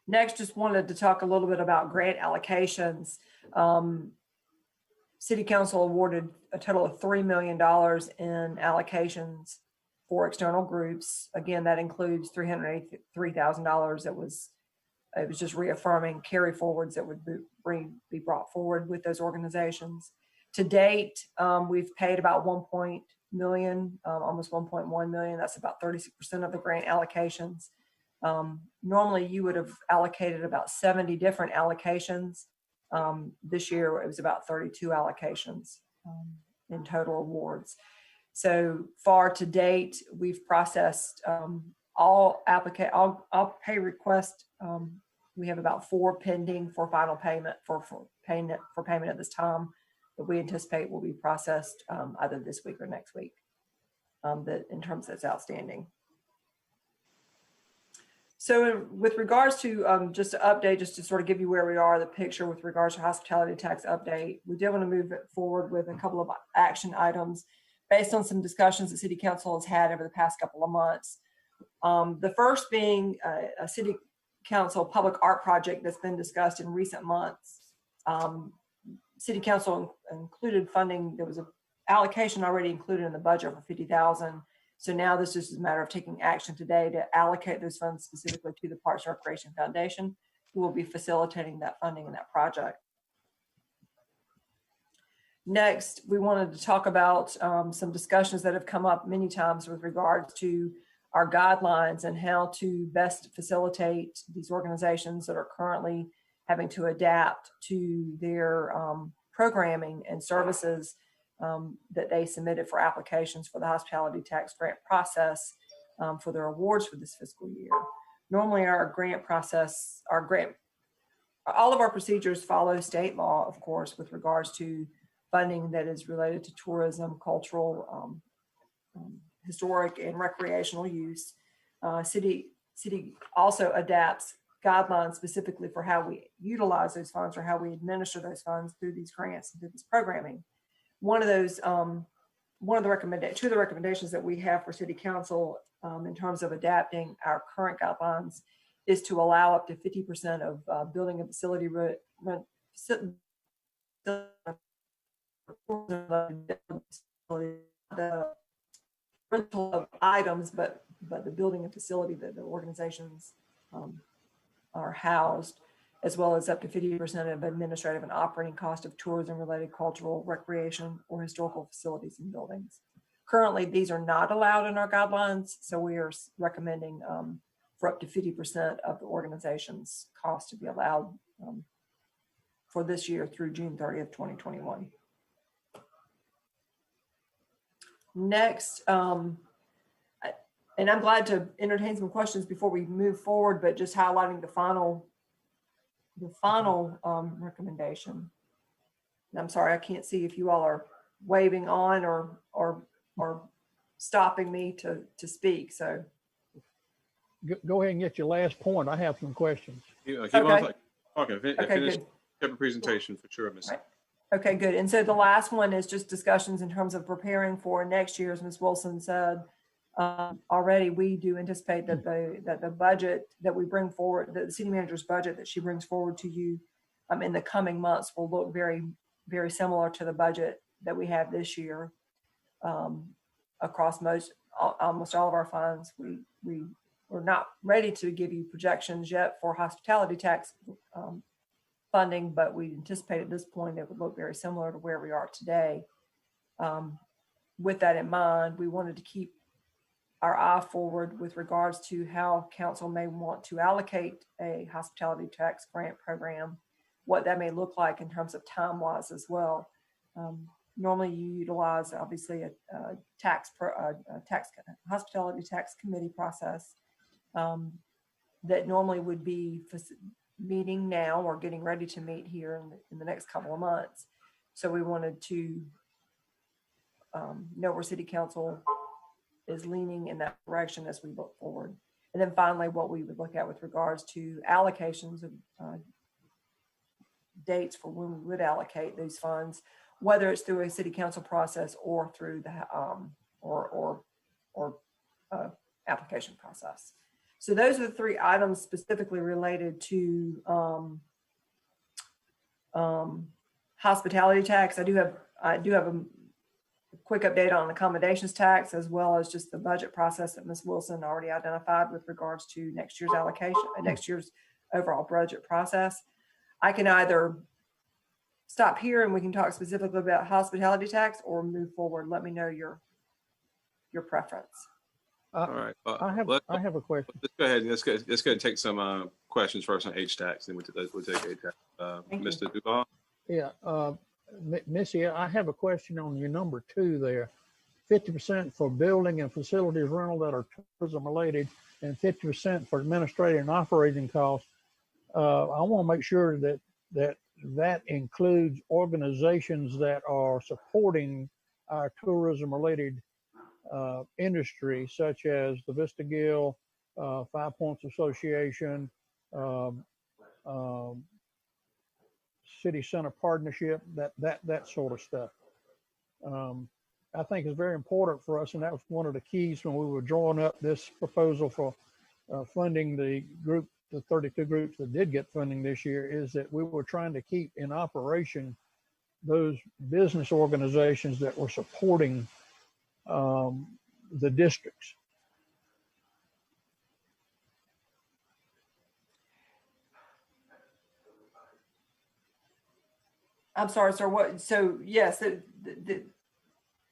Speaker 18: Next, just wanted to talk a little bit about grant allocations. City Council awarded a total of $3 million in allocations for external groups. Again, that includes $383,000 it was just reaffirming carry forwards that would be brought forward with those organizations. To date, we've paid about $1 million, almost $1.1 million. That's about 36% of the grant allocations. Normally, you would have allocated about 70 different allocations. This year, it was about 32 allocations in total awards. So far to date, we've processed all pay requests. We have about 4 pending for final payment for payment at this time that we anticipate will be processed either this week or next week. In terms that's outstanding. So with regards to just to update, just to sort of give you where we are, the picture with regards to hospitality tax update, we did want to move it forward with a couple of action items based on some discussions that City Council has had over the past couple of months. The first being a City Council public art project that's been discussed in recent months. City Council included funding. There was an allocation already included in the budget for $50,000. So now this is a matter of taking action today to allocate those funds specifically to the Parks and Recreation Foundation, who will be facilitating that funding in that project. Next, we wanted to talk about some discussions that have come up many times with regards to our guidelines and how to best facilitate these organizations that are currently having to adapt to their programming and services that they submitted for applications for the hospitality tax grant process for their awards for this fiscal year. Normally our grant process, all of our procedures follow state law, of course, with regards to funding that is related to tourism, cultural, historic, and recreational use. City also adapts guidelines specifically for how we utilize those funds or how we administer those funds through these grants and through this programming. Two of the recommendations that we have for City Council in terms of adapting our current guidelines is to allow up to 50% of building and facility rent the rental of items, but the building and facility that the organizations are housed, as well as up to 50% of administrative and operating cost of tourism-related cultural, recreation, or historical facilities and buildings. Currently, these are not allowed in our guidelines, so we are recommending for up to 50% of the organization's cost to be allowed for this year through June 30th, 2021. Next, and I'm glad to entertain some questions before we move forward, but just highlighting the final recommendation. And I'm sorry, I can't see if you all are waving on or stopping me to speak. So
Speaker 7: go ahead and get your last point. I have some questions.
Speaker 1: Okay.
Speaker 18: Okay,
Speaker 1: Finish
Speaker 18: good.
Speaker 1: the presentation for sure, Ms.
Speaker 18: Right. Okay, good. And so the last one is just discussions in terms of preparing for next year, as Ms. Wilson said. Already, we do anticipate that the budget that we bring forward, the city manager's budget that she brings forward to you in the coming months will look very, very similar to the budget that we have this year across almost all of our funds. We're not ready to give you projections yet for hospitality tax funding, but we anticipate at this point it would look very similar to where we are today. With that in mind, we wanted to keep our eye forward with regards to how council may want to allocate a hospitality tax grant program, what that may look like in terms of time-wise as well. Normally you utilize obviously a hospitality tax committee process that normally would be meeting now or getting ready to meet here in the next couple of months. So we wanted to know where city council is leaning in that direction as we look forward. And then finally, what we would look at with regards to allocations of dates for when we would allocate these funds, whether it's through a city council process or through the application process. So those are the three items specifically related to hospitality tax. I do have a quick update on accommodations tax, as well as just the budget process that Ms. Wilson already identified with regards to next year's allocation, next year's overall budget process. I can either stop here and we can talk specifically about hospitality tax or move forward. Let me know your preference.
Speaker 1: All right.
Speaker 7: I have a question.
Speaker 1: Let's go ahead. Let's go ahead and take some questions first on H-tax, then we'll take H-tax. Mr. Duval?
Speaker 7: Yeah. Missy, I have a question on your number 2 there. 50% for building and facilities rental that are tourism related and 50% for administrative and operating costs. I want to make sure that includes organizations that are supporting our tourism related industry, such as the Vista Gill, 5 Points Association, City Center Partnership, that sort of stuff. I think is very important for us, and that was one of the keys when we were drawing up this proposal for funding the 32 groups that did get funding this year, is that we were trying to keep in operation those business organizations that were supporting the districts.
Speaker 18: I'm sorry, sir. What? So yes,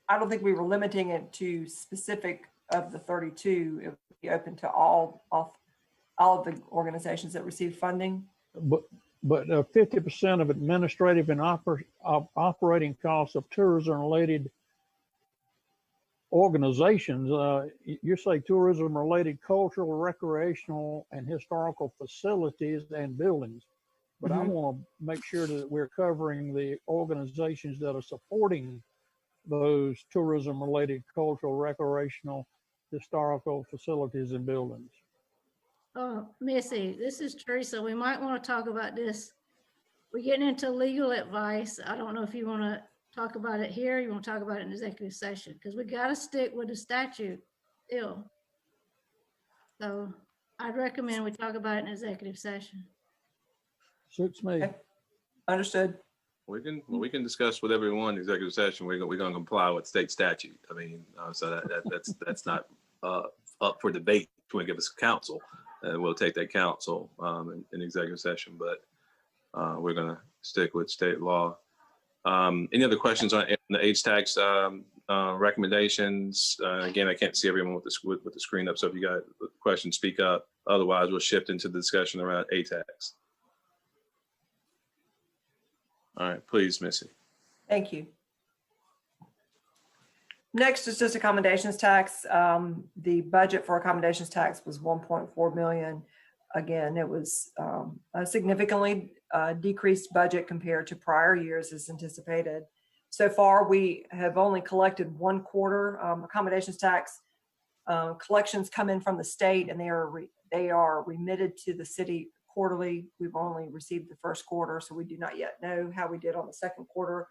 Speaker 18: I don't think we were limiting it to specific of the 32. It would be open to all of the organizations that receive funding.
Speaker 7: But 50% of administrative and operating costs of tourism-related organizations. You say tourism-related cultural, recreational, and historical facilities and buildings. But I want to make sure that we're covering the organizations that are supporting those tourism-related cultural, recreational, historical facilities and buildings.
Speaker 19: Missy, this is Teresa. We might want to talk about this. We're getting into legal advice. I don't know if you want to talk about it here, or you want to talk about it in executive session, because we got to stick with the statute still. So I'd recommend we talk about it in executive session.
Speaker 7: Suits me.
Speaker 18: Okay. Understood.
Speaker 1: We can discuss whatever we want in executive session. We're gonna comply with state statute. I mean, so that's not up for debate. If you want to give us counsel, and we'll take that counsel in executive session. But we're gonna stick with state law. Any other questions on the age tax recommendations? Again, I can't see everyone with the screen up. So if you got questions, speak up. Otherwise, we'll shift into the discussion around age tax. All right, please, Missy.
Speaker 18: Thank you. Next is just accommodations tax. The budget for accommodations tax was 1.4 million. Again, it was a significantly decreased budget compared to prior years as anticipated. So far, we have only collected one quarter accommodations tax. Collections come in from the state and they are remitted to the city quarterly. We've only received the first quarter, so we do not yet know how we did on the second quarter.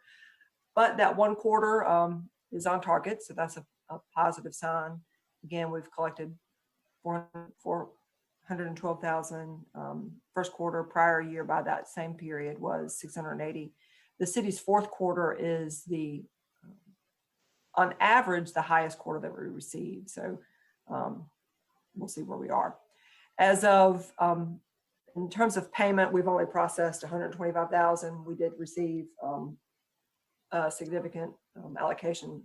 Speaker 18: But that one quarter is on target, so that's a positive sign. Again, we've collected 412,000. First quarter prior year by that same period was 680. The city's fourth quarter is on average, the highest quarter that we received. So we'll see where we are. As of, in terms of payment, we've only processed 125,000. We did receive a significant allocation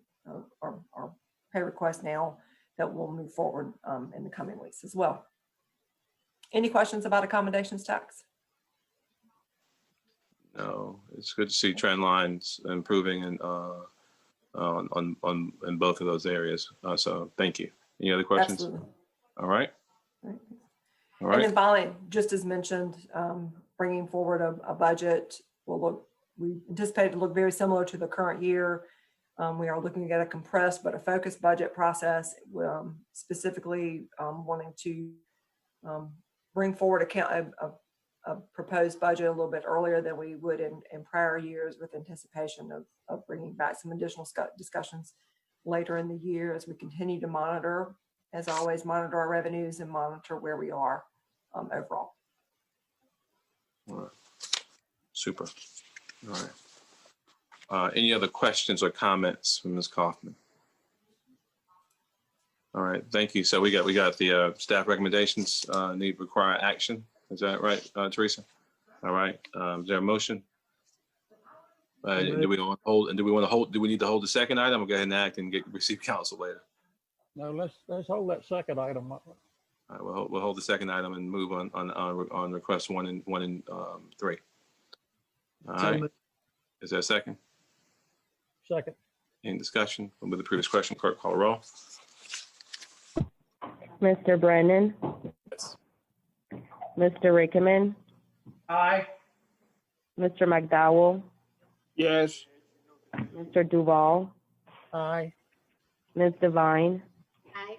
Speaker 18: or pay request now that will move forward in the coming weeks as well. Any questions about accommodations tax?
Speaker 1: No, it's good to see trend lines improving and in both of those areas. So thank you. Any other questions?
Speaker 18: Absolutely.
Speaker 1: All right.
Speaker 18: All right. And then finally, just as mentioned, bringing forward a budget we anticipate to look very similar to the current year. We are looking at a compressed but a focused budget process, specifically wanting to bring forward a proposed budget a little bit earlier than we would in prior years, with anticipation of bringing back some additional discussions later in the year as we continue to monitor, as always, monitor our revenues and monitor where we are overall.
Speaker 1: All right. Super. All right. Any other questions or comments from Ms. Kaufman? All right, thank you. So we got the staff recommendations require action. Is that right, Teresa? All right. Is there a motion? Do we want to hold? And do we need to hold the second item? We'll go ahead and act and receive counsel later.
Speaker 7: No, let's hold that second item.
Speaker 1: All right, we'll hold the second item and move on request one and 3. All right. Is there a second?
Speaker 7: Second.
Speaker 1: Any discussion? With the previous question, clerk call roll.
Speaker 2: Mr. Brennan?
Speaker 1: Yes.
Speaker 2: Mr. Rickman?
Speaker 4: Aye.
Speaker 2: Mr. McDowell?
Speaker 5: Yes.
Speaker 2: Mr. Duval?
Speaker 7: Aye.
Speaker 2: Ms. Devine?
Speaker 10: Aye.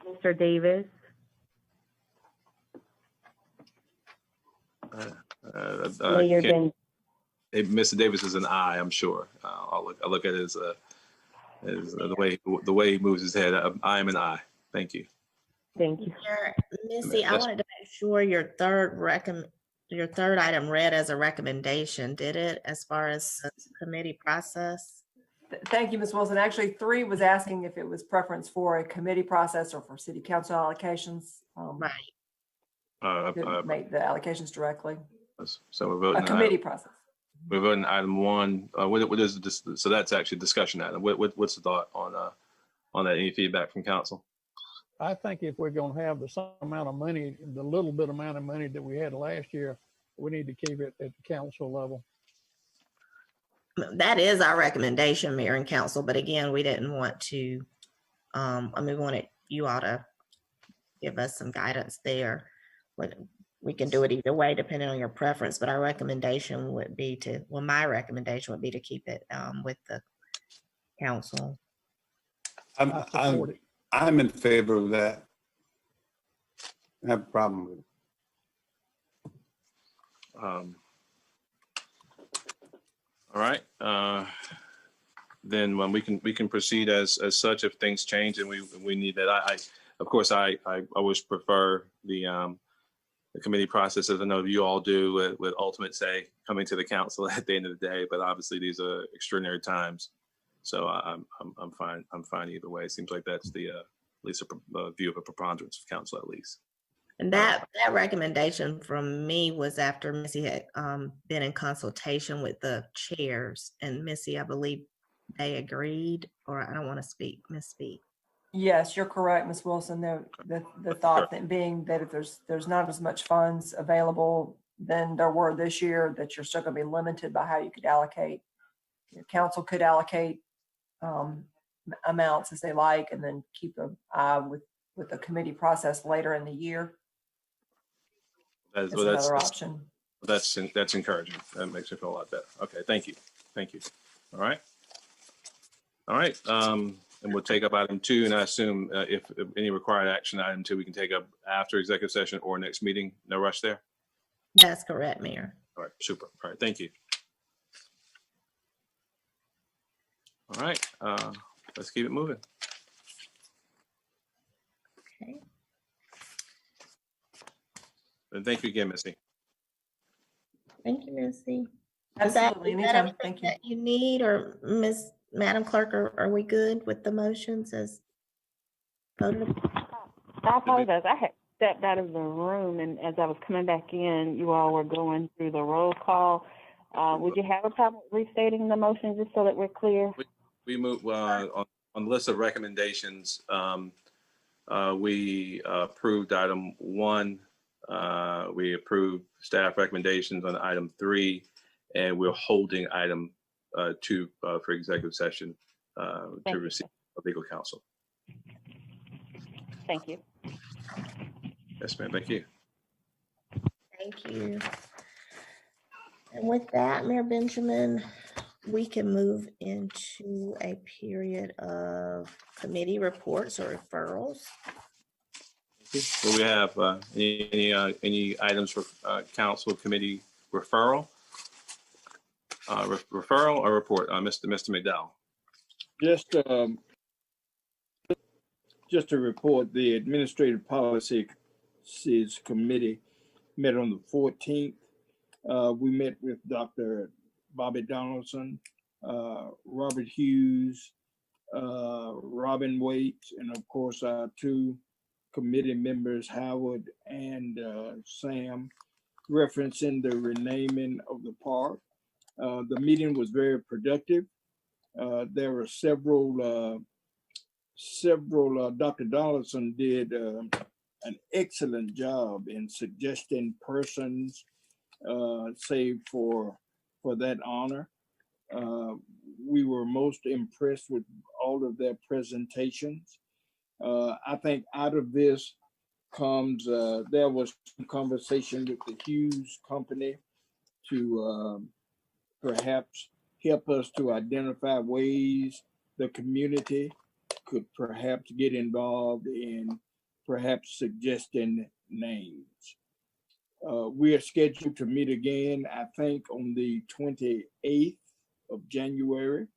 Speaker 2: Mr. Davis?
Speaker 1: Mr. Davis is an aye, I'm sure. I look at it as the way he moves his head. I am an aye. Thank you.
Speaker 2: Thank you.
Speaker 6: Missy, I wanted to make sure your third item read as a recommendation. Did it, as far as the committee process?
Speaker 18: Thank you, Ms. Wilson. Actually, 3 was asking if it was preference for a committee process or for city council allocations.
Speaker 6: Right.
Speaker 18: Make the allocations directly.
Speaker 1: So we're voting
Speaker 18: a committee process.
Speaker 1: We're voting item 1. What is this? So that's actually a discussion item. What's the thought on that? Any feedback from council?
Speaker 7: I think if we're going to have the same amount of money, the little bit amount of money that we had last year, we need to keep it at the council level.
Speaker 6: That is our recommendation, Mayor and Council. But again, we didn't want to, we wanted you all to give us some guidance there. We can do it either way, depending on your preference. But our recommendation would be my recommendation would be to keep it with the council.
Speaker 9: I'm in favor of that. I have a problem with it.
Speaker 1: All right. Then when we can proceed as such if things change and we need that. Of course I always prefer the committee process, as I know you all do, with ultimate say coming to the council at the end of the day. But obviously, these are extraordinary times, so I'm fine. I'm fine either way. It seems like that's the at least a view of a preponderance of council, at least.
Speaker 6: And that recommendation from me was after Missy had been in consultation with the chairs, and Missy, I believe they agreed, or I don't want to misspeak.
Speaker 18: Yes, you're correct, Ms. Wilson. The thought that being that if there's not as much funds available than there were this year, that you're still going to be limited by how you could allocate. Your council could allocate amounts as they like, and then keep an eye with the committee process later in the year. That's another option.
Speaker 1: That's encouraging. That makes me feel a lot better. Okay, thank you. All right. And we'll take up item 2, and I assume if any required action, item 2 we can take up after executive session or next meeting. No rush there.
Speaker 6: That's correct, Mayor.
Speaker 1: All right, super. All right, thank you. All right, let's keep it moving.
Speaker 6: Okay.
Speaker 1: And thank you again, Missy.
Speaker 6: Thank you, Missy.
Speaker 18: Absolutely.
Speaker 6: Is that
Speaker 18: Anytime.
Speaker 6: everything
Speaker 18: Thank you.
Speaker 6: that you need, or Madam Clerk, are we good with the motions as voted upon?
Speaker 2: I apologize. I had stepped out of the room, and as I was coming back in, you all were going through the roll call. Would you have a problem restating the motion just so that we're clear?
Speaker 1: We move on the list of recommendations. We approved item 1. We approved staff recommendations on item 3, and we're holding item 2 for executive session to receive legal counsel.
Speaker 2: Thank you.
Speaker 1: Yes, ma'am. Thank you.
Speaker 6: Thank you. And with that, Mayor Benjamin, we can move into a period of committee reports or referrals.
Speaker 1: So we have any items for council committee referral? Referral or report, Mr. McDowell?
Speaker 5: Just to report, the Administrative Policies Committee met on the 14th. We met with Dr. Bobby Donaldson, Robert Hughes, Robin Waits, and of course our 2 committee members, Howard and Sam, referencing the renaming of the park. The meeting was very productive. There were several, Dr. Donaldson did an excellent job in suggesting persons saved for that honor. We were most impressed with all of their presentations. I think out of this comes, there was some conversation with the Hughes Company to perhaps help us to identify ways the community could perhaps get involved in perhaps suggesting names. We are scheduled to meet again, I think, on the 28th of January,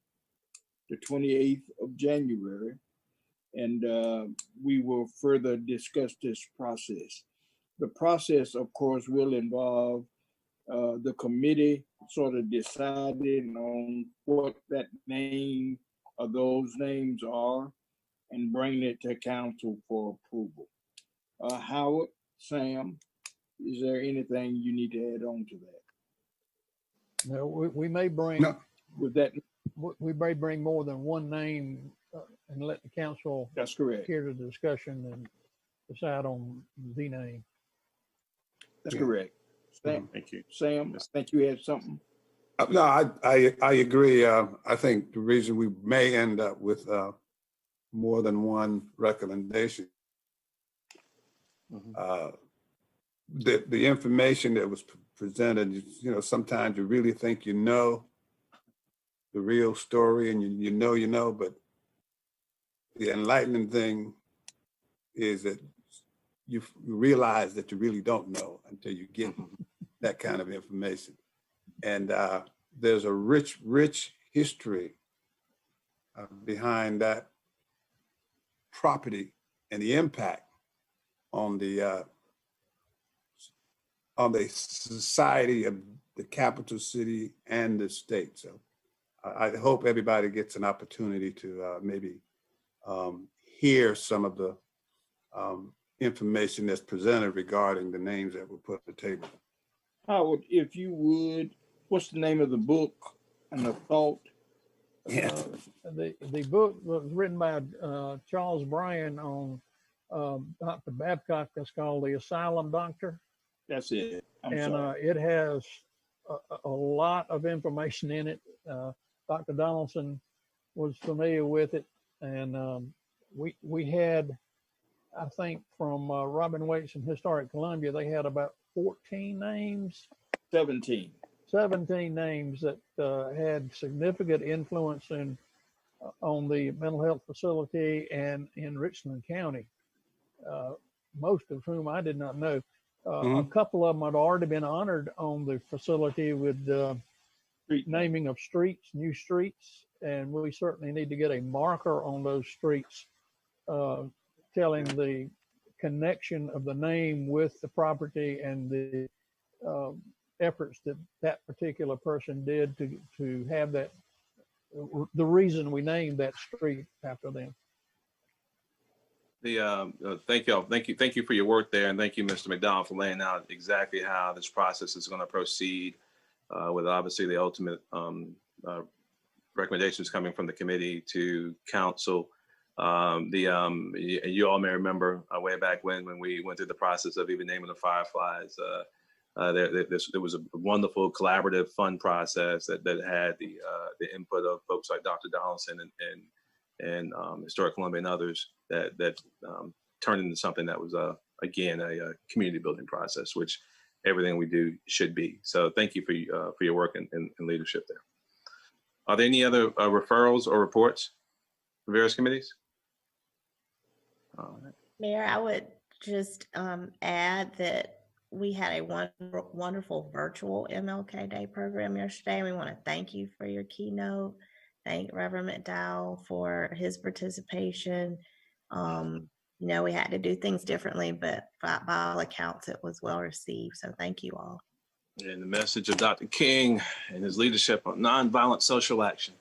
Speaker 5: and we will further discuss this process. The process, of course, will involve the committee sort of deciding on what that name or those names are and bringing it to council for approval. Howard, Sam, is there anything you need to add on to that?
Speaker 7: No, we may bring
Speaker 5: with that.
Speaker 7: We may bring more than one name and let the council.
Speaker 5: That's correct.
Speaker 7: Hear the discussion and decide on the name.
Speaker 5: That's correct. Sam,
Speaker 1: thank you.
Speaker 5: Sam, I think you had something.
Speaker 9: No, I agree. I think the reason we may end up with more than one recommendation, the information that was presented, you know, sometimes you really think you know the real story, and you know, but the enlightening thing is that you realize that you really don't know until you get that kind of information. And there's a rich history behind that property and the impact on the on the society of the capital city and the state. So I hope everybody gets an opportunity to maybe hear some of the information that's presented regarding the names that were put on the table.
Speaker 5: Howard, if you would, what's the name of the book and the thought?
Speaker 7: Yeah. The book was written by Charles Bryan on Dr. Babcock. That's called The Asylum Doctor.
Speaker 5: That's it.
Speaker 7: It has a lot of information in it. Dr. Donaldson was familiar with it, and we had, I think, from Robin Waits and Historic Columbia, they had about 14 names.
Speaker 5: 17
Speaker 7: names that had significant influence on the mental health facility and in Richland County, most of whom I did not know. A couple of them had already been honored on the facility with naming of streets, new streets, and we certainly need to get a marker on those streets telling the connection of the name with the property and the efforts that that particular person did to have that, the reason we named that street after them.
Speaker 1: Thank you for your work there, and thank you, Mr. McDonald, for laying out exactly how this process is going to proceed, with obviously the ultimate recommendations coming from the committee to council. You all may remember way back when we went through the process of even naming the Fireflies. There was a wonderful collaborative, fun process that had the input of folks like Dr. Donaldson and Historic Columbia and others that turned into something that was again a community building process, which everything we do should be. So thank you for your work and leadership there. Are there any other referrals or reports from various committees?
Speaker 6: Mayor, I would just add that we had a wonderful virtual MLK Day program yesterday. We want to thank you for your keynote. Thank Reverend McDowell for his participation. We had to do things differently, but by all accounts, it was well received. So thank you all.
Speaker 1: And the message of Dr. King and his leadership on nonviolent social action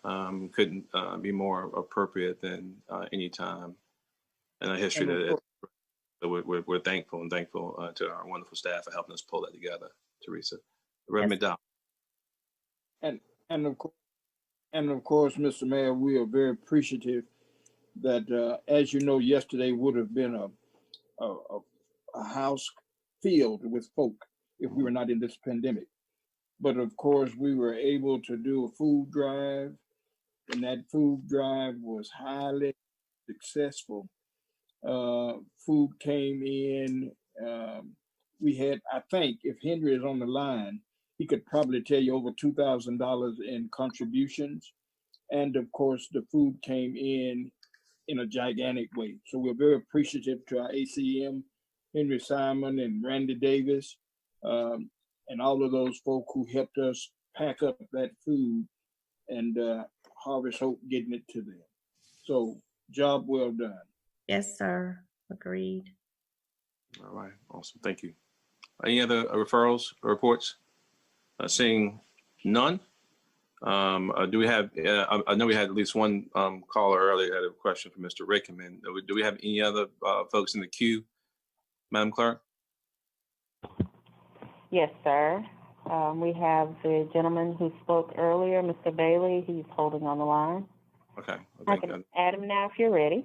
Speaker 1: couldn't be more appropriate than any time in the history that it. So we're thankful to our wonderful staff for helping us pull that together, Teresa. Reverend McDowell.
Speaker 5: And of course, Mr. Mayor, we are very appreciative that, as you know, yesterday would have been a house filled with folk if we were not in this pandemic. But of course, we were able to do a food drive, and that food drive was highly successful. Food came in. We had, I think, if Henry is on the line, he could probably tell you over $2,000 in contributions. And of course, the food came in a gigantic way. So we're very appreciative to our ACM, Henry Simon and Randy Davis, and all of those folk who helped us pack up that food and Harvest Hope getting it to them. So job well done.
Speaker 6: Yes, sir. Agreed.
Speaker 1: All right. Awesome. Thank you. Any other referrals or reports? Seeing none. Do we have, I know we had at least one caller earlier had a question for Mr. Rickman. Do we have any other folks in the queue, Madam Clerk?
Speaker 2: Yes, sir. We have the gentleman who spoke earlier, Mr. Bailey. He's holding on the line.
Speaker 1: Okay.
Speaker 2: I can add him now if you're ready.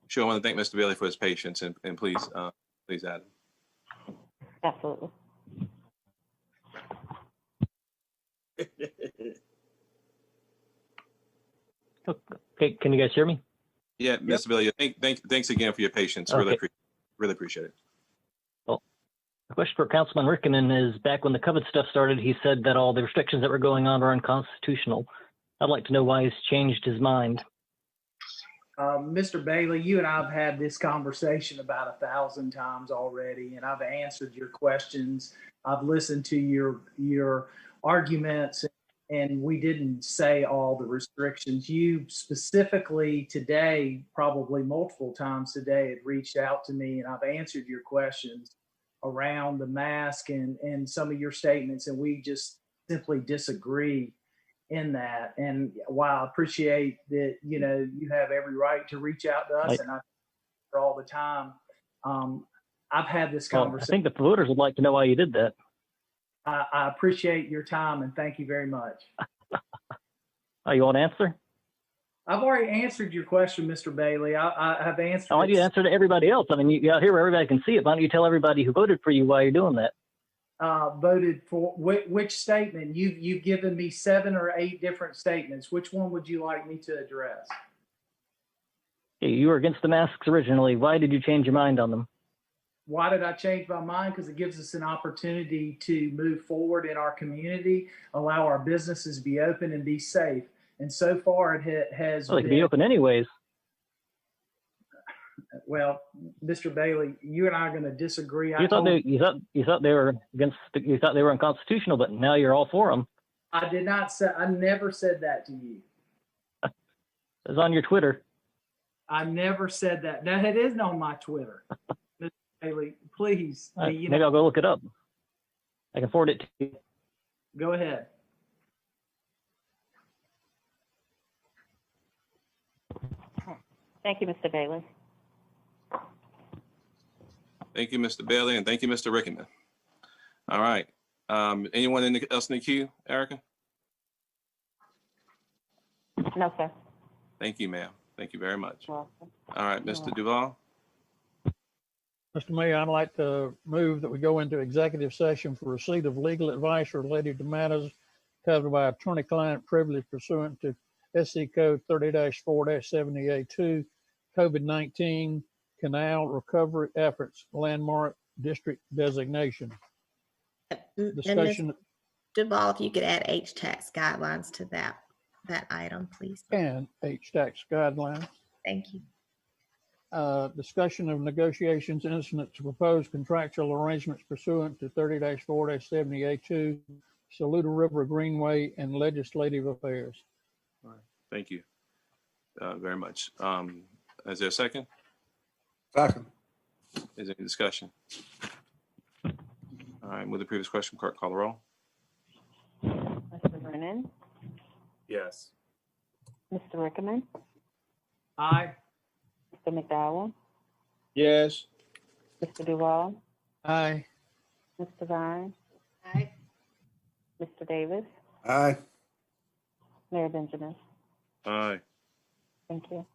Speaker 1: Sure. I want to thank Mr. Bailey for his patience and please add him.
Speaker 2: Absolutely.
Speaker 15: Okay, can you guys hear me?
Speaker 1: Yeah, Mr. Bailey, thanks again for your patience.
Speaker 15: Okay.
Speaker 1: Really appreciate it.
Speaker 15: Well, the question for Councilman Rickman is, back when the COVID stuff started, he said that all the restrictions that were going on were unconstitutional. I'd like to know why he's changed his mind.
Speaker 4: Mr. Bailey, you and I have had this conversation about 1,000 times already, and I've answered your questions. I've listened to your arguments, and we didn't say all the restrictions. You specifically today, probably multiple times today, had reached out to me, and I've answered your questions. around the mask and some of your statements, and we just simply disagree in that. And while I appreciate that, you know, you have every right to reach out to us, and I for all the time, I've had this conversation.
Speaker 15: I think the voters would like to know why you did that.
Speaker 4: I appreciate your time and thank you very much.
Speaker 15: Oh, you want to answer?
Speaker 4: I've already answered your question, Mr. Bailey. I have answered.
Speaker 15: Why do you answer to everybody else? I mean, you out here where everybody can see it. Why don't you tell everybody who voted for you why you're doing that?
Speaker 4: Voted for which statement? You've given me 7 or 8 different statements. Which one would you like me to address?
Speaker 15: You were against the masks originally. Why did you change your mind on them?
Speaker 4: Why did I change my mind? Because it gives us an opportunity to move forward in our community, allow our businesses to be open and be safe. And so far it has.
Speaker 15: Well, they can be open anyways.
Speaker 4: Well, Mr. Bailey, you and I are going to disagree.
Speaker 15: You thought they were against. You thought they were unconstitutional, but now you're all for them.
Speaker 4: I did not say. I never said that to you.
Speaker 15: It's on your Twitter.
Speaker 4: I never said that. Now it is on my Twitter. Mr. Bailey, please.
Speaker 15: Maybe I'll go look it up. I can forward it to you.
Speaker 4: Go ahead.
Speaker 2: Thank you, Mr. Bailey.
Speaker 1: Thank you, Mr. Bailey, and thank you, Mr. Rickman. All right. Anyone else in the queue, Erica?
Speaker 2: No, sir.
Speaker 1: Thank you, ma'am. Thank you very much.
Speaker 2: You're
Speaker 1: All
Speaker 2: welcome.
Speaker 1: right, Mr. Duval.
Speaker 7: Mr. Mayor, I'd like to move that we go into executive session for receipt of legal advice related to matters covered by attorney-client privilege pursuant to SC Code 30-4-70A2, COVID-19 Canal Recovery Efforts Landmark District Designation. Discussion.
Speaker 6: Duval, if you could add H-tax guidelines to that item, please.
Speaker 7: And H-tax guidelines.
Speaker 6: Thank you.
Speaker 7: Discussion of negotiations incident to propose contractual arrangements pursuant to 30-4-70A2, Saluda River Greenway, and legislative affairs.
Speaker 1: All right. Thank you very much. Is there a second?
Speaker 9: Second.
Speaker 1: Is there any discussion? All right, with the previous question, clerk, call the roll.
Speaker 2: Mr. Brennan,
Speaker 9: Yes.
Speaker 2: Mr. Rickman,
Speaker 4: Aye.
Speaker 2: Mr. McDowell,
Speaker 5: Yes.
Speaker 2: Mr. Duval,
Speaker 7: Aye.
Speaker 2: Mr. Vine,
Speaker 10: Aye.
Speaker 2: Mr. Davis,
Speaker 9: Aye.
Speaker 2: Mayor Benjamin.
Speaker 1: Aye.
Speaker 2: Thank you.